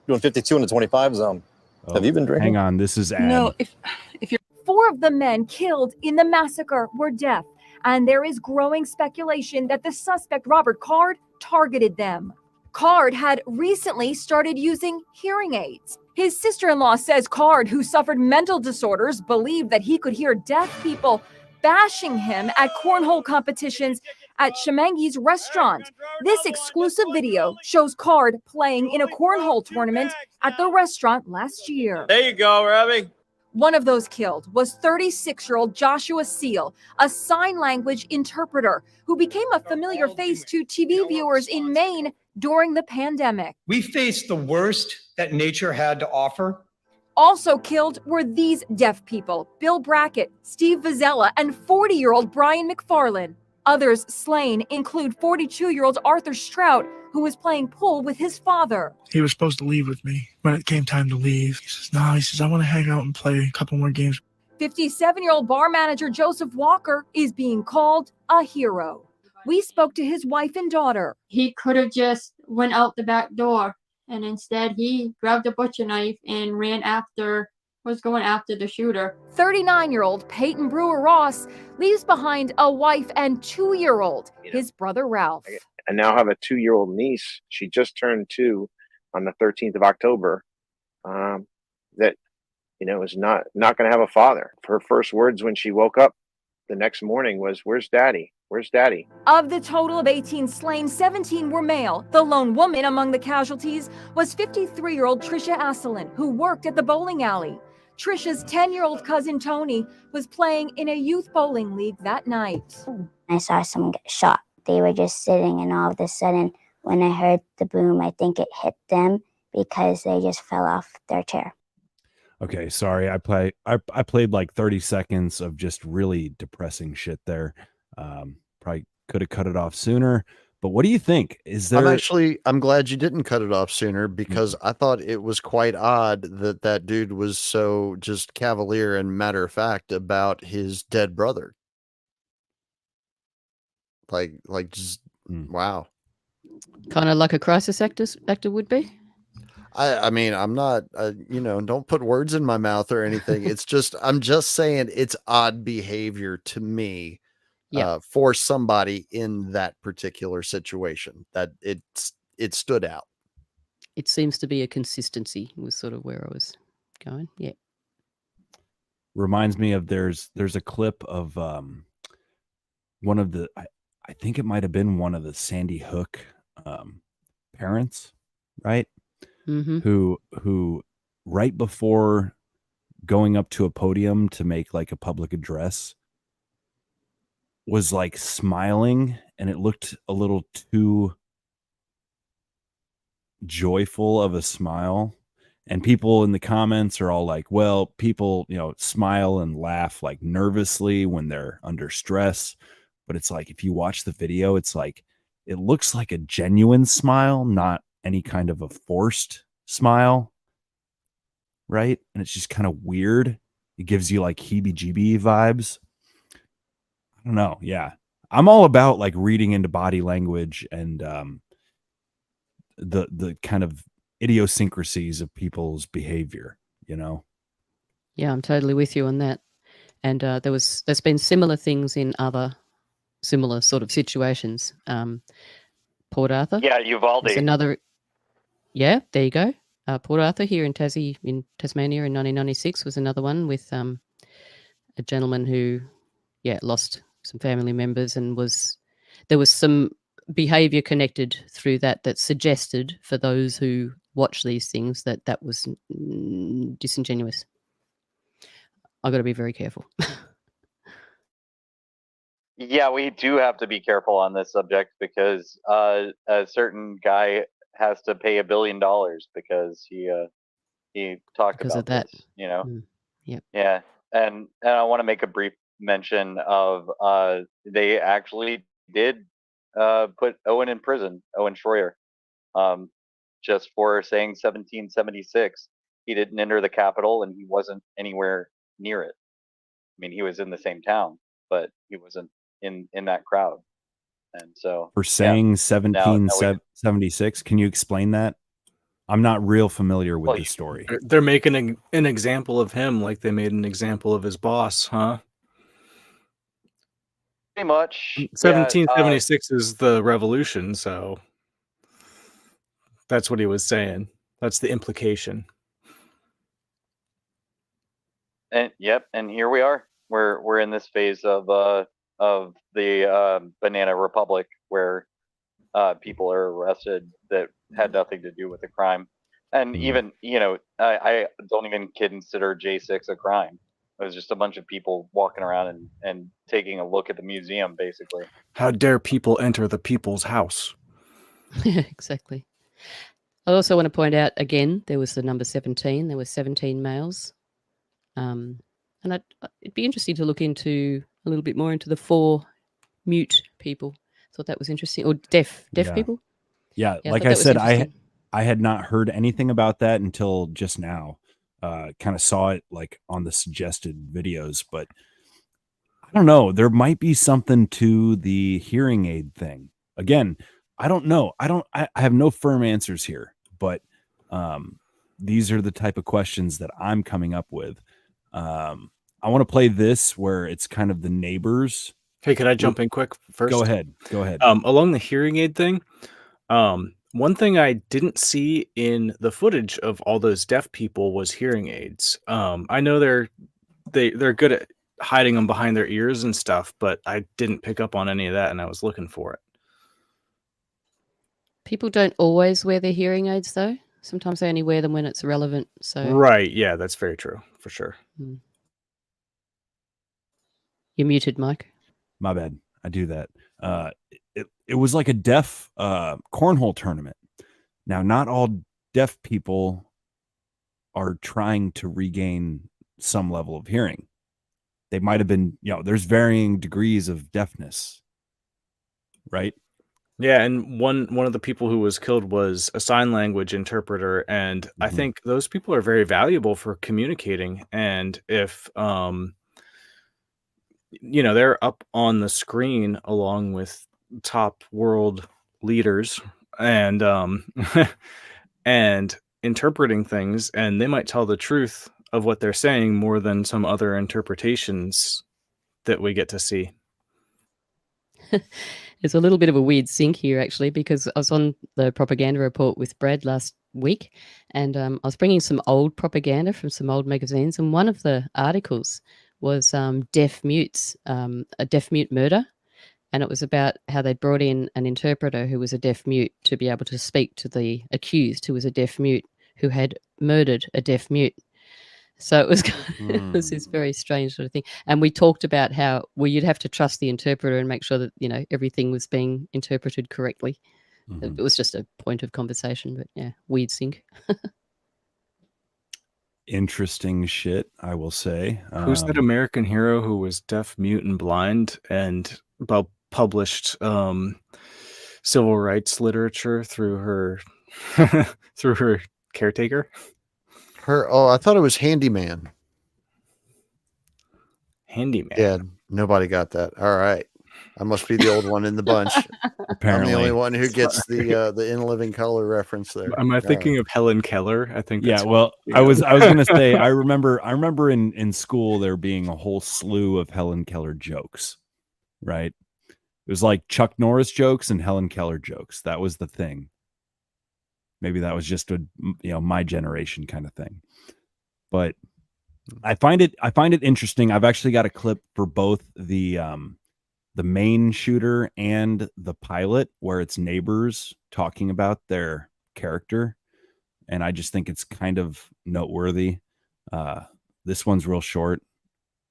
Doing 52 in the 25 zone. Oh, have you been drinking? Hang on, this is ad. No, if you're 4 of the men killed in the massacre were deaf, and there is growing speculation that the suspect Robert Card targeted them. Card had recently started using hearing aids. His sister-in-law says Card, who suffered mental disorders, believed that he could hear deaf people bashing him at cornhole competitions at Shemangi's restaurant. This exclusive video shows Card playing in a cornhole tournament at the restaurant last year. There you go, Robbie. One of those killed was 36-year-old Joshua Seal, a sign language interpreter who became a familiar face to TV viewers in Maine during the pandemic. We faced the worst that nature had to offer. Also killed were these deaf people: Bill Brackett, Steve Vizella, and 40-year-old Brian McFarlane. Others slain include 42-year-old Arthur Strout, who was playing pool with his father. He was supposed to leave with me. When it came time to leave, he says, no, I want to hang out and play a couple more games. 57-year-old bar manager Joseph Walker is being called a hero. We spoke to his wife and daughter. He could have just went out the back door, and instead he grabbed a butcher knife and was going after the shooter. 39-year-old Peyton Brewer Ross leaves behind a wife and 2-year-old, his brother Ralph. I now have a 2-year-old niece. She just turned 2 on the 13th of October. That, is not going to have a father. Her first words when she woke up the next morning was, "Where's Daddy? Where's Daddy?" Of the total of 18 slain, 17 were male. The lone woman among the casualties was 53-year-old Trisha Asselin, who worked at the bowling alley. Trisha's 10-year-old cousin Tony was playing in a youth bowling league that night. I saw someone get shot. They were just sitting, and all of a sudden, when I heard the boom, I think it hit them because they just fell off their chair. Okay, sorry. I played like 30 seconds of just really depressing shit there. Probably could have cut it off sooner. But what do you think? Is there? I'm glad you didn't cut it off sooner, because I thought it was quite odd that dude was so just cavalier and matter of fact about his dead brother. Like just wow. Kind of like a crisis actor would be. I mean, I'm not, don't put words in my mouth or anything. It's just, I'm just saying it's odd behavior to me for somebody in that particular situation, that it stood out. It seems to be a consistency was sort of where I was going. Yeah. Reminds me of there's a clip of one of the I think it might have been one of the Sandy Hook parents, right? Mm-hmm. Who right before going up to a podium to make like a public address was like smiling, and it looked a little too joyful of a smile. And people in the comments are all like, well, people, smile and laugh like nervously when they're under stress. But it's like, if you watch the video, it's like, it looks like a genuine smile, not any kind of a forced smile. Right. And it's just kind of weird. It gives you like heebie-jeebie vibes. I don't know. Yeah. I'm all about like reading into body language and the kind of idiosyncrasies of people's behavior, Yeah, I'm totally with you on that. And there's been similar things in other similar sort of situations. Port Arthur. Yeah, Uvalde. There's another. Yeah, there you go. Port Arthur here in Tasmania in 1996 was another one with a gentleman who, lost some family members, and there was some behaviour connected through that suggested for those who watch these things that was disingenuous. I've got to be very careful. Yeah, we do have to be careful on this subject because a certain guy has to pay $1 billion because he talked Because about of that. this, Yep. Yeah, and I want to make a brief mention of they actually did put Owen in prison, Owen Schroyer, just for saying 1776. He didn't enter the Capitol and he wasn't anywhere near it. I mean, he was in the same town, but he wasn't in that crowd. And so for saying now we 1776, can you explain that? I'm not real familiar with this story. They're making an example of him like they made an example of his boss, huh? pretty much. 1776 is the revolution, so that's what he was saying. That's the implication. And and here we are. We're in this phase of the Banana Republic where people are arrested that had nothing to do with the crime, and even I don't even consider J6 a crime. It was just a bunch of people walking around and taking a look at the museum, basically. How dare people enter the people's house? Exactly. I also want to point out again, there was the number 17. There were 17 males. And it'd be interesting to look into a little bit more into the 4 mute people. Thought that was interesting. Or deaf people. Yeah, like I said, I had not heard anything about that until just now. Kind of saw it like on the suggested videos, but I don't know. There might be something to the hearing aid thing. Again, I don't know. I have no firm answers here, but these are the type of questions that I'm coming up with. I want to play this where it's kind of the neighbors. Hey, can I jump in quick first? Go ahead. Along the hearing aid thing, one thing I didn't see in the footage of all those deaf people was hearing aids. I know they're good at hiding them behind their ears and stuff, but I didn't pick up on any of that, and I was looking for it. People don't always wear their hearing aids, though. Sometimes they only wear them when it's relevant. So Right, yeah, that's very true, for sure. You're muted, Mike. My bad. I do that. It was like a deaf cornhole tournament. Now, not all deaf people are trying to regain some level of hearing. They might have been, there's varying degrees of deafness, right? Yeah, and one of the people who was killed was a sign language interpreter, and I think those people are very valuable for communicating. And if they're up on the screen along with top world leaders and and interpreting things, and they might tell the truth of what they're saying more than some other interpretations that we get to see. There's a little bit of a weird sync here, actually, because I was on the propaganda report with Brad last week, and I was bringing some old propaganda from some old magazines, and one of the articles was deaf mutes, a deaf mute murder, and it was about how they brought in an interpreter who was a deaf mute to be able to speak to the accused, who was a deaf mute, who had murdered a deaf mute. So it was it was this very strange sort of thing. And we talked about how, well, you'd have to trust the interpreter and make sure that, you know, everything was being interpreted correctly. It was just a point of conversation, but yeah, weird sync. Interesting shit, I will say. Who's that American hero who was deaf, mute, and blind and published civil rights literature through her through her caretaker? I thought it was Handyman. Handyman. Yeah, nobody got that. All right. I must be the old one in the bunch. Apparently. I'm the only one who gets the In Living Color reference there. Am I All thinking right. of Helen Keller? I think that's Yeah, well, I was gonna say, I remember in school there being a whole slew of Helen Keller jokes, right? It was like Chuck Norris jokes and Helen Keller jokes. That was the thing. Maybe that was just a, you know, my generation kind of thing. But I find it interesting. I've actually got a clip for both the main shooter and the pilot where it's neighbors talking about their character, and I just think it's kind of noteworthy. This one's real short.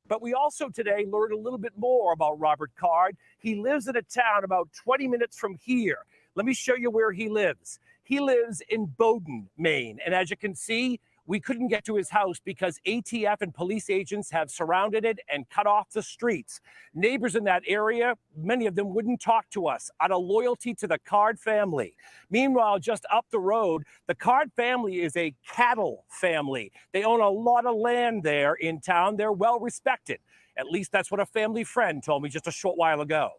But we also today learned a little bit more about Robert Card. He lives in a town about 20 minutes from here. Let me show you where he lives. He lives in Bowdoin, Maine. And as you can see, we couldn't get to his house because ATF and police agents have surrounded it and cut off the streets. Neighbors in that area, many of them wouldn't talk to us out of loyalty to the Card family. Meanwhile, just up the road, the Card family is a cattle family. They own a lot of land there in town. They're well respected. At least that's what a family friend told me just a short while ago.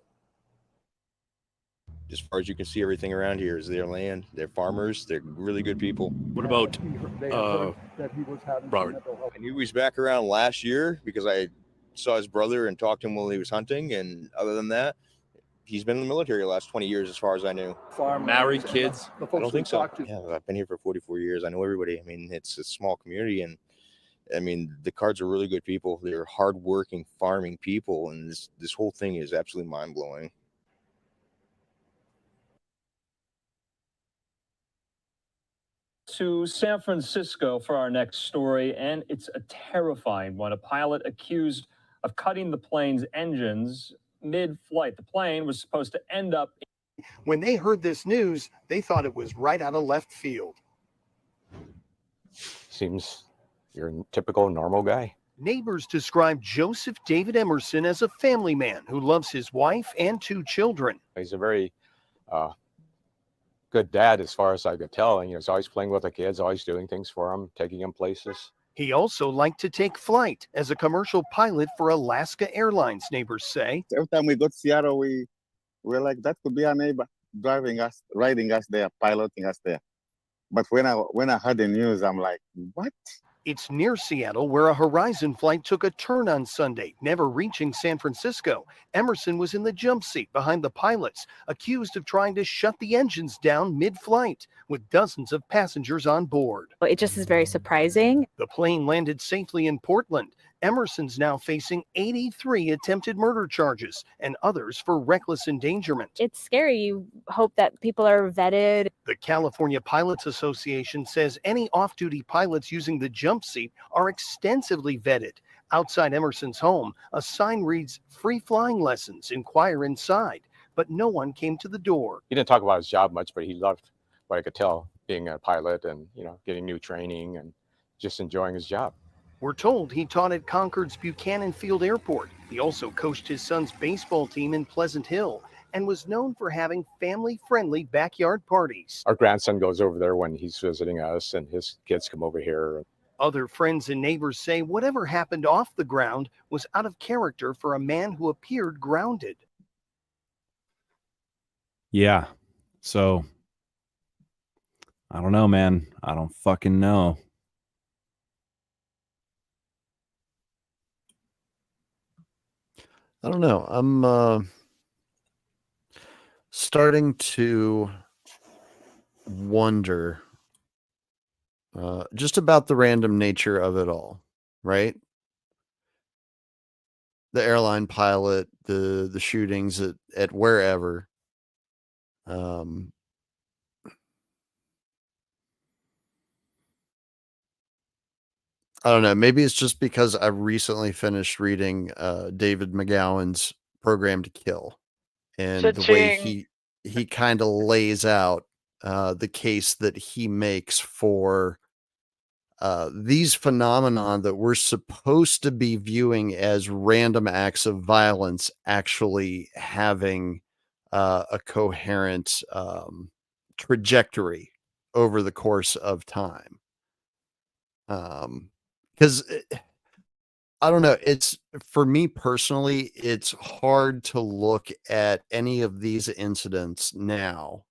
As far as you can see, everything around here is their land. They're farmers. They're really good people. What about Robert? I knew he was back around last year because I saw his brother and talked to him while he was hunting. And other than that, he's been in the military the last 20 years, as far as I knew. Married, kids? I don't think so. Yeah, I've been here for 44 years. I know everybody. I mean, it's a small community, and I mean, the Cards are really good people. They're hardworking, farming people, and this whole thing is absolutely mind blowing. To San Francisco for our next story, and it's a terrifying one. A pilot accused of cutting the plane's engines mid-flight. The plane was supposed to end up. When they heard this news, they thought it was right out of left field. Seems you're a typical normal guy. Neighbors describe Joseph David Emerson as a family man who loves his wife and 2 children. He's a very good dad, as far as I could tell. And, you know, he's always playing with the kids, always doing things for them, taking them places. He also liked to take flight as a commercial pilot for Alaska Airlines, neighbors say. Every time we go to Seattle, we're like, that could be our neighbor driving us, riding us there, piloting us there. But when I heard the news, I'm like, what? It's near Seattle, where a Horizon flight took a turn on Sunday, never reaching San Francisco. Emerson was in the jump seat behind the pilots, accused of trying to shut the engines down mid-flight, with dozens of passengers on board. It just is very surprising. The plane landed safely in Portland. Emerson's now facing 83 attempted murder charges and others for reckless endangerment. It's scary. You hope that people are vetted. The California Pilots Association says any off-duty pilots using the jump seat are extensively vetted. Outside Emerson's home, a sign reads, "Free flying lessons, inquire inside," but no one came to the door. He didn't talk about his job much, but he loved what I could tell, being a pilot and, you know, getting new training and just enjoying his job. We're told he taught at Concord's Buchanan Field Airport. He also coached his son's baseball team in Pleasant Hill and was known for having family-friendly backyard parties. Our grandson goes over there when he's visiting us, and his kids come over here. Other friends and neighbors say whatever happened off the ground was out of character for a man who appeared grounded. Yeah. So I don't know, man. I don't fucking know. I don't know. starting to wonder just about the random nature of it all, right? The airline pilot, the shootings at wherever. I don't know. Maybe it's just because I recently finished reading David McGowan's Program to Kill, and the way Cha-ching. he kind of lays out the case that he makes for these phenomenon that we're supposed to be viewing as random acts of violence actually having a coherent trajectory over the course of time. Because I don't know, it's for me personally, it's hard to look at any of these incidents now,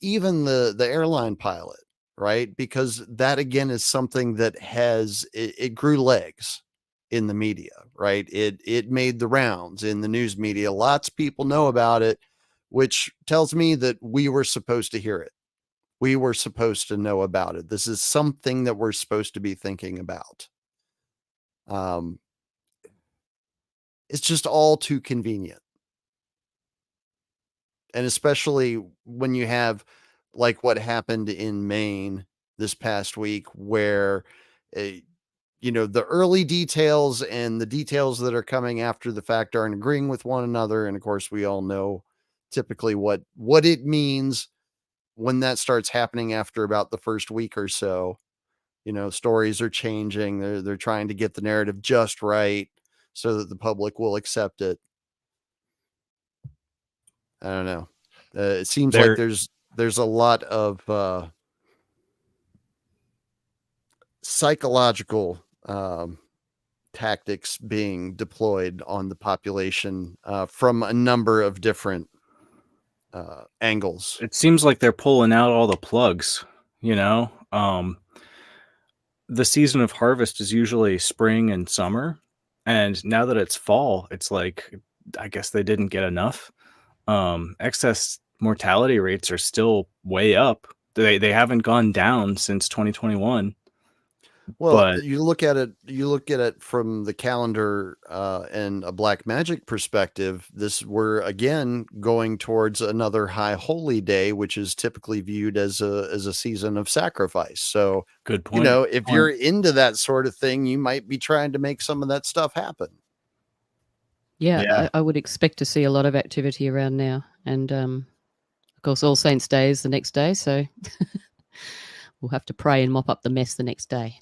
even the airline pilot, right? Because that again is something that it grew legs in the media, right? It made the rounds in the news media. Lots of people know about it, which tells me that we were supposed to hear it. We were supposed to know about it. This is something that we're supposed to be thinking about. It's just all too convenient. And especially when you have like what happened in Maine this past week, where, the early details and the details that are coming after the fact aren't agreeing with one another. And of course, we all know typically what it means when that starts happening after about the first week or so. Stories are changing. They're trying to get the narrative just right so that the public will accept it. I don't know. It seems like there's a lot of psychological tactics being deployed on the population from a number of different angles. It seems like they're pulling out all the plugs, the season of harvest is usually spring and summer, and now that it's fall, it's like I guess they didn't get enough. Excess mortality rates are still way up. They haven't gone down since 2021. Well, But you look at it from the calendar and a black magic perspective. We're again going towards another high holy day, which is typically viewed as a season of sacrifice. So, good point. If you're into that sort of thing, you might be trying to make some of that stuff happen. Yeah. I would expect to see a lot of activity around now. And of course, All Saints Day is the next day. So we'll have to pray and mop up the mess the next day.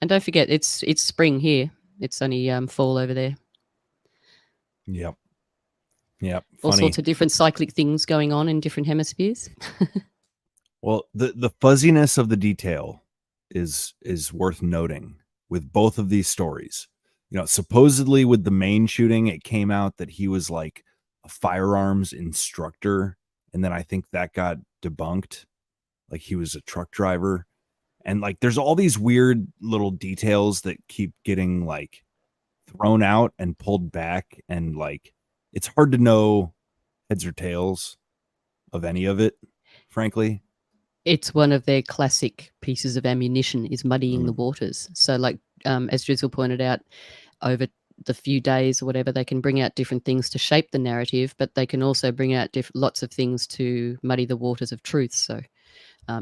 And don't forget, it's spring here. It's only fall over there. Yep. All Funny. sorts of different cyclic things going on in different hemispheres. Well, the fuzziness of the detail is worth noting with both of these stories. Supposedly with the Maine shooting, it came out that he was like a firearms instructor, and then I think that got debunked. Like he was a truck driver. And like there's all these weird little details that keep getting like thrown out and pulled back, and like it's hard to know heads or tails of any of it, frankly. It's one of their classic pieces of ammunition is muddying the waters. So like as Drizzle pointed out, over the few days or whatever, they can bring out different things to shape the narrative, but they can also bring out lots of things to muddy the waters of truth. So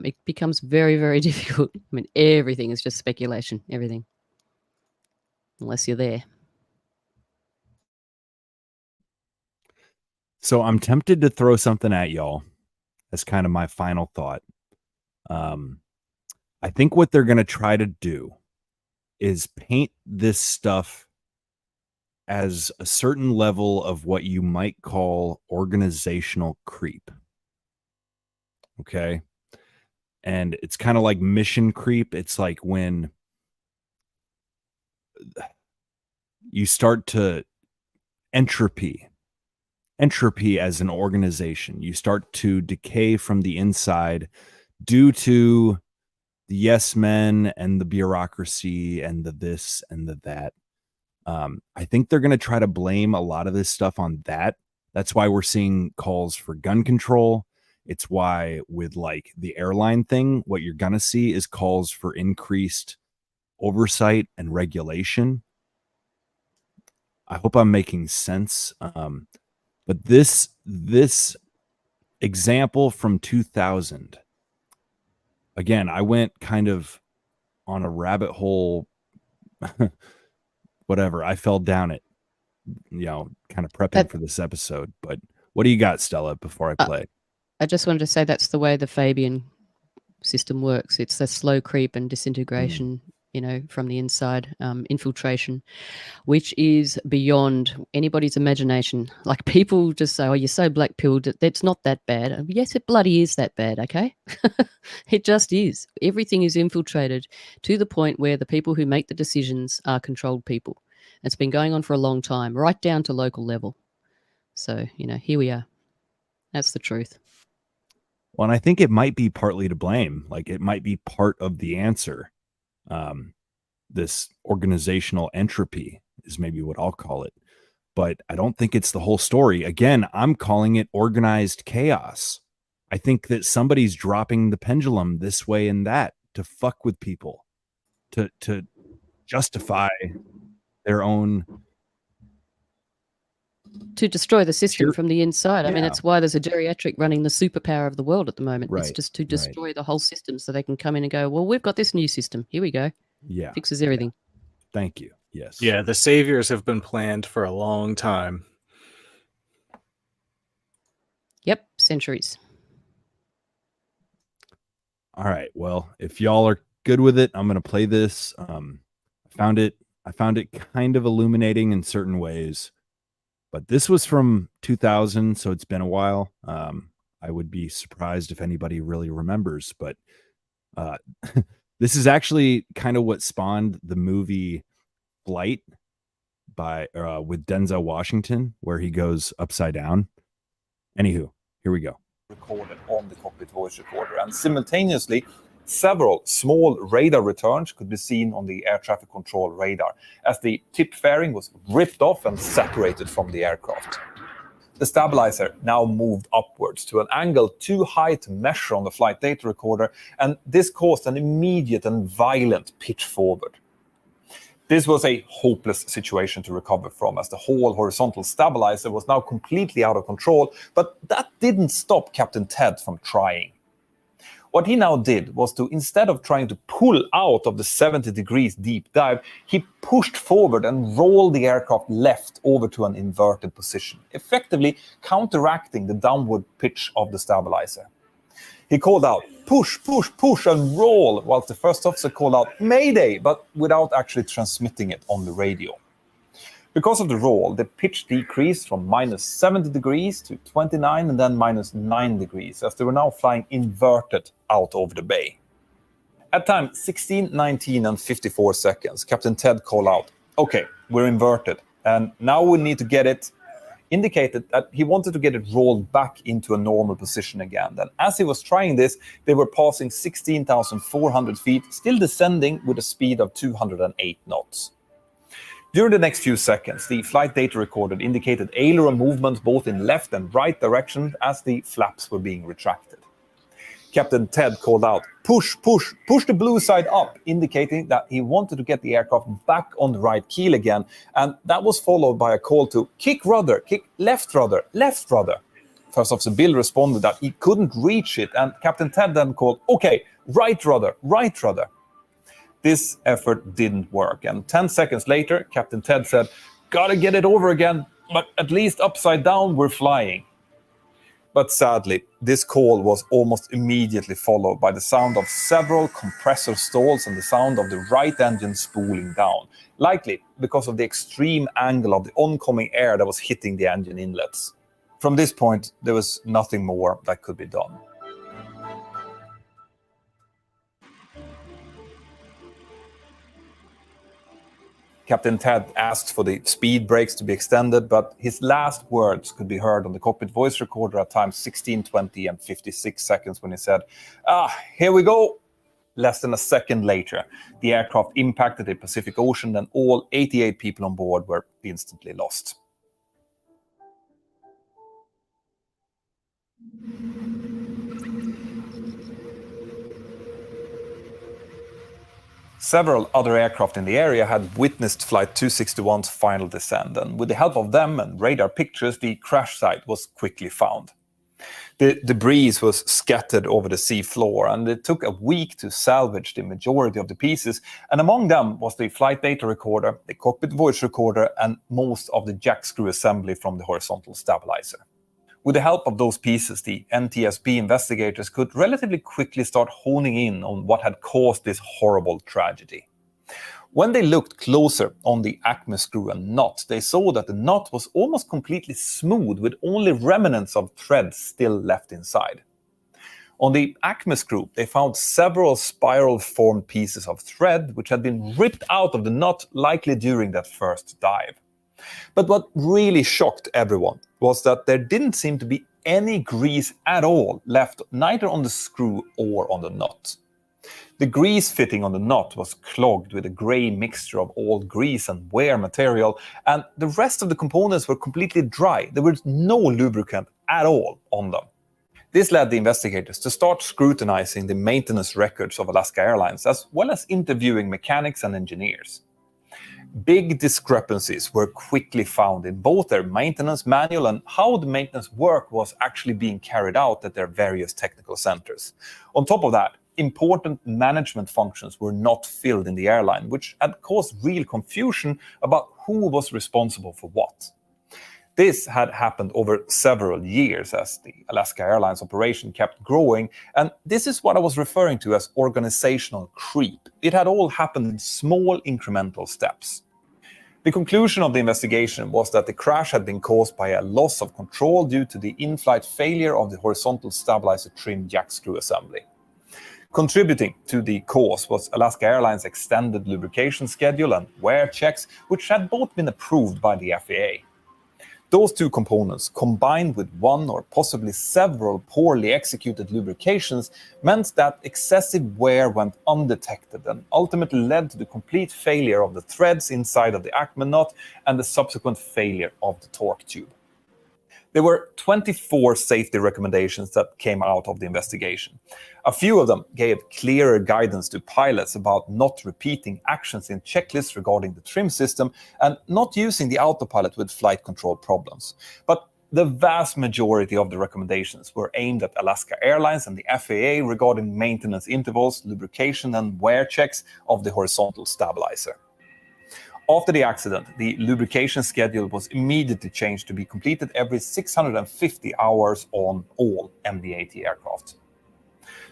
it becomes very, very difficult. I mean, everything is just speculation, everything, unless you're there. So I'm tempted to throw something at y'all as kind of my final thought. I think what they're going to try to do is paint this stuff as a certain level of what you might call organizational creep. Okay. And it's kind of like mission creep. It's like when you start to entropy as an organization, you start to decay from the inside due to the yes men and the bureaucracy and the this and the that. I think they're going to try to blame a lot of this stuff on that That's why we're seeing calls for gun control. It's why with like the airline thing, what you're going to see is calls for increased oversight and regulation. I hope I'm making sense. But this example from 2000, again, I went kind of on a rabbit hole, whatever. I fell down it, kind of prepping for this episode. But what do you got, Stella, before I play? I just wanted to say that's the way the Fabian system works. It's a slow creep and disintegration, from the inside, infiltration, which is beyond anybody's imagination. Like, people just say, oh, you're so black-pilled. It's not that bad. Yes, it bloody is that bad, okay? It just is. Everything is infiltrated to the point where the people who make the decisions are controlled people. It's been going on for a long time, right down to local level. So, here we are. That's the truth. Well, and I think it might be partly to blame. Like, it might be part of the answer. This organizational entropy is maybe what I'll call it. But I don't think it's the whole story. Again, I'm calling it organized chaos. I think that somebody's dropping the pendulum this way and that to fuck with people, to justify their own, to destroy the system from the inside. I mean, Yeah. it's why there's a geriatric running the superpower of the world at the moment. Right, It's just to destroy the whole system so they can come in and go, well, we've got this new system. Here we go. Yeah. Fixes everything. Thank you. Yes. Yeah, the saviors have been planned for a long time. Yep, centuries. All right. Well, if y'all are good with it, I'm going to play this. I found it kind of illuminating in certain ways, but this was from 2000, so it's been a while. I would be surprised if anybody really remembers, but this is actually kind of what spawned the movie Flight with Denzel Washington, where he goes upside down. Anywho, here we go. Recorded on the cockpit voice recorder, and simultaneously several small radar returns could be seen on the air traffic control radar as the tip fairing was ripped off and separated from the aircraft. The stabilizer now moved upwards to an angle too high to measure on the flight data recorder, and this caused an immediate and violent pitch forward. This was a hopeless situation to recover from, as the whole horizontal stabilizer was now completely out of control, but that didn't stop Captain Ted from trying. What he now did was to, instead of trying to pull out of the 70 degrees deep dive, he pushed forward and rolled the aircraft left over to an inverted position, effectively counteracting the downward pitch of the stabilizer. He called out, push, push, push, and roll, whilst the first officer called out, Mayday, but without actually transmitting it on the radio. Because of the roll, the pitch decreased from minus 70 degrees to 29 and then minus 9 degrees, as they were now flying inverted out over the bay. At time 16, 19, and 54 seconds, Captain Ted called out, okay, we're inverted, and now we need to get it, indicated that he wanted to get it rolled back into a normal position again. And as he was trying this, they were passing 16,400 feet, still descending with a speed of 208 knots. During the next few seconds, the flight data recorder indicated aileron movement both in left and right direction as the flaps were being retracted. Captain Ted called out, push, push, push the blue side up, indicating that he wanted to get the aircraft back on the right keel again, and that was followed by a call to kick rudder, kick left rudder, left rudder. First Officer Bill responded that he couldn't reach it, and Captain Ted then called, okay, right rudder, right rudder. This effort didn't work, and 10 seconds later, Captain Ted said, gotta get it over again, but at least upside down we're flying. But sadly, this call was almost immediately followed by the sound of several compressor stalls and the sound of the right engine spooling down, likely because of the extreme angle of the oncoming air that was hitting the engine inlets. From this point, there was nothing more that could be done. Captain Ted asked for the speed brakes to be extended, but his last words could be heard on the cockpit voice recorder at times 16, 20, and 56 seconds when he said, here we go. Less than a second later, the aircraft impacted the Pacific Ocean and all 88 people on board were instantly lost. Several other aircraft in the area had witnessed Flight 261's final descent, and with the help of them and radar pictures, the crash site was quickly found. The debris was scattered over the sea floor, and it took a week to salvage the majority of the pieces, and among them was the flight data recorder, the cockpit voice recorder, and most of the jack screw assembly from the horizontal stabilizer. With the help of those pieces, the NTSB investigators could relatively quickly start honing in on what had caused this horrible tragedy. When they looked closer on the Acme screw and knot, they saw that the knot was almost completely smooth with only remnants of thread still left inside. On the Acme screw, they found several spiral-formed pieces of thread which had been ripped out of the knot, likely during that first dive. But what really shocked everyone was that there didn't seem to be any grease at all left, neither on the screw or on the knot. The grease fitting on the knot was clogged with a grey mixture of old grease and wear material, and the rest of the components were completely dry. There was no lubricant at all on them. This led the investigators to start scrutinizing the maintenance records of Alaska Airlines, as well as interviewing mechanics and engineers. Big discrepancies were quickly found in both their maintenance manual and how the maintenance work was actually being carried out at their various technical centers. On top of that, important management functions were not filled in the airline, which had caused real confusion about who was responsible for what. This had happened over several years as the Alaska Airlines operation kept growing, and this is what I was referring to as organizational creep. It had all happened in small incremental steps. The conclusion of the investigation was that the crash had been caused by a loss of control due to the in-flight failure of the horizontal stabilizer trim jack screw assembly. Contributing to the cause was Alaska Airlines' extended lubrication schedule and wear checks, which had both been approved by the FAA. Those two components, combined with one or possibly several poorly executed lubrications, meant that excessive wear went undetected and ultimately led to the complete failure of the threads inside of the Acme knot and the subsequent failure of the torque tube. There were 24 safety recommendations that came out of the investigation. A few of them gave clearer guidance to pilots about not repeating actions in checklists regarding the trim system and not using the autopilot with flight control problems. But the vast majority of the recommendations were aimed at Alaska Airlines and the FAA regarding maintenance intervals, lubrication, and wear checks of the horizontal stabilizer. After the accident, the lubrication schedule was immediately changed to be completed every 650 hours on all MD-80 aircraft.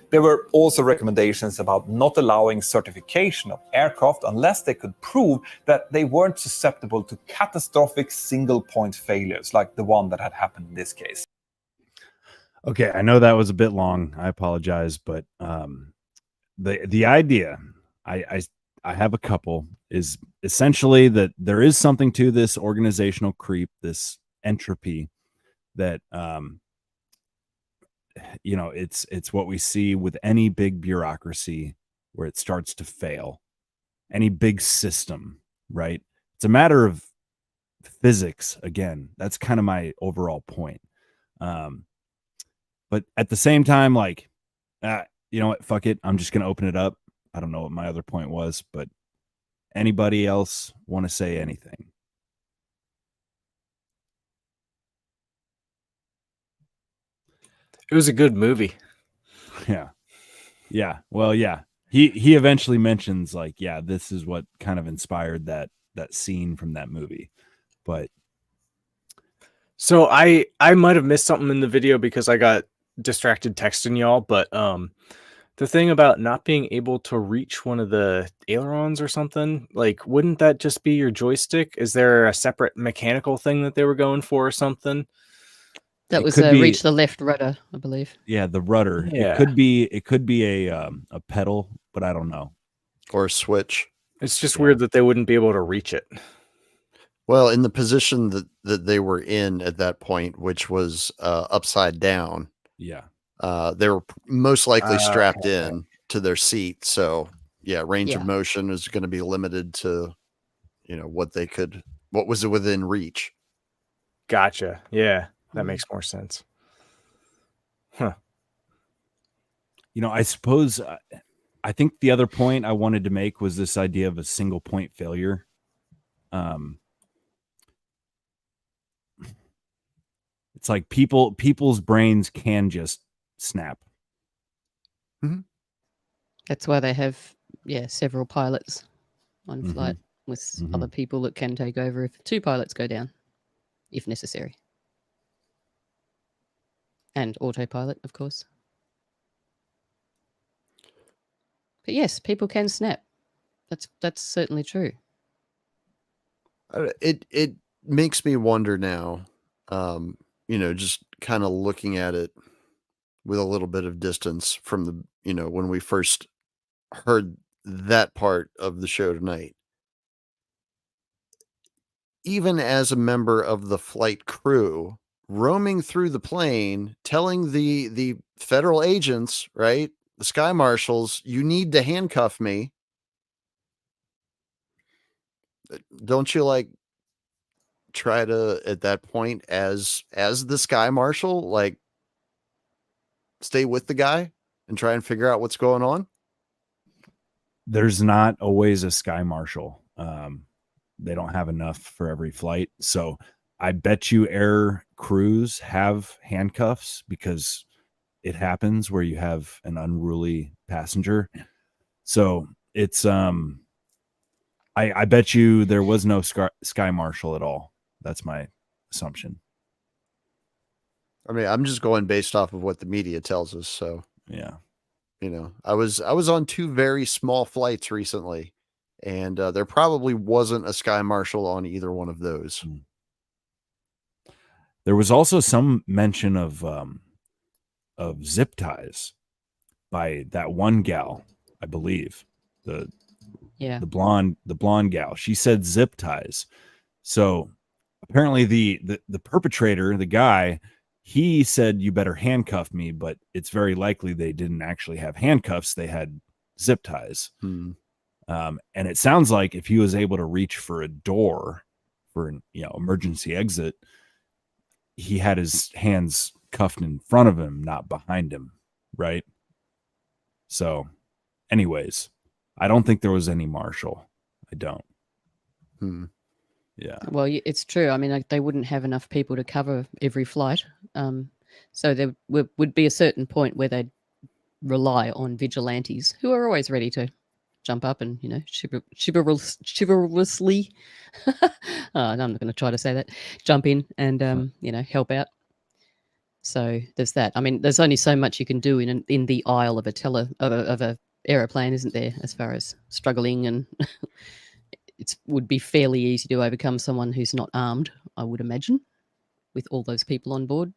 There were also recommendations about not allowing certification of aircraft unless they could prove that they weren't susceptible to catastrophic single-point failures like the one that had happened in this case. Okay, I know that was a bit long. I apologize, but the idea, I have a couple, is essentially that there is something to this organizational creep, this entropy that it's what we see with any big bureaucracy where it starts to fail. Any big system, right? It's a matter of physics again. That's kind of my overall point. But at the same time, like, you know what? Fuck it. I'm just gonna open it up. I don't know what my other point was, but anybody else want to say anything? It was a good movie. Yeah. Yeah. Well, yeah. He eventually mentions like, yeah, this is what kind of inspired that scene from that movie. But so I might have missed something in the video because I got distracted texting y'all, but the thing about not being able to reach one of the ailerons or something, like, wouldn't that just be your joystick? Is there a separate mechanical thing that they were going for or something? That it was could be, reach the left rudder, I believe. yeah, the rudder. Yeah. It could be a pedal, but I don't know. Or a switch. It's just weird that they wouldn't be able to reach it. Well, in the position that they were in at that point, which was upside down. Yeah. They were most likely strapped okay. in to their seat. So yeah, range of motion is going to be limited to, what was within reach. Gotcha. Yeah, that makes more sense. Huh. You know, I suppose I think the other point I wanted to make was this idea of a single point failure. It's like people's brains can just snap. That's why they have several pilots on Mhm. flight with Mhm. other people that can take over if two pilots go down, if necessary. And autopilot, of course. But yes, people can snap. That's certainly true. It makes me wonder now, just kind of looking at it with a little bit of distance from the, when we first heard that part of the show tonight. Even as a member of the flight crew, roaming through the plane, telling the federal agents, right, the sky marshals, you need to handcuff me. Don't you like try to at that point as the sky marshal like stay with the guy and try and figure out what's going on? There's not always a sky marshal. They don't have enough for every flight. So I bet you air crews have handcuffs because it happens where you have an unruly passenger. So it's I bet you there was no sky marshal at all. That's my assumption. I mean, I'm just going based off of what the media tells us. So yeah, I was on two very small flights recently, and there probably wasn't a sky marshal on either one of those. There was also some mention of zip ties by that one gal, I believe. The blonde gal. She said zip ties. So apparently the perpetrator, the guy, he said you better handcuff me, but it's very likely they didn't actually have handcuffs. They had zip ties. And it sounds like if he was able to reach for a door for an emergency exit, he had his hands cuffed in front of him, not behind him, right? So anyways, I don't think there was any marshal. I don't. Yeah. Well, it's true. I mean, like, they wouldn't have enough people to cover every flight. So there would be a certain point where they'd rely on vigilantes who are always ready to jump up and, chivalrously, I'm not going to try to say that, jump in and, help out. So there's that. I mean, there's only so much you can do in the aisle of a aeroplane, isn't there, as far as struggling, and it would be fairly easy to overcome someone who's not armed, I would imagine, with all those people on board.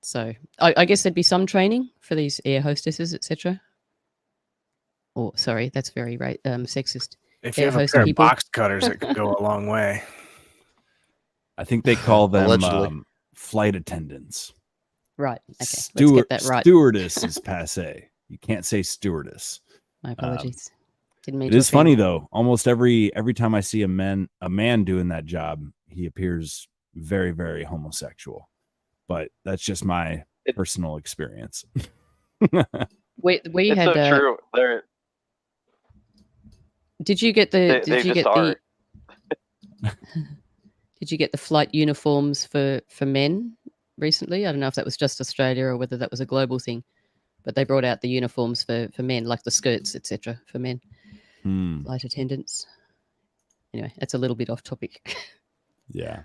So I guess there'd be some training for these air hostesses, etc. Oh, sorry, that's very sexist. If you have a pair of box cutters, it could go a long way. I think they call them flight attendants. Right. Okay. Let's get that right. Stewardess is passe. You can't say stewardess. My apologies. Didn't mean it is funny though. Almost every time I see a man doing that job, he appears very, very homosexual. But that's just my personal experience. we it's had so true. Did you get the They just are. Did you get the flight uniforms for men recently? I don't know if that was just Australia or whether that was a global thing, but they brought out the uniforms for men, like the skirts, etc., for men, flight attendants. Anyway, that's a little bit off topic. Yeah.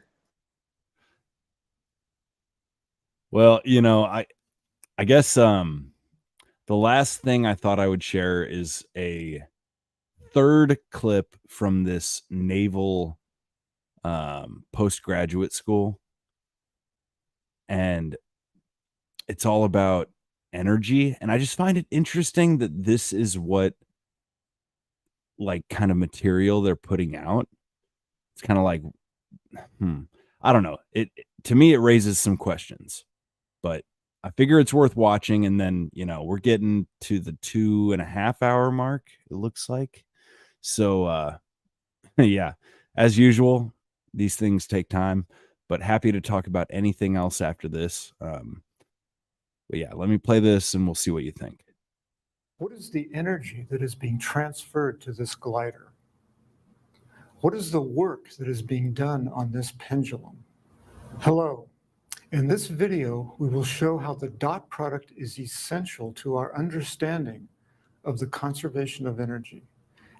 Well, I guess the last thing I thought I would share is a third clip from this naval postgraduate school, and it's all about energy, and I just find it interesting that this is what kind of material they're putting out. It's kind of like I don't know, it to me it raises some questions, but I figure it's worth watching. And then we're getting to the 2.5 hour mark, it looks like. So yeah, as usual, these things take time, but happy to talk about anything else after this. But yeah, let me play this and we'll see what you think. What is the energy that is being transferred to this glider? What is the work that is being done on this pendulum? Hello. In this video, we will show how the dot product is essential to our understanding of the conservation of energy.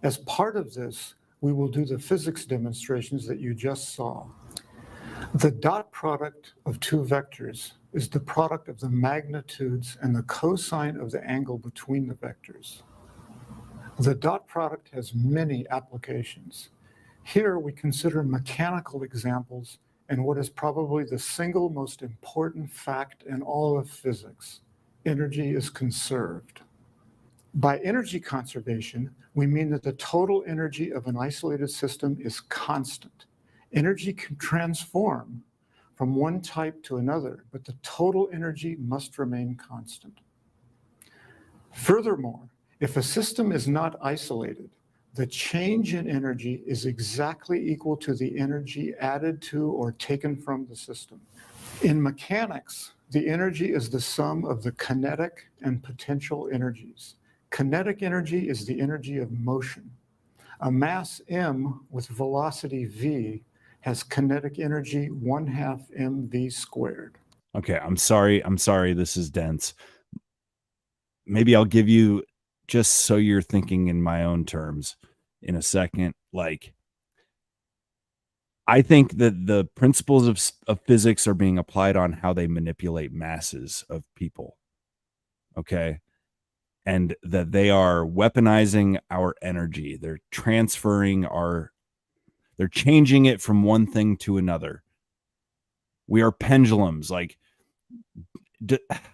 As part of this, we will do the physics demonstrations that you just saw. The dot product of two vectors is the product of the magnitudes and the cosine of the angle between the vectors. The dot product has many applications. Here we consider mechanical examples and what is probably the single most important fact in all of physics: energy is conserved. By energy conservation, we mean that the total energy of an isolated system is constant. Energy can transform from one type to another, but the total energy must remain constant. Furthermore, if a system is not isolated, the change in energy is exactly equal to the energy added to or taken from the system. In mechanics, the energy is the sum of the kinetic and potential energies. Kinetic energy is the energy of motion. A mass m with velocity v has kinetic energy 1/2 mv squared. Okay, I'm sorry. This is dense. Maybe I'll give you, just so you're thinking in my own terms in a second. Like, I think that the principles of physics are being applied on how they manipulate masses of people. Okay. And that they are weaponizing our energy. They're changing it from one thing to another. We are pendulums. Like,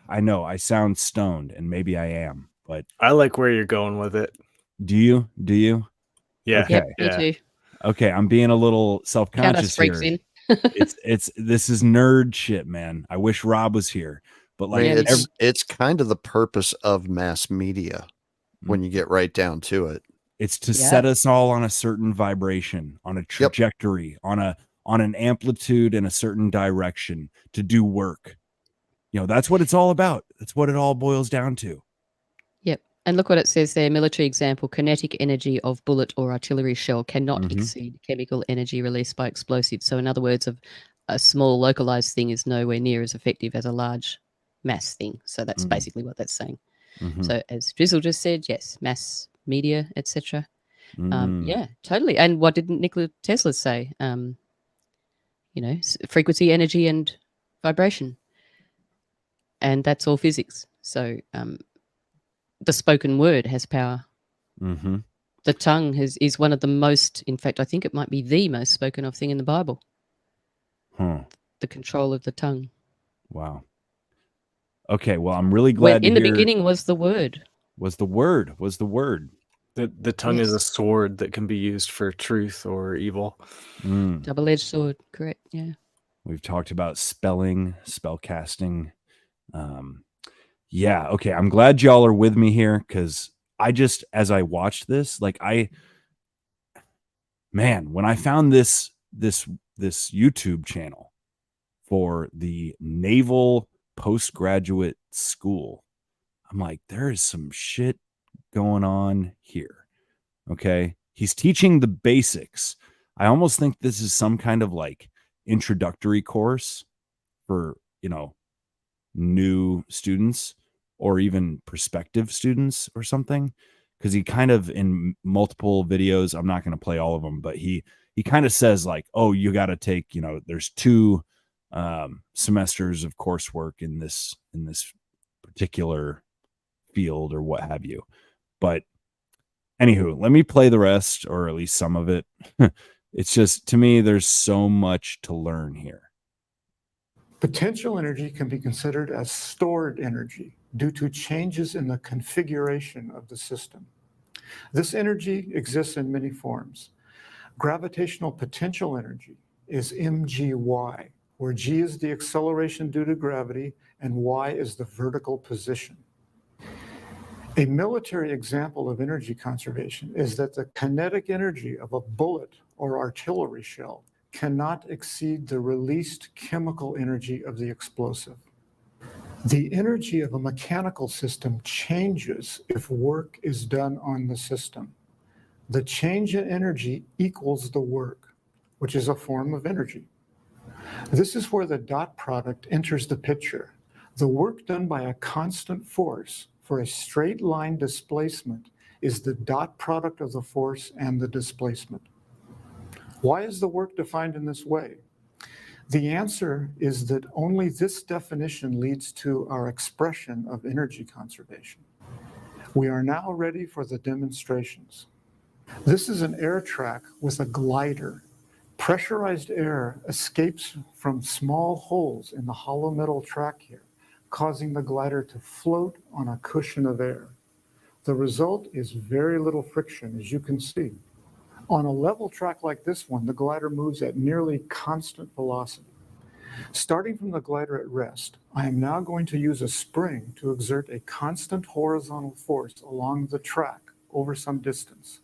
I know I sound stoned, and maybe I am, but I like where you're going with it. Do you? Yeah. Okay. Yep, me too. Okay, I'm being a little self-conscious freaks here. in. This is nerd shit, man. I wish Rob was here, but I like, mean, it's kind of the purpose of mass media when you get right down to it. it's to set us all on a certain vibration, on a trajectory, on an amplitude in a certain direction to do work. You know, that's what it's all about. That's what it all boils down to. Yep. And look what it says there. Military example: kinetic energy of bullet or artillery shell cannot exceed chemical energy released by explosives. So in other words, a small localized thing is nowhere near as effective as a large mass thing. So that's basically what that's saying. So as Drizzle just said, yes, mass media, etc. Yeah, totally. And what did Nikola Tesla say? Frequency, energy, and vibration. And that's all physics. So the spoken word has power. The tongue is one of the most, in fact, I think it might be the most spoken of thing in the Bible. The control of the tongue. Wow. Okay, well, I'm really glad in to the hear beginning was the word. Was the word. The tongue is a sword that can be used for truth or evil. Double-edged sword, correct, yeah. We've talked about spelling, spell casting. Yeah, okay. I'm glad y'all are with me here, because as I watched this, like when I found this YouTube channel for the Naval Postgraduate School, I'm like, there is some shit going on here. Okay. He's teaching the basics. I almost think this is some kind of like introductory course for, new students or even prospective students or something. Because he kind of, in multiple videos, I'm not going to play all of them, but he kind of says like, oh, you got to take, there's 2 semesters of coursework in this particular field or what have you. But anywho, let me play the rest, or at least some of it. It's just, to me, there's so much to learn here. Potential energy can be considered as stored energy due to changes in the configuration of the system. This energy exists in many forms. Gravitational potential energy is mgy, where g is the acceleration due to gravity and y is the vertical position. A military example of energy conservation is that the kinetic energy of a bullet or artillery shell cannot exceed the released chemical energy of the explosive. The energy of a mechanical system changes if work is done on the system. The change in energy equals the work, which is a form of energy. This is where the dot product enters the picture. The work done by a constant force for a straight line displacement is the dot product of the force and the displacement. Why is the work defined in this way? The answer is that only this definition leads to our expression of energy conservation. We are now ready for the demonstrations. This is an air track with a glider. Pressurized air escapes from small holes in the hollow metal track here, causing the glider to float on a cushion of air. The result is very little friction, as you can see. On a level track like this one, the glider moves at nearly constant velocity. Starting from the glider at rest, I am now going to use a spring to exert a constant horizontal force along the track over some distance.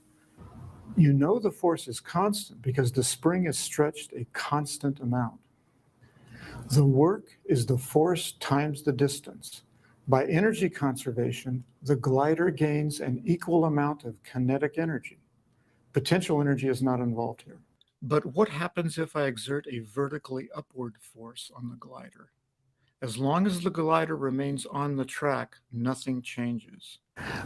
You know the force is constant because the spring is stretched a constant amount. The work is the force times the distance. By energy conservation, the glider gains an equal amount of kinetic energy. Potential energy is not involved here. But what happens if I exert a vertically upward force on the glider? As long as the glider remains on the track, nothing changes.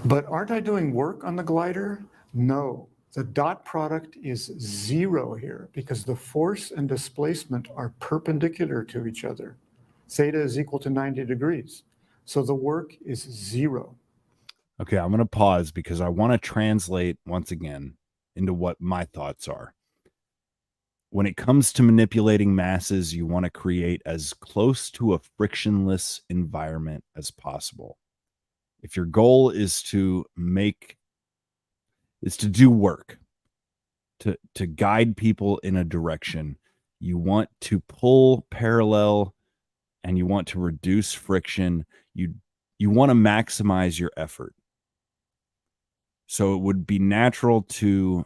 But aren't I doing work on the glider? No. The dot product is zero here because the force and displacement are perpendicular to each other. Theta is equal to 90 degrees. So the work is zero. Okay, I'm going to pause because I want to translate once again into what my thoughts are. When it comes to manipulating masses, you want to create as close to a frictionless environment as possible. If your goal is to do work, to guide people in a direction, you want to pull parallel and you want to reduce friction. You want to maximize your effort. So it would be natural to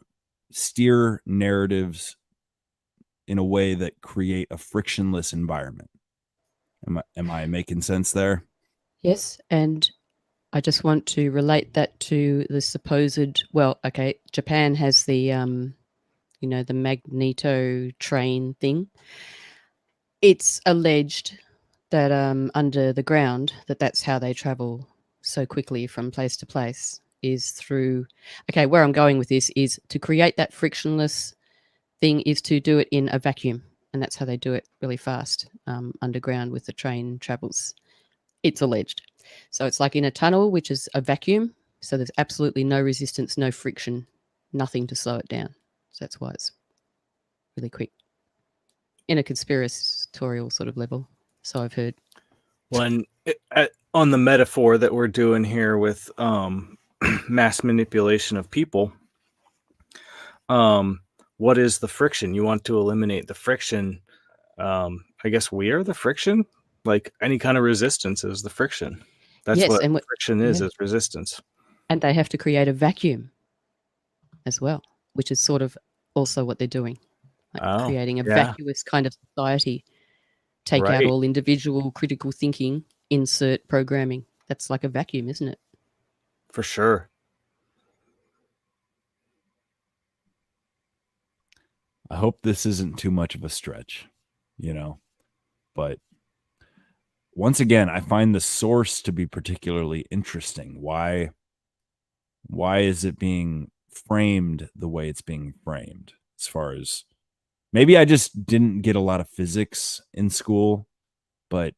steer narratives in a way that create a frictionless environment. Am I making sense there? Yes, and I just want to relate that to the supposed, well, okay, Japan has the the magneto train thing. It's alleged that under the ground that's how they travel so quickly from place to place is through, okay, where I'm going with this is to create that frictionless thing is to do it in a vacuum, and that's how they do it really fast underground with the train travels. It's alleged. So it's like in a tunnel, which is a vacuum. So there's absolutely no resistance, no friction, nothing to slow it down. So that's why it's really quick in a conspiratorial sort of level. So I've heard. On the metaphor that we're doing here with mass manipulation of people, what is the friction? You want to eliminate the friction. I guess we are the friction. Like any kind of resistance is the friction. That's Yes, what and friction is resistance. And they have to create a vacuum as well, which is sort of also what they're doing, like creating a vacuous kind of society. Take out all individual critical thinking, insert programming. That's like a vacuum, isn't it? For sure. I hope this isn't too much of a stretch, but once again, I find the source to be particularly interesting. Why is it being framed the way it's being framed? As far as maybe I just didn't get a lot of physics in school, but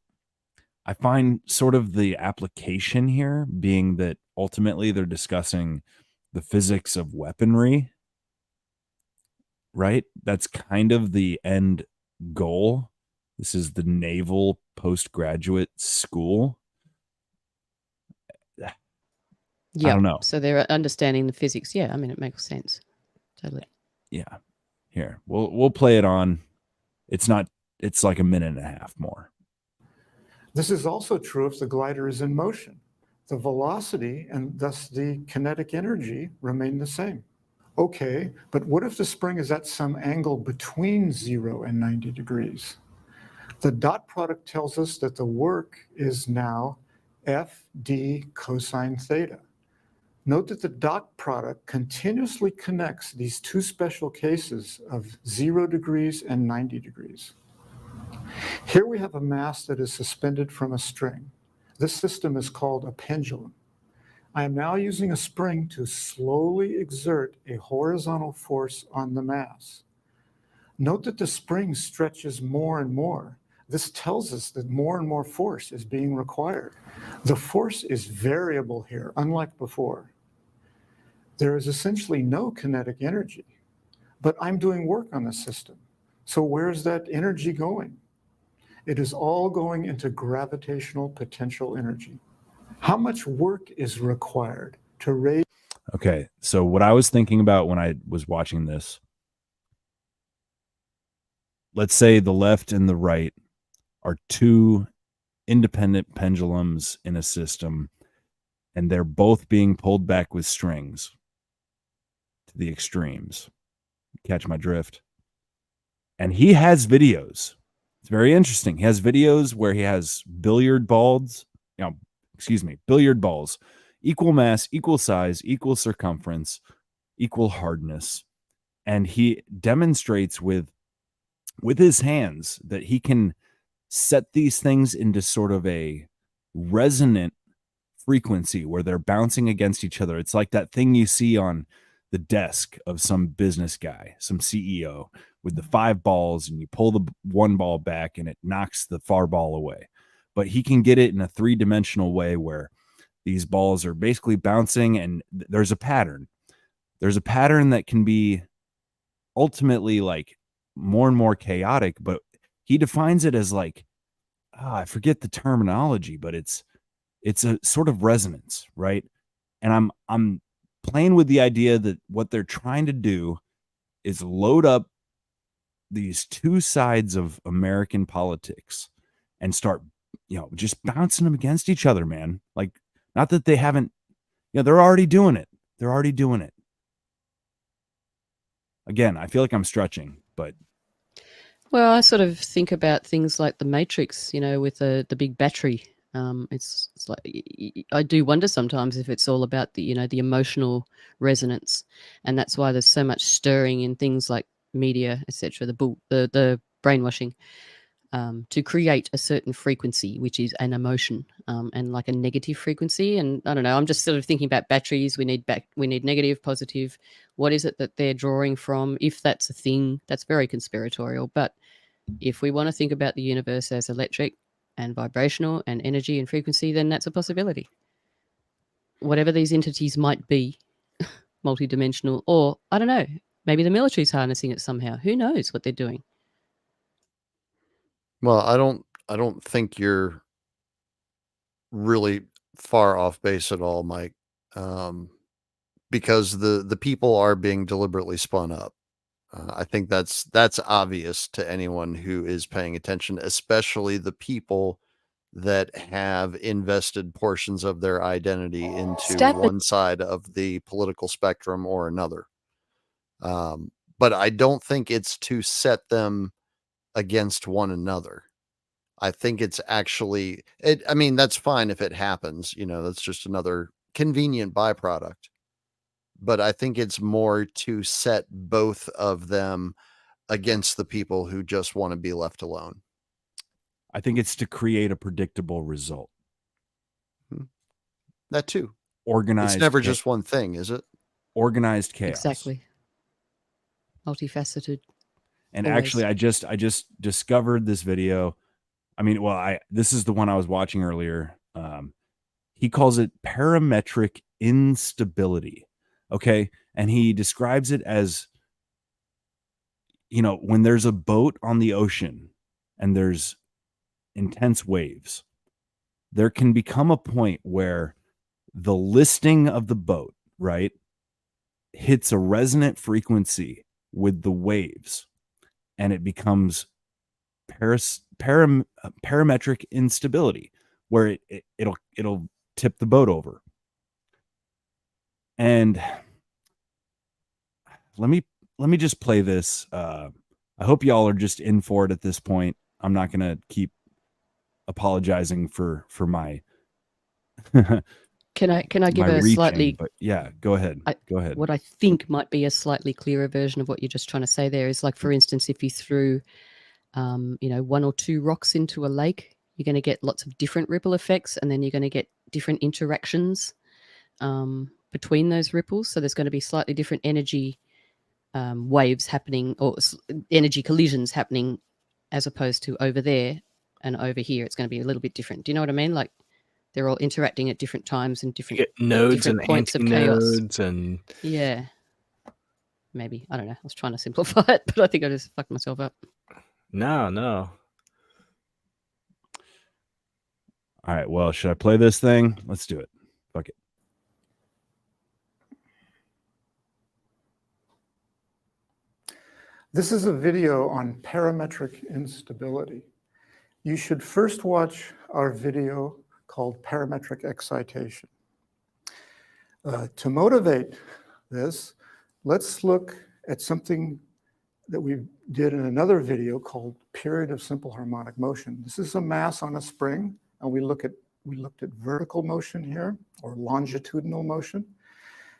I find sort of the application here being that ultimately they're discussing the physics of weaponry, right? That's kind of the end goal. This is the naval postgraduate school. Yeah. I don't know. So they're understanding the physics. Yeah, I mean, it makes sense. Totally. Yeah. Here, we'll play it on. It's like a minute and a half more. This is also true if the glider is in motion. The velocity and thus the kinetic energy remain the same. Okay, but what if the spring is at some angle between 0 and 90 degrees? The dot product tells us that the work is now FD cosine theta. Note that the dot product continuously connects these two special cases of 0 degrees and 90 degrees. Here we have a mass that is suspended from a string. This system is called a pendulum. I am now using a spring to slowly exert a horizontal force on the mass. Note that the spring stretches more and more. This tells us that more and more force is being required. The force is variable here, unlike before. There is essentially no kinetic energy, but I'm doing work on the system. So where's that energy going? It is all going into gravitational potential energy. How much work is required to raise? Okay, so what I was thinking about when I was watching this, let's say the left and the right are two independent pendulums in a system, and they're both being pulled back with strings to the extremes. Catch my drift? And he has videos. It's very interesting. He has videos where he has billiard balls, equal mass, equal size, equal circumference, equal hardness. And he demonstrates with his hands that he can set these things into sort of a resonant frequency where they're bouncing against each other. It's like that thing you see on the desk of some business guy, some CEO, with the 5 balls, and you pull the one ball back and it knocks the far ball away. But he can get it in a 3-dimensional way where these balls are basically bouncing, and there's a pattern. There's a pattern that can be ultimately like more and more chaotic, but he defines it as like, I forget the terminology, but it's a sort of resonance, right? And I'm playing with the idea that what they're trying to do is load up these two sides of American politics and start, just bouncing them against each other, man. Like, not that they haven't, they're already doing it. They're already doing it. Again, I feel like I'm stretching, but. Well, I sort of think about things like the Matrix, with the big battery. It's like, I do wonder sometimes if it's all about the emotional resonance, and that's why there's so much stirring in things like media, etc. The brainwashing, to create a certain frequency, which is an emotion, and like a negative frequency. And I don't know, I'm just sort of thinking about batteries. We need negative, positive. What is it that they're drawing from? If that's a thing, that's very conspiratorial. But if we want to think about the universe as electric and vibrational and energy and frequency, then that's a possibility. Whatever these entities might be, multidimensional, or I don't know, maybe the military's harnessing it somehow. Who knows what they're doing? Well, I don't think you're really far off base at all, Mike, because the people are being deliberately spun up. I think that's obvious to anyone who is paying attention, especially the people that have invested portions of their identity into one side of the political spectrum or another. But I don't think it's to set them against one another. I think it's actually, I mean, that's fine if it happens, that's just another convenient byproduct. But I think it's more to set both of them against the people who just want to be left alone. I think it's to create a predictable result. That too. Organized. It's never just one thing, is it? Organized chaos. Exactly. Multifaceted. And always. Actually, I just discovered this video. I mean, this is the one I was watching earlier. He calls it parametric instability. Okay. And he describes it as, when there's a boat on the ocean and there's intense waves, there can become a point where the listing of the boat, right, hits a resonant frequency with the waves, and it becomes parametric instability, where it'll tip the boat over. And let me just play this. I hope y'all are just in for it at this point. I'm not going to keep apologizing for my Can I give my a reaching, slightly but yeah, go ahead. Go ahead. what I think might be a slightly clearer version of what you're just trying to say there is, like, for instance, if you threw, one or two rocks into a lake, you're going to get lots of different ripple effects, and then you're going to get different interactions between those ripples. So there's going to be slightly different energy waves happening, or energy collisions happening, as opposed to over there and over here. It's going to be a little bit different. Do you know what I mean? Like, they're all interacting at different times and You different get nodes different and points of chaos. antinodes and Yeah. Maybe. I don't know. I was trying to simplify it, but I think I just fucked myself up. no. All right. Well, should I play this thing? Let's do it. Fuck it. This is a video on parametric instability. You should first watch our video called Parametric Excitation. To motivate this, let's look at something that we did in another video called Period of Simple Harmonic Motion. This is a mass on a spring, and we looked at vertical motion here, or longitudinal motion.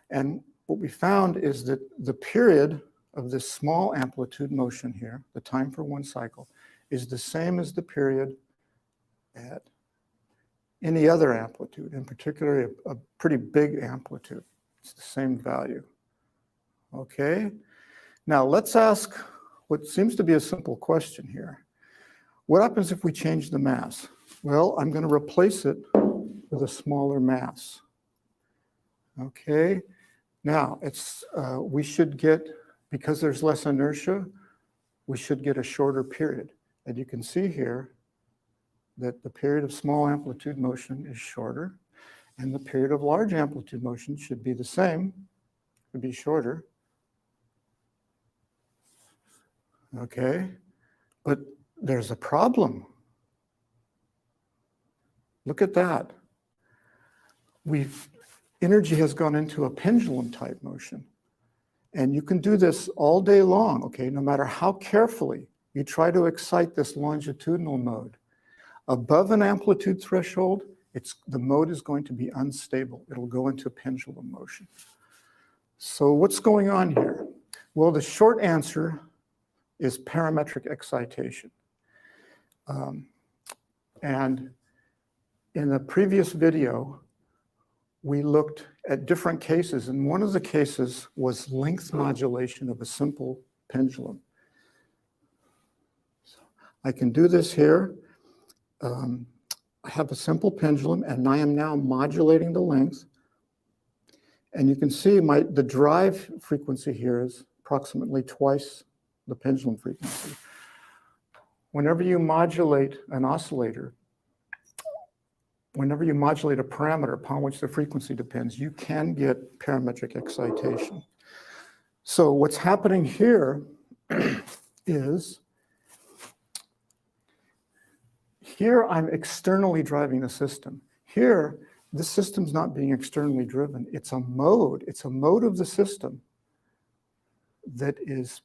And what we found is that the period of this small amplitude motion here, the time for one cycle, is the same as the period at any other amplitude, in particular a pretty big amplitude. It's the same value. Okay, now let's ask what seems to be a simple question here. What happens if we change the mass? Well, I'm going to replace it with a smaller mass. Okay, now we should get, because there's less inertia, we should get a shorter period. And you can see here that the period of small amplitude motion is shorter, and the period of large amplitude motion should be the same, would be shorter. Okay, but there's a problem. Look at that. Energy has gone into a pendulum type motion. And you can do this all day long, okay, no matter how carefully you try to excite this longitudinal mode. Above an amplitude threshold, the mode is going to be unstable. It'll go into pendulum motion. So what's going on here? Well, the short answer is parametric excitation. And in the previous video, we looked at different cases, and one of the cases was length modulation of a simple pendulum. So I can do this here. I have a simple pendulum, and I am now modulating the length. And you can see the drive frequency here is approximately twice the pendulum frequency. Whenever you modulate an oscillator, whenever you modulate a parameter upon which the frequency depends, you can get parametric excitation. So what's happening here is, here I'm externally driving the system. Here, the system's not being externally driven. It's a mode. It's a mode of the system that is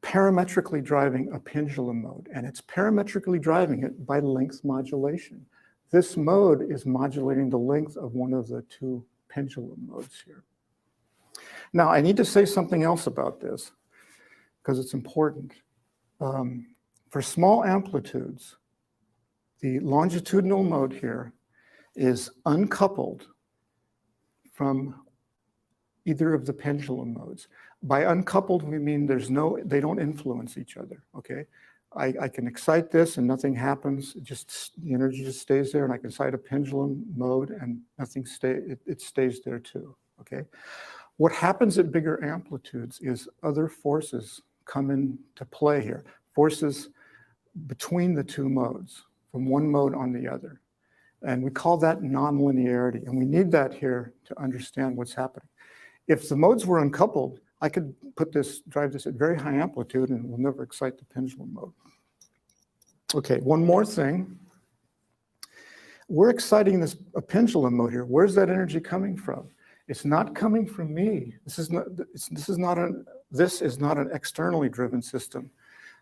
parametrically driving a pendulum mode, and it's parametrically driving it by length modulation. This mode is modulating the length of one of the two pendulum modes here. Now, I need to say something else about this because it's important. For small amplitudes, the longitudinal mode here is uncoupled from either of the pendulum modes. By uncoupled, we mean they don't influence each other, okay? I can excite this and nothing happens, the energy just stays there, and I can excite a pendulum mode and it stays there too, okay? What happens at bigger amplitudes is other forces come into play here, forces between the two modes, from one mode on the other. And we call that nonlinearity, and we need that here to understand what's happening. If the modes were uncoupled, I could drive this at very high amplitude and it will never excite the pendulum mode. Okay, one more thing. We're exciting a pendulum mode here. Where's that energy coming from? It's not coming from me. This is not an externally driven system.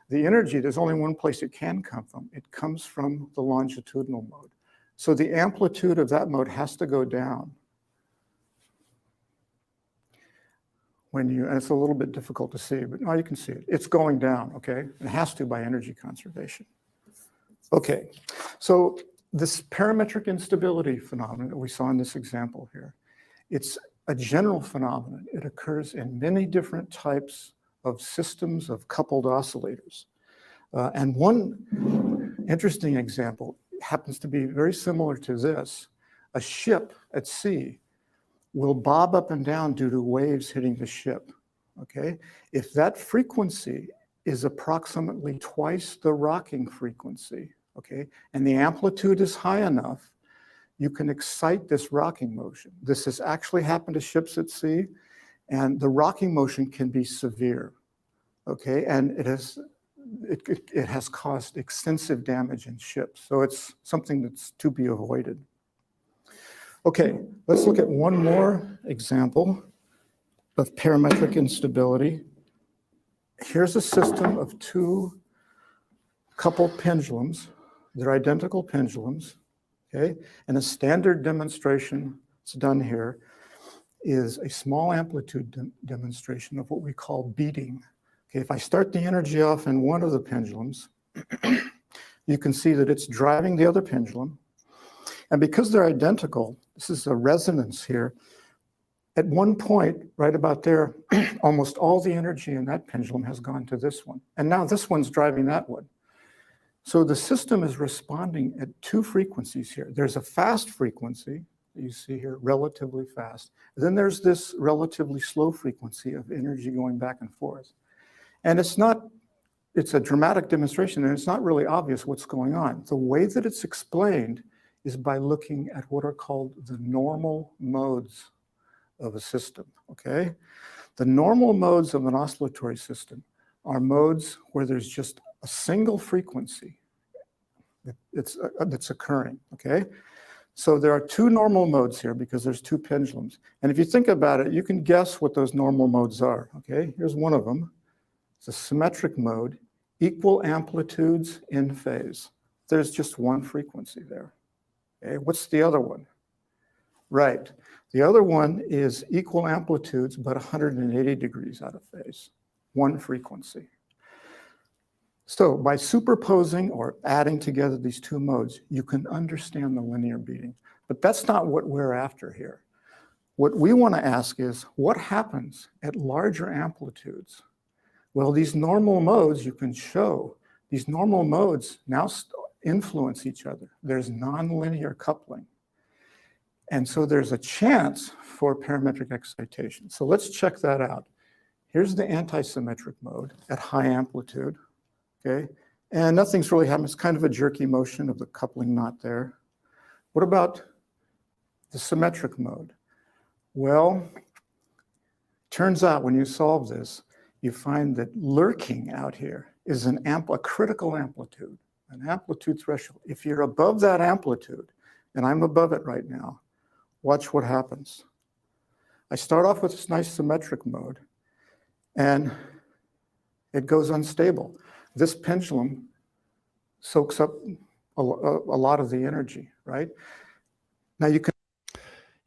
The energy, there's only one place it can come from. It comes from the longitudinal mode. So the amplitude of that mode has to go down. And it's a little bit difficult to see, but now you can see it. It's going down, okay? It has to by energy conservation. Okay, so this parametric instability phenomenon that we saw in this example here, it's a general phenomenon. It occurs in many different types of systems of coupled oscillators. And one interesting example happens to be very similar to this. A ship at sea will bob up and down due to waves hitting the ship, okay? If that frequency is approximately twice the rocking frequency, okay, and the amplitude is high enough, you can excite this rocking motion. This has actually happened to ships at sea, and the rocking motion can be severe, okay? And it has caused extensive damage in ships, so it's something that's to be avoided. Okay, let's look at one more example of parametric instability. Here's a system of two coupled pendulums. They're identical pendulums, okay? And a standard demonstration that's done here is a small amplitude demonstration of what we call beating. Okay, if I start the energy off in one of the pendulums, you can see that it's driving the other pendulum. And because they're identical, this is a resonance here. At one point, right about there, almost all the energy in that pendulum has gone to this one. And now this one's driving that one. So the system is responding at two frequencies here. There's a fast frequency that you see here, relatively fast. And then there's this relatively slow frequency of energy going back and forth. And it's a dramatic demonstration, and it's not really obvious what's going on. The way that it's explained is by looking at what are called the normal modes of a system, okay? The normal modes of an oscillatory system are modes where there's just a single frequency that's occurring, okay? So there are two normal modes here because there's two pendulums. And if you think about it, you can guess what those normal modes are, okay? Here's one of them. It's a symmetric mode, equal amplitudes in phase. There's just one frequency there. Okay, what's the other one? Right, the other one is equal amplitudes, but 180 degrees out of phase, one frequency. So by superposing or adding together these two modes, you can understand the linear beating. But that's not what we're after here. What we want to ask is, what happens at larger amplitudes? Well, these normal modes, you can show, these normal modes now influence each other. There's nonlinear coupling. And so there's a chance for parametric excitation. So let's check that out. Here's the antisymmetric mode at high amplitude, okay? And nothing's really happening. It's kind of a jerky motion of the coupling knot there. What about the symmetric mode? Well, turns out when you solve this, you find that lurking out here is a critical amplitude, an amplitude threshold. If you're above that amplitude, and I'm above it right now, watch what happens. I start off with this nice symmetric mode, and it goes unstable. This pendulum soaks up a lot of the energy, right? Now you can...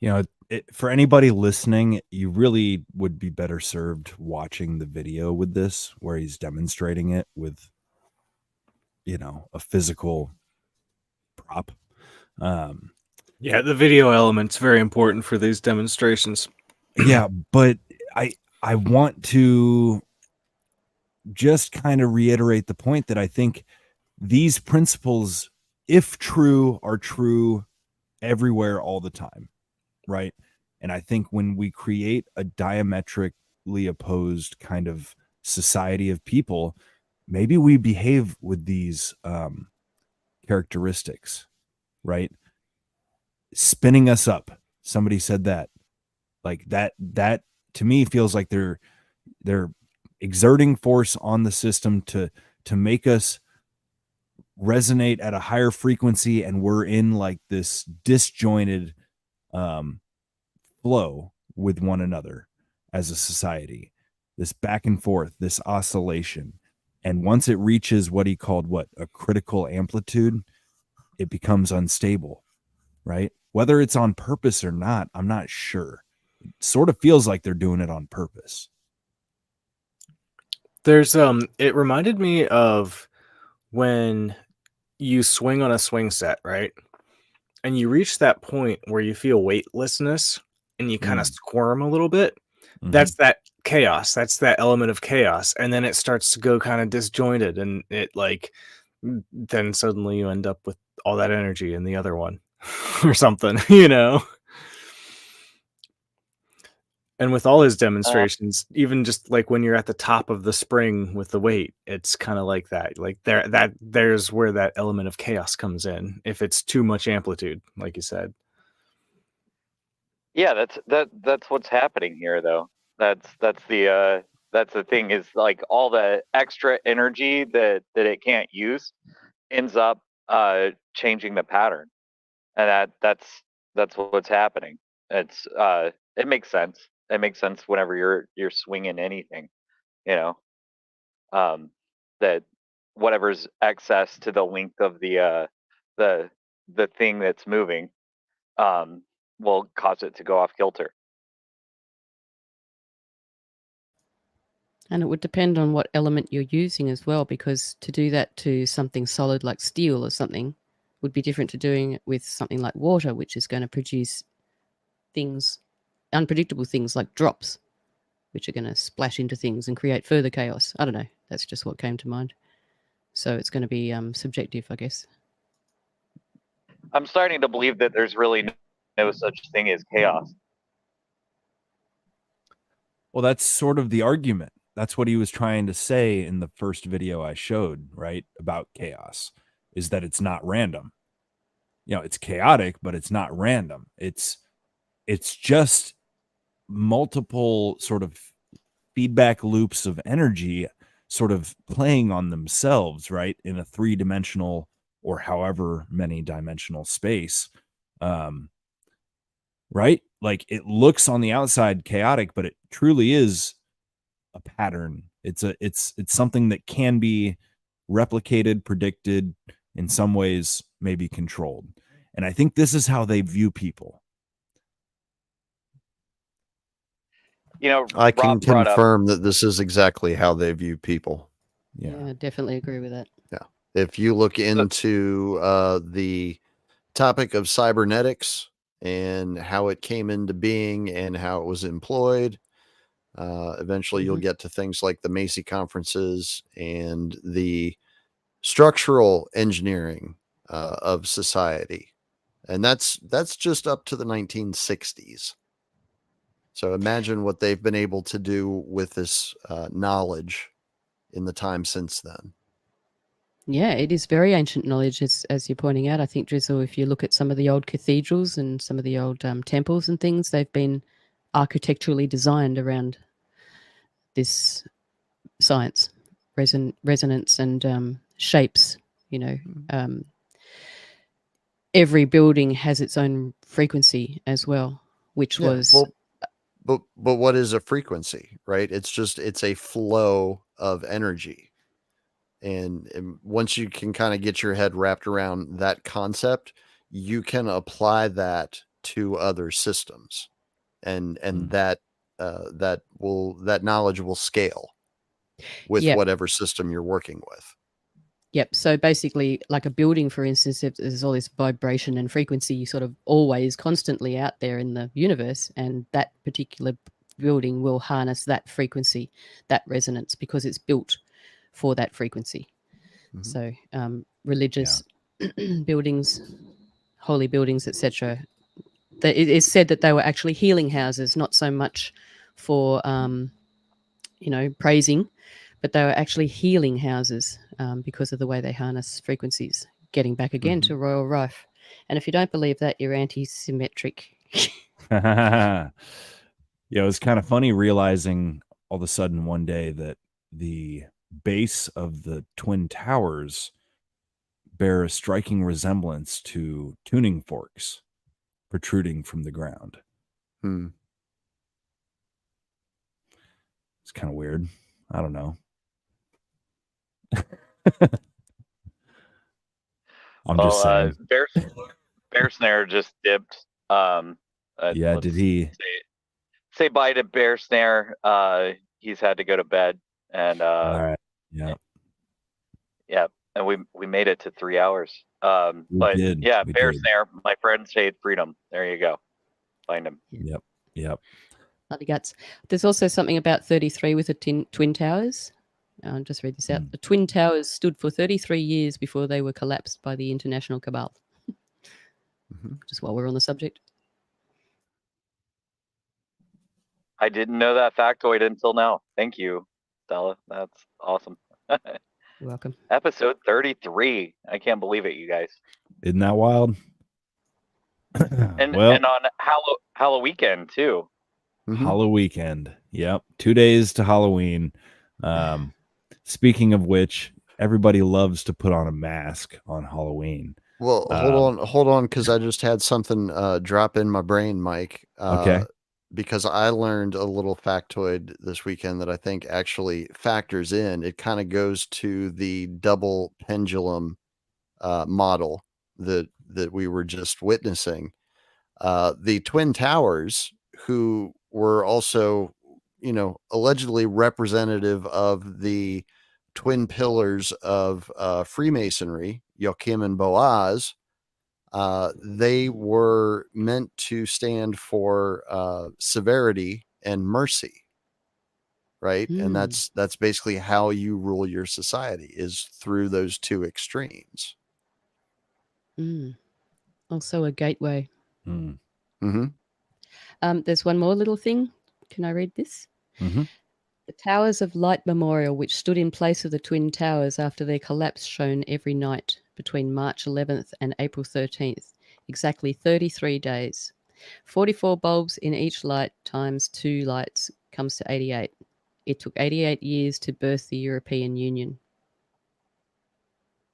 You know, for anybody listening, you really would be better served watching the video with this, where he's demonstrating it with, you know, a physical prop. Yeah, the video element's very important for these demonstrations. Yeah, but I want to just kind of reiterate the point that I think these principles, if true, are true everywhere all the time, right? And I think when we create a diametrically opposed kind of society of people, maybe we behave with these characteristics, right? Spinning us up. Somebody said that. Like that to me feels like they're exerting force on the system to make us resonate at a higher frequency, and we're in like this disjointed flow with one another as a society. This back and forth, this oscillation. And once it reaches what he called a critical amplitude, it becomes unstable, right? Whether it's on purpose or not, I'm not sure. It sort of feels like they're doing it on purpose. There's it reminded me of when you swing on a swing set, right? And you reach that point where you feel weightlessness and you kind of squirm a little bit. That's that chaos. That's that element of chaos. And then it starts to go kind of disjointed, and it like then suddenly you end up with all that energy in the other one or something, you know? And with all his demonstrations, even just like when you're at the top of the spring with the weight, it's kind of like that. Like there's where that element of chaos comes in if it's too much amplitude, like you said. Yeah, that's what's happening here, though. That's the thing, is like all the extra energy that it can't use ends up changing the pattern, and that's what's happening. It's it makes sense. It makes sense whenever you're swinging anything, you know, that whatever's excess to the length of the the thing that's moving um, will cause it to go off kilter. And it would depend on what element you're using as well, because to do that to something solid like steel or something would be different to doing it with something like water, which is going to produce things, unpredictable things like drops, which are going to splash into things and create further chaos. I don't know. That's just what came to mind. So it's going to be subjective, I guess. I'm starting to believe that there's really no such thing as chaos. Well, that's sort of the argument. That's what he was trying to say in the first video I showed, right? About chaos, is that it's not random. You know, it's chaotic, but it's not random. It's just multiple sort of feedback loops of energy sort of playing on themselves, right? In a 3-dimensional or however many dimensional space. Right? Like it looks on the outside chaotic, but it truly is a pattern. It's something that can be replicated, predicted, in some ways maybe controlled. And I think this is how they view people. You know, I can Rob brought up. confirm that this is exactly how they view people. Yeah, I definitely agree with that. Yeah. If you look into the topic of cybernetics and how it came into being and how it was employed, eventually you'll get to things like the Macy conferences and the structural engineering of society. And that's just up to the 1960s. So imagine what they've been able to do with this knowledge in the time since then. Yeah, it is very ancient knowledge, as you're pointing out. I think, Drizzle, if you look at some of the old cathedrals and some of the old temples and things, they've been architecturally designed around this science, resonance and shapes. You know, every building has its own frequency as well, which was... Well, but what is a frequency, right? It's a flow of energy. And once you can kind of get your head wrapped around that concept, you can apply that to other systems, and that knowledge will scale with whatever system you're working with. Yep. So basically, like a building, for instance, if there's all this vibration and frequency sort of always constantly out there in the universe, and that particular building will harness that frequency, that resonance, because it's built for that frequency. So religious buildings, holy buildings, etc. It is said that they were actually healing houses, not so much for praising, but they were actually healing houses because of the way they harness frequencies. Getting back again to Royal Rife. And if you don't believe that, you're anti-symmetric. Yeah, it was kind of funny realizing all of a sudden one day that the base of the Twin Towers bear a striking resemblance to tuning forks protruding from the ground. It's kind of weird. I don't know. I'm just saying. Bear Snare just dipped. Yeah, did he? Say bye to Bear Snare. He's had to go to bed, and All right. Yeah. yeah, and we made it to 3 hours. We But did. yeah, We Bear did. Snare, my friend's Shade Freedom. There you go. Find him. Yep. Bloody guts. There's also something about 33 with the Twin Towers. I'll just read this out. The Twin Towers stood for 33 years before they were collapsed by the international cabal. Just while we're on the subject. I didn't know that factoid until now. Thank you, Stella. That's awesome. You're welcome. Episode 33. I can't believe it, you guys. Isn't that wild? And Well- and on Halloween too. Halloween. Yep. 2 days to Halloween. Speaking of which, everybody loves to put on a mask on Halloween. Well, hold on, because I just had something drop in my brain, Mike. Okay. Because I learned a little factoid this weekend that I think actually factors in. It kind of goes to the double pendulum model that we were just witnessing. The Twin Towers, who were also, allegedly representative of the twin pillars of Freemasonry, Joachim and Boaz, they were meant to stand for severity and mercy, right? And that's basically how you rule your society, is through those two extremes. Also a gateway. Mm-hmm. There's one more little thing. Can I read this? Mm-hmm. The Towers of Light Memorial, which stood in place of the Twin Towers after their collapse, shone every night between March 11th and April 13th, exactly 33 days. 44 bulbs in each light times 2 lights comes to 88. It took 88 years to birth the European Union.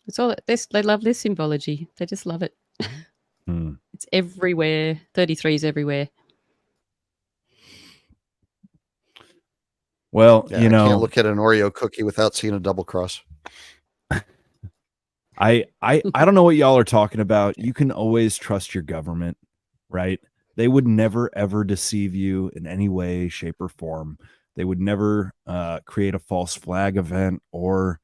It's all they love this symbology. They just love it. It's everywhere. 33 is everywhere. Well, Yeah, I can't look at an Oreo cookie without seeing a double cross. I don't know what y'all are talking about. You can always trust your government, right? They would never ever deceive you in any way, shape, or form. They would never create a false flag event or,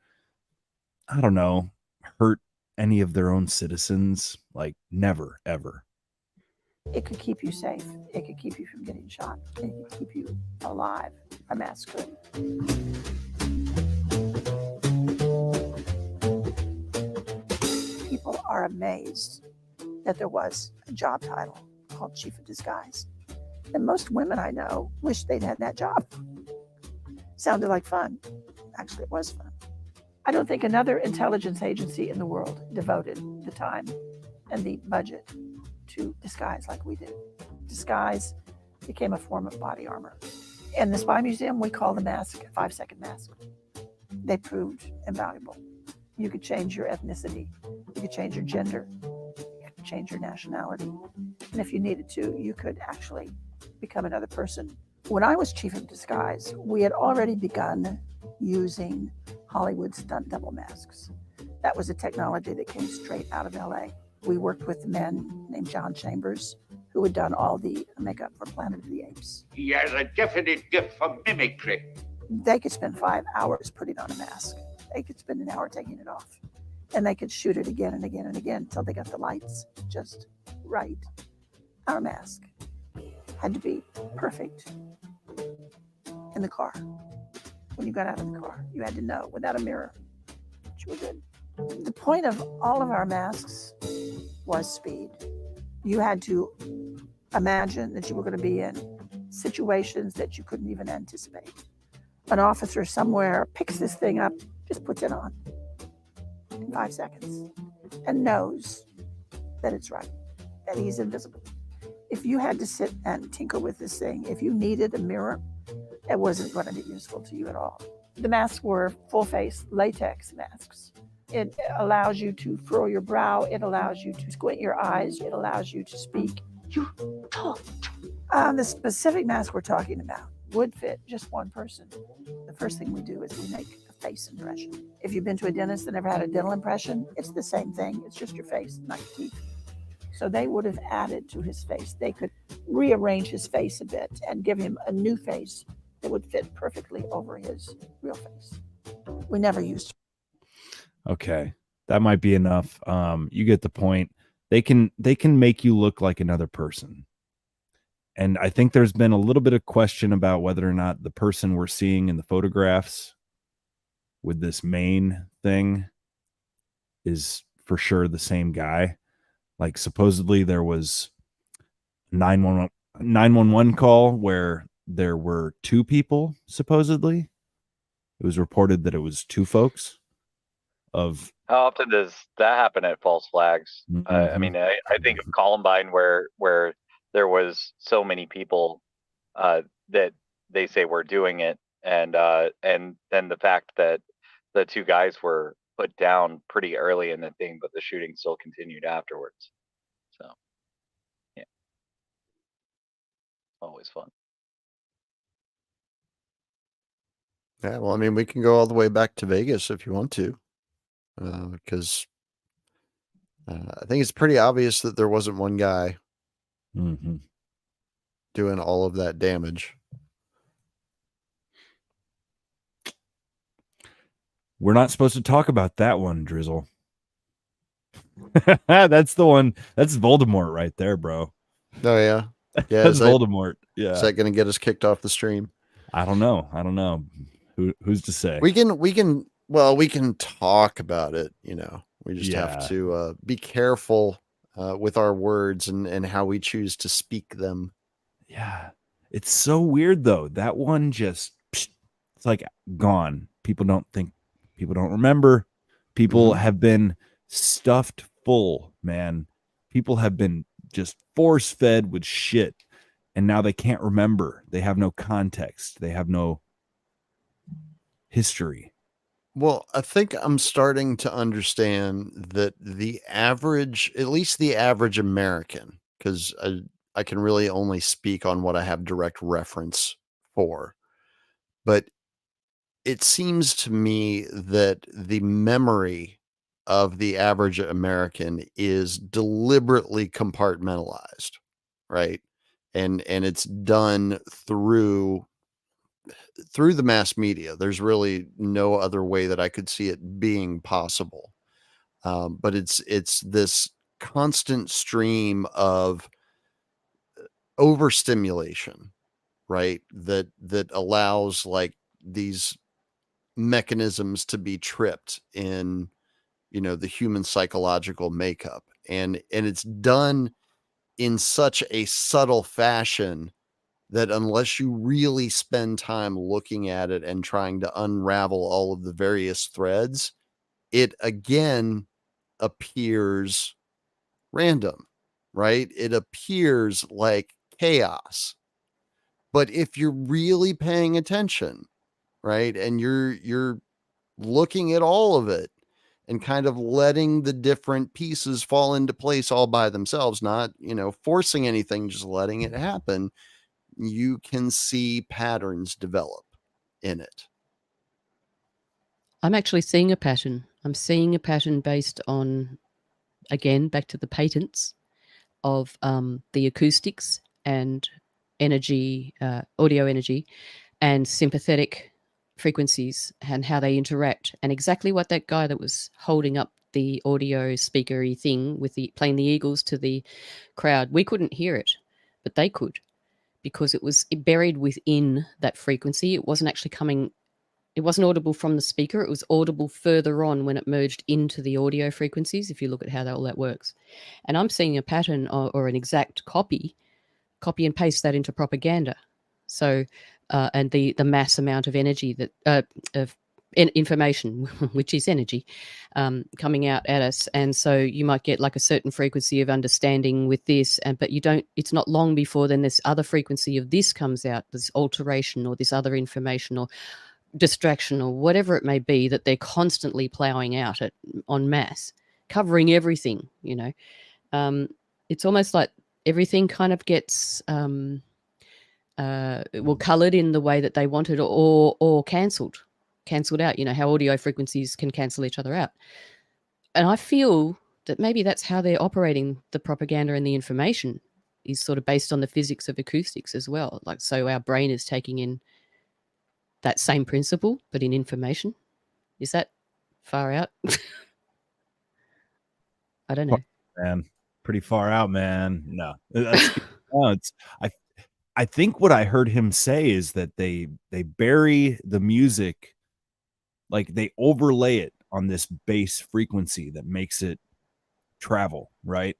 I don't know, hurt any of their own citizens. Like, never, ever. It could keep you safe. It could keep you from getting shot. It could keep you alive. A mask could. People are amazed that there was a job title called Chief of Disguise. And most women I know wish they'd had that job. Sounded like fun. Actually, it was fun. I don't think another intelligence agency in the world devoted the time and the budget to disguise like we did. Disguise became a form of body armor. In the Spy Museum, we call the mask a 5-second mask. They proved invaluable. You could change your ethnicity. You could change your gender. You could change your nationality. And if you needed to, you could actually become another person. When I was chief of disguise, we had already begun using Hollywood stunt double masks. That was a technology that came straight out of LA. We worked with a man named John Chambers, who had done all the makeup for Planet of the Apes. He has a definite gift for mimicry. They could spend 5 hours putting on a mask. They could spend an hour taking it off. And they could shoot it again and again and again until they got the lights just right. Our mask had to be perfect in the car. When you got out of the car, you had to know without a mirror that you were good. The point of all of our masks was speed. You had to imagine that you were going to be in situations that you couldn't even anticipate. An officer somewhere picks this thing up, just puts it on in 5 seconds and knows that it's right, that he's invisible. If you had to sit and tinker with this thing, if you needed a mirror, it wasn't going to be useful to you at all. The masks were full face latex masks. It allows you to furrow your brow. It allows you to squint your eyes. It allows you to speak. You talked. The specific mask we're talking about would fit just one person. The first thing we do is we make a face impression. If you've been to a dentist that never had a dental impression, it's the same thing. It's just your face, not your teeth. So they would have added to his face. They could rearrange his face a bit and give him a new face that would fit perfectly over his real face. We never used. Okay, that might be enough. You get the point. They can make you look like another person. And I think there's been a little bit of question about whether or not the person we're seeing in the photographs with this main thing is for sure the same guy. Like supposedly there was 911 call where there were two people, supposedly. It was reported that it was two folks of How often does that happen at false flags? I mean, I think of Columbine where there was so many people that they say were doing it, and then the fact that the two guys were put down pretty early in the thing, but the shooting still continued afterwards. So, yeah, always fun. Yeah, well, I mean, we can go all the way back to Vegas if you want to, because I think it's pretty obvious that there wasn't one guy doing all of that damage. We're not supposed to talk about that one, Drizzle. That's the one. That's Voldemort right there, bro. Oh yeah, yeah. That's Voldemort. Yeah. Is that going to get us kicked off the stream? I don't know. Who's to say? We can talk about it. You know, we just have to be careful with our words and how we choose to speak them. Yeah, it's so weird though. That one just it's like gone. People don't remember. People have been stuffed full, man. People have been just force fed with shit, and now they can't remember. They have no context. They have no history. Well, I think I'm starting to understand that at least the average American, because I can really only speak on what I have direct reference for, but it seems to me that the memory of the average American is deliberately compartmentalized, right? And it's done through the mass media. There's really no other way that I could see it being possible. But it's this constant stream of overstimulation, right? That allows like these mechanisms to be tripped in, the human psychological makeup. And it's done in such a subtle fashion that unless you really spend time looking at it and trying to unravel all of the various threads, it again appears random, right? It appears like chaos. But if you're really paying attention, right, and you're looking at all of it and kind of letting the different pieces fall into place all by themselves, not, forcing anything, just letting it happen, you can see patterns develop in it. I'm actually seeing a pattern. I'm seeing a pattern based on, again, back to the patents of the acoustics and energy, audio energy, and sympathetic frequencies and how they interact, and exactly what that guy that was holding up the audio speakery thing with playing the Eagles to the crowd, we couldn't hear it, but they could, because it was buried within that frequency. It wasn't actually it wasn't audible from the speaker. It was audible further on when it merged into the audio frequencies, if you look at how all that works. And I'm seeing a pattern or an exact copy and paste that into propaganda. So, and the mass amount of energy of information, which is energy, coming out at us. And so you might get like a certain frequency of understanding with this, but it's not long before then this other frequency of this comes out, this alteration or this other information or distraction or whatever it may be that they're constantly plowing out en masse, covering everything, It's almost like everything kind of gets colored in the way that they wanted or cancelled. cancelled out. You know, how audio frequencies can cancel each other out. And I feel that maybe that's how they're operating the propaganda and the information is sort of based on the physics of acoustics as well. Like, so our brain is taking in that same principle, but in information. Is that far out? I don't know. Man, pretty far out, man. No, I think what I heard him say is that they bury the music, like they overlay it on this bass frequency that makes it travel, right?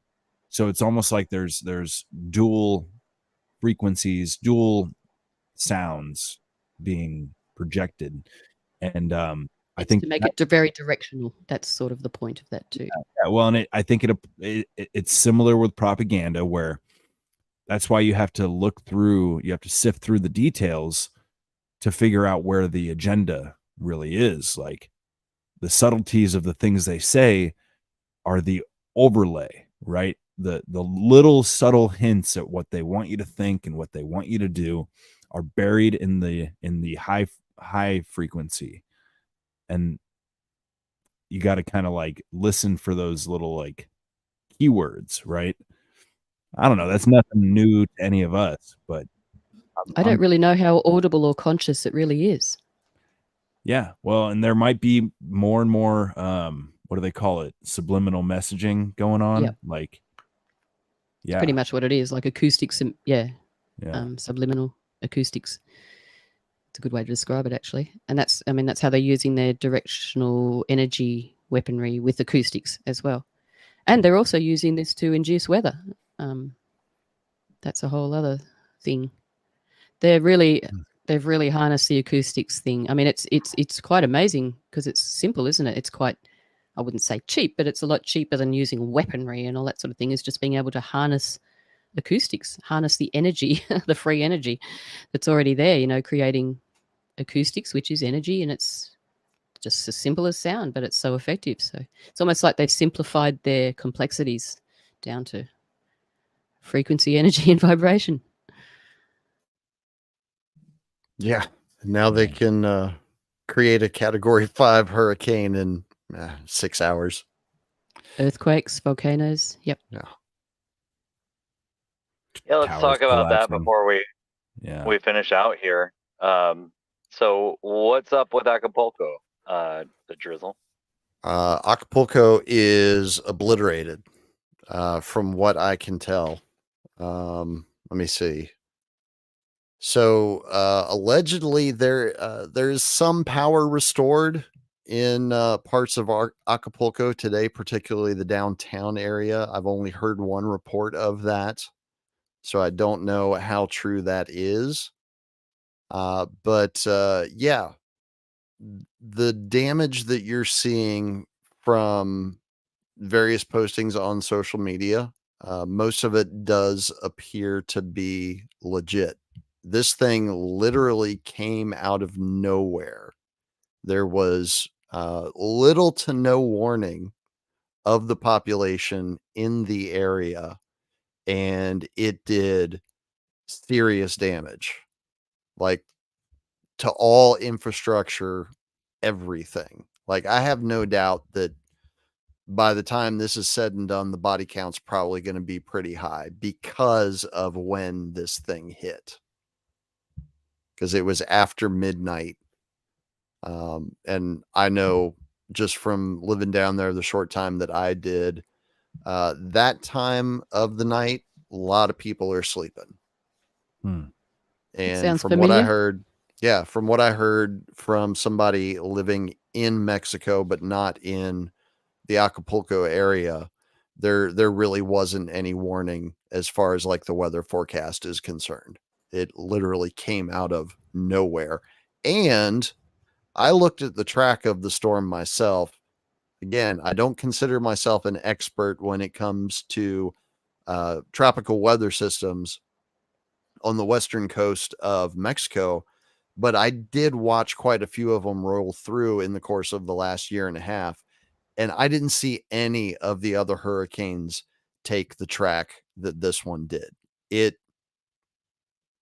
So it's almost like there's dual frequencies, dual sounds being projected, and I think to make it very directional. That's sort of the point of that too. Yeah, well, and I think it's similar with propaganda, where that's why you have to look through, you have to sift through the details to figure out where the agenda really is. Like the subtleties of the things they say are the overlay, right? The little subtle hints at what they want you to think and what they want you to do are buried in the high frequency, and you got to kind of like listen for those little like keywords, right? I don't know. That's nothing new to any of us, but I don't really know how audible or conscious it really is. Yeah, well, and there might be more and more what do they call it? Subliminal messaging going on. Yep. Like, It's pretty much what it is, like acoustics. Yeah. Subliminal acoustics. It's a good way to describe it, actually. And that's how they're using their directional energy weaponry with acoustics as well. And they're also using this to induce weather. That's a whole other thing. They've really harnessed the acoustics thing. I mean, it's quite amazing because it's simple, isn't it? It's quite, I wouldn't say cheap, but it's a lot cheaper than using weaponry and all that sort of thing. Is just being able to harness acoustics, harness the energy, the free energy that's already there, you know, creating acoustics, which is energy, and it's just as simple as sound, but it's so effective. So it's almost like they've simplified their complexities down to frequency, energy, and vibration. Yeah. Now they can create a Category 5 hurricane in 6 hours. Earthquakes, volcanoes. Yep. Yeah. Yeah, let's talk about that before we finish out here. So what's up with Acapulco, the drizzle? Acapulco is obliterated, from what I can tell. Let me see. So allegedly there's some power restored in parts of Acapulco today, particularly the downtown area. I've only heard one report of that, so I don't know how true that is. But yeah, the damage that you're seeing from various postings on social media, most of it does appear to be legit. This thing literally came out of nowhere. There was little to no warning of the population in the area, and it did serious damage, like to all infrastructure, everything. Like, I have no doubt that by the time this is said and done, the body count's probably going to be pretty high because of when this thing hit. Because it was after midnight. And I know just from living down there the short time that I did, that time of the night, a lot of people are sleeping. And sounds from familiar. what I heard, from what I heard from somebody living in Mexico, but not in the Acapulco area, there really wasn't any warning as far as like the weather forecast is concerned. It literally came out of nowhere. And I looked at the track of the storm myself. Again, I don't consider myself an expert when it comes to tropical weather systems on the western coast of Mexico, but I did watch quite a few of them roll through in the course of the last year and a half. And I didn't see any of the other hurricanes take the track that this one did. It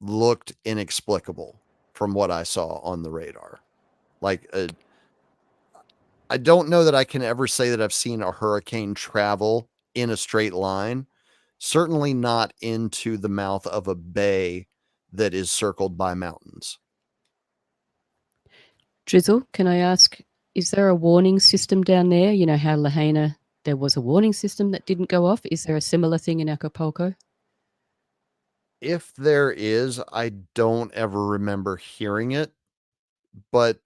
looked inexplicable from what I saw on the radar. I don't know that I can ever say that I've seen a hurricane travel in a straight line. Certainly not into the mouth of a bay that is circled by mountains. Drizzle, can I ask, is there a warning system down there? You know how Lahaina, there was a warning system that didn't go off. Is there a similar thing in Acapulco? If there is, I don't ever remember hearing it. But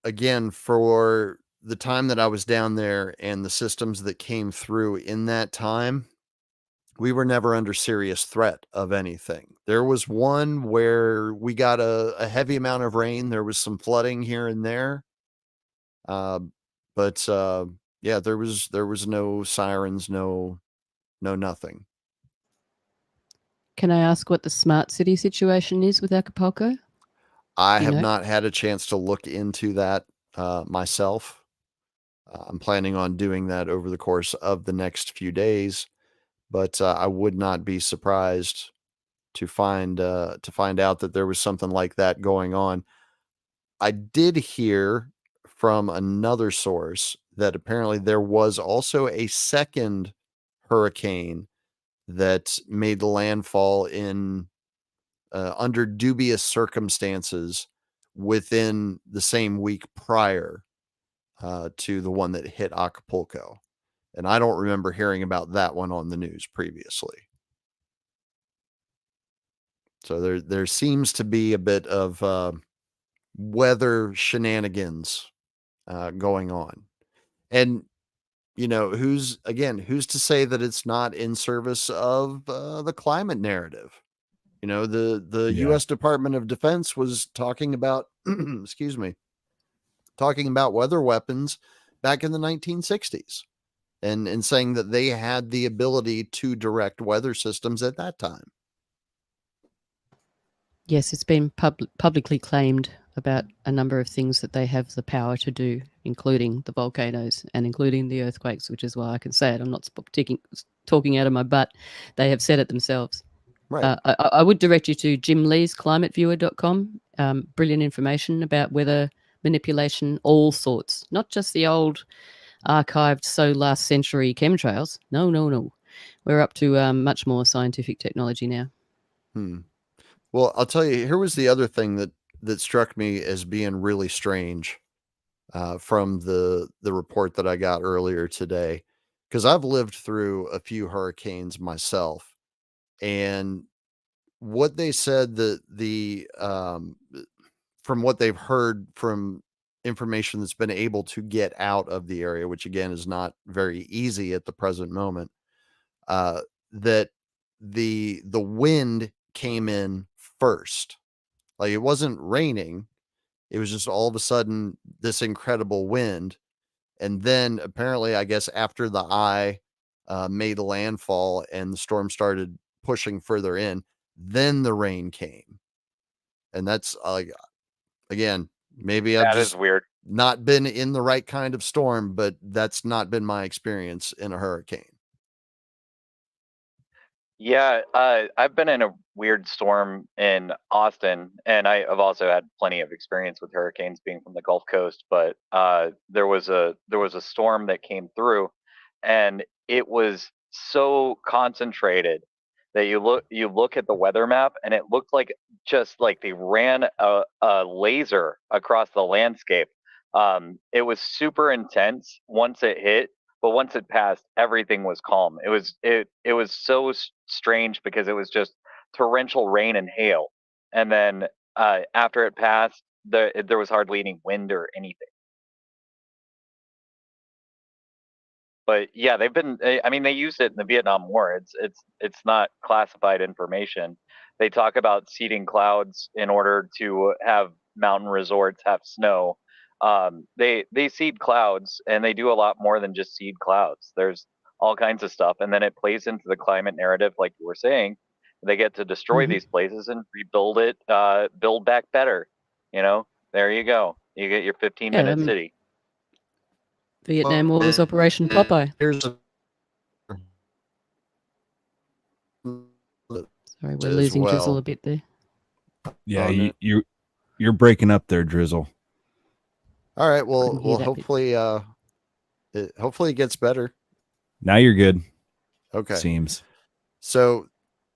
again, for the time that I was down there and the systems that came through in that time, we were never under serious threat of anything. There was one where we got a heavy amount of rain. There was some flooding here and there. But yeah, there was no sirens, no nothing. Can I ask what the smart city situation is with Acapulco? I Do you have know? not had a chance to look into that myself. I'm planning on doing that over the course of the next few days, but I would not be surprised to find out that there was something like that going on. I did hear from another source that apparently there was also a second hurricane that made landfall in under dubious circumstances within the same week prior to the one that hit Acapulco. And I don't remember hearing about that one on the news previously. So there seems to be a bit of weather shenanigans going on. And, you know, who's to say that it's not in service of the climate narrative? You know, the Yeah. U.S. Department of Defense was talking about, excuse me, talking about weather weapons back in the 1960s and saying that they had the ability to direct weather systems at that time. Yes, it's been publicly claimed about a number of things that they have the power to do, including the volcanoes and including the earthquakes, which is why I can say it. I'm not talking out of my butt. They have said it themselves. Right. I would direct you to Jim Lee's climateviewer.com. Brilliant information about weather manipulation, all sorts, not just the old archived last century chemtrails. No. We're up to much more scientific technology now. Well, I'll tell you, here was the other thing that struck me as being really strange from the report that I got earlier today, because I've lived through a few hurricanes myself, and what they said that from what they've heard from information that's been able to get out of the area, which again is not very easy at the present moment, that the wind came in first. Like, it wasn't raining. It was just all of a sudden this incredible wind. And then apparently, I guess, after the eye made landfall and the storm started pushing further in, then the rain came. And that's again, maybe I've That is just weird. not been in the right kind of storm, but that's not been my experience in a hurricane. Yeah, I've been in a weird storm in Austin, and I've also had plenty of experience with hurricanes being from the Gulf Coast. But there was a storm that came through, and it was so concentrated that you look at the weather map, and it looked like just like they ran a laser across the landscape. It was super intense once it hit, but once it passed, everything was calm. It was so strange because it was just torrential rain and hail, and then after it passed, there was hardly any wind or anything. But yeah, they've been. I mean, they used it in the Vietnam War. It's not classified information. They talk about seeding clouds in order to have mountain resorts have snow. They seed clouds, and they do a lot more than just seed clouds. There's all kinds of stuff, and then it plays into the climate narrative, like you were saying. They get to destroy these places and rebuild it, build back better. You know, there you go. You get your 15-minute city. Vietnam War was Operation Popeye. Sorry, we're losing Drizzle a bit there. Yeah, you're breaking up there, Drizzle. All right. Well, Couldn't hear that bit. hopefully it gets better. Now you're good. Okay. Seems. So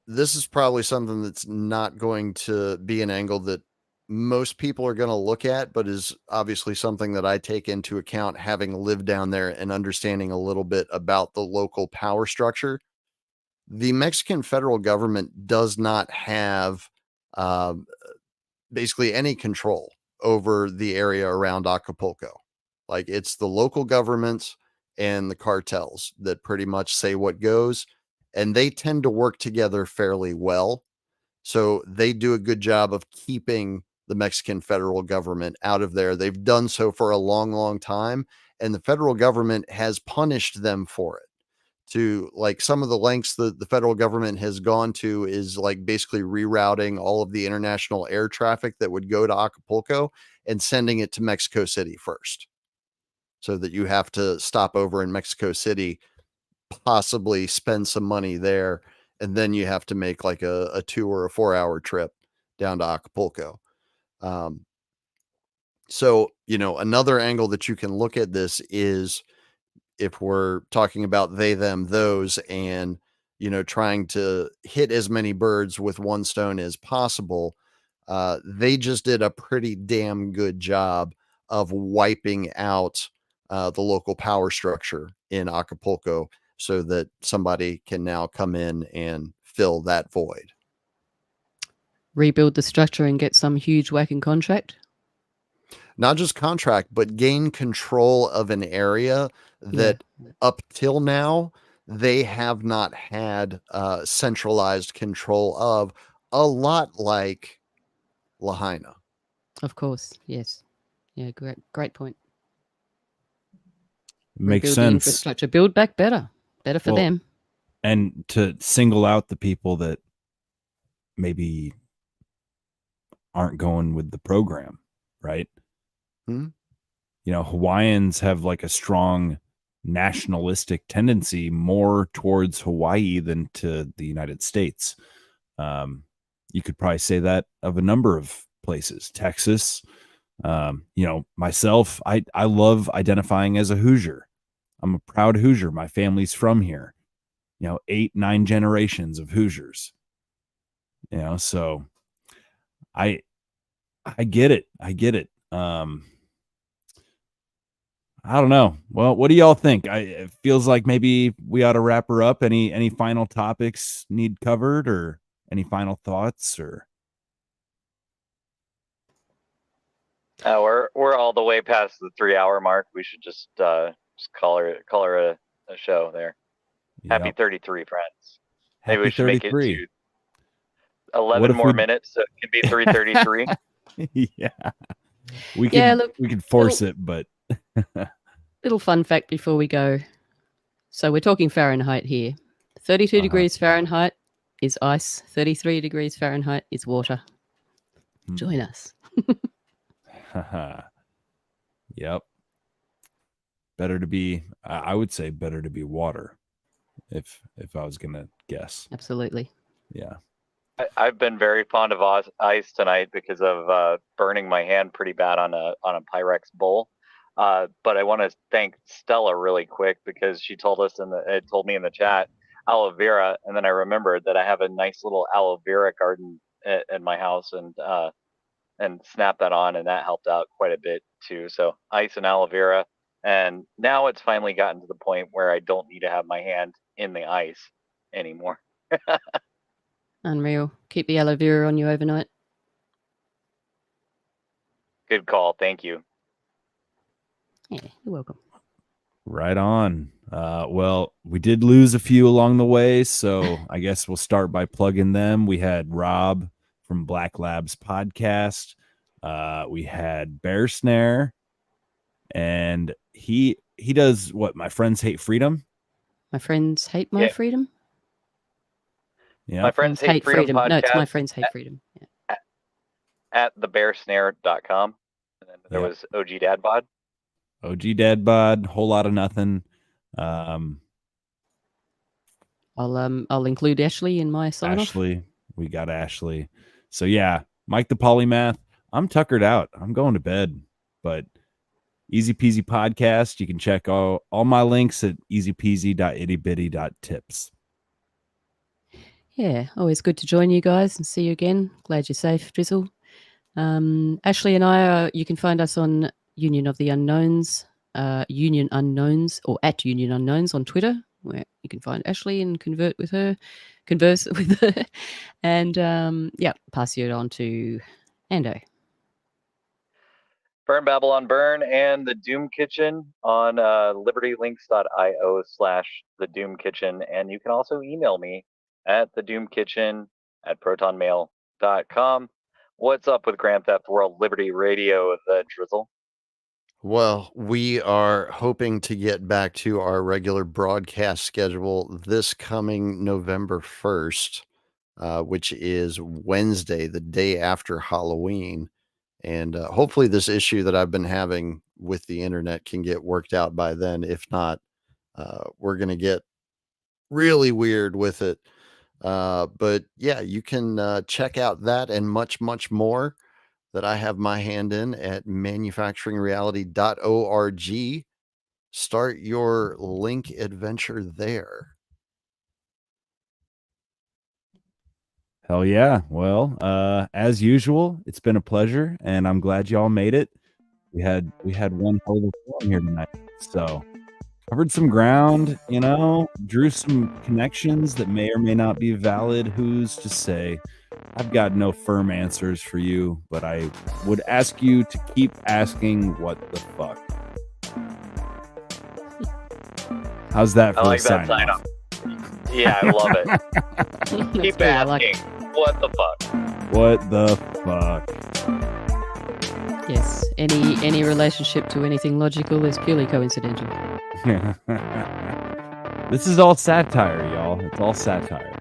this is probably something that's not going to be an angle that most people are going to look at, but is obviously something that I take into account, having lived down there and understanding a little bit about the local power structure. The Mexican federal government does not have basically any control over the area around Acapulco. Like, it's the local governments and the cartels that pretty much say what goes, and they tend to work together fairly well. So they do a good job of keeping the Mexican federal government out of there. They've done so for a long, long time, and the federal government has punished them for it. To like some of the lengths that the federal government has gone to is like basically rerouting all of the international air traffic that would go to Acapulco and sending it to Mexico City first, so that you have to stop over in Mexico City, possibly spend some money there, and then you have to make like a 2 or a 4 hour trip down to Acapulco. So, another angle that you can look at this is, if we're talking about they, them, those, and, trying to hit as many birds with one stone as possible, they just did a pretty damn good job of wiping out the local power structure in Acapulco, so that somebody can now come in and fill that void. Rebuild the structure and get some huge whacking contract. Not just contract, but gain control of an area that up till now they have not had centralized control of, a lot like Lahaina. Of course, yes. Yeah, great point. Makes Rebuild sense. the infrastructure, build back better for them. And to single out the people that maybe aren't going with the program, right? Hawaiians have like a strong nationalistic tendency more towards Hawaii than to the United States. You could probably say that of a number of places. Texas, myself, I love identifying as a Hoosier. I'm a proud Hoosier. My family's from here. 8-9 generations of Hoosiers. So I get it. I don't know. Well, what do y'all think? It feels like maybe we ought to wrap her up. Any final topics need covered, or any final thoughts, or? We're all the way past the 3-hour mark. We should just call her a show there. Yep. Happy 33, friends. Maybe we Happy should 33. make it to 11 more minutes, so it can be 3:33. Yeah, we could force it, but little fun fact before we go. So we're talking Fahrenheit here. 32 degrees Fahrenheit is ice. 33 degrees Fahrenheit is water. Join us. Yep. Better to be, I would say better to be water, if I was gonna guess. Absolutely. Yeah. I've been very fond of ice tonight because of burning my hand pretty bad on a Pyrex bowl. But I want to thank Stella really quick, because she told me in the chat aloe vera, and then I remembered that I have a nice little aloe vera garden at my house, and snapped that on, and that helped out quite a bit too. So ice and aloe vera, and now it's finally gotten to the point where I don't need to have my hand in the ice anymore. Unreal. Keep the aloe vera on you overnight. Good call. Thank you. Yeah, you're welcome. Right on. Well, we did lose a few along the way, so I guess we'll start by plugging them. We had Rob from Black Labs podcast. We had Bear Snare, and he does what? My Friends Hate Freedom. My friends hate my freedom. Yeah. My Friends Hate Freedom podcast. No, it's My Friends Hate Freedom. Yeah. At thebearsnare.com. And then there was OG Dad Bod. OG Dad Bod, whole lot of nothing. I'll include Ashley in my sign off. Ashley, we got Ashley. So yeah, Mike the Polymath. I'm tuckered out. I'm going to bed, but Easy Peasy Podcast. You can check all my links at easypeasy.ittybitty.tips. Yeah, always good to join you guys and see you again. Glad you're safe, Drizzle. Ashley and I, you can find us on Union of the Unknowns, Union Unknowns, or at Union Unknowns on Twitter, where you can find Ashley and converse with her, and pass you on to Ando. Burn Babylon Burn and the Doom Kitchen on libertylinks.io/the Doom Kitchen. And you can also email me at thedoomkitchen@protonmail.com. What's up with Grand Theft World Liberty Radio, the Drizzle? Well, we are hoping to get back to our regular broadcast schedule this coming November 1st, which is Wednesday, the day after Halloween. And hopefully this issue that I've been having with the internet can get worked out by then. If not, we're going to get really weird with it. But yeah, you can check out that and much, much more that I have my hand in at manufacturingreality.org. Start your link adventure there. Hell yeah. Well, as usual, it's been a pleasure, and I'm glad y'all made it. We had one hell of a forum here tonight. So covered some ground, drew some connections that may or may not be valid. Who's to say? I've got no firm answers for you, but I would ask you to keep asking what the fuck. How's that for I like a that sign off? Yeah, I love it. Keep good, I like asking, what the fuck? What the fuck? Yes, any relationship to anything logical is purely coincidental. This is all satire, y'all. It's all satire.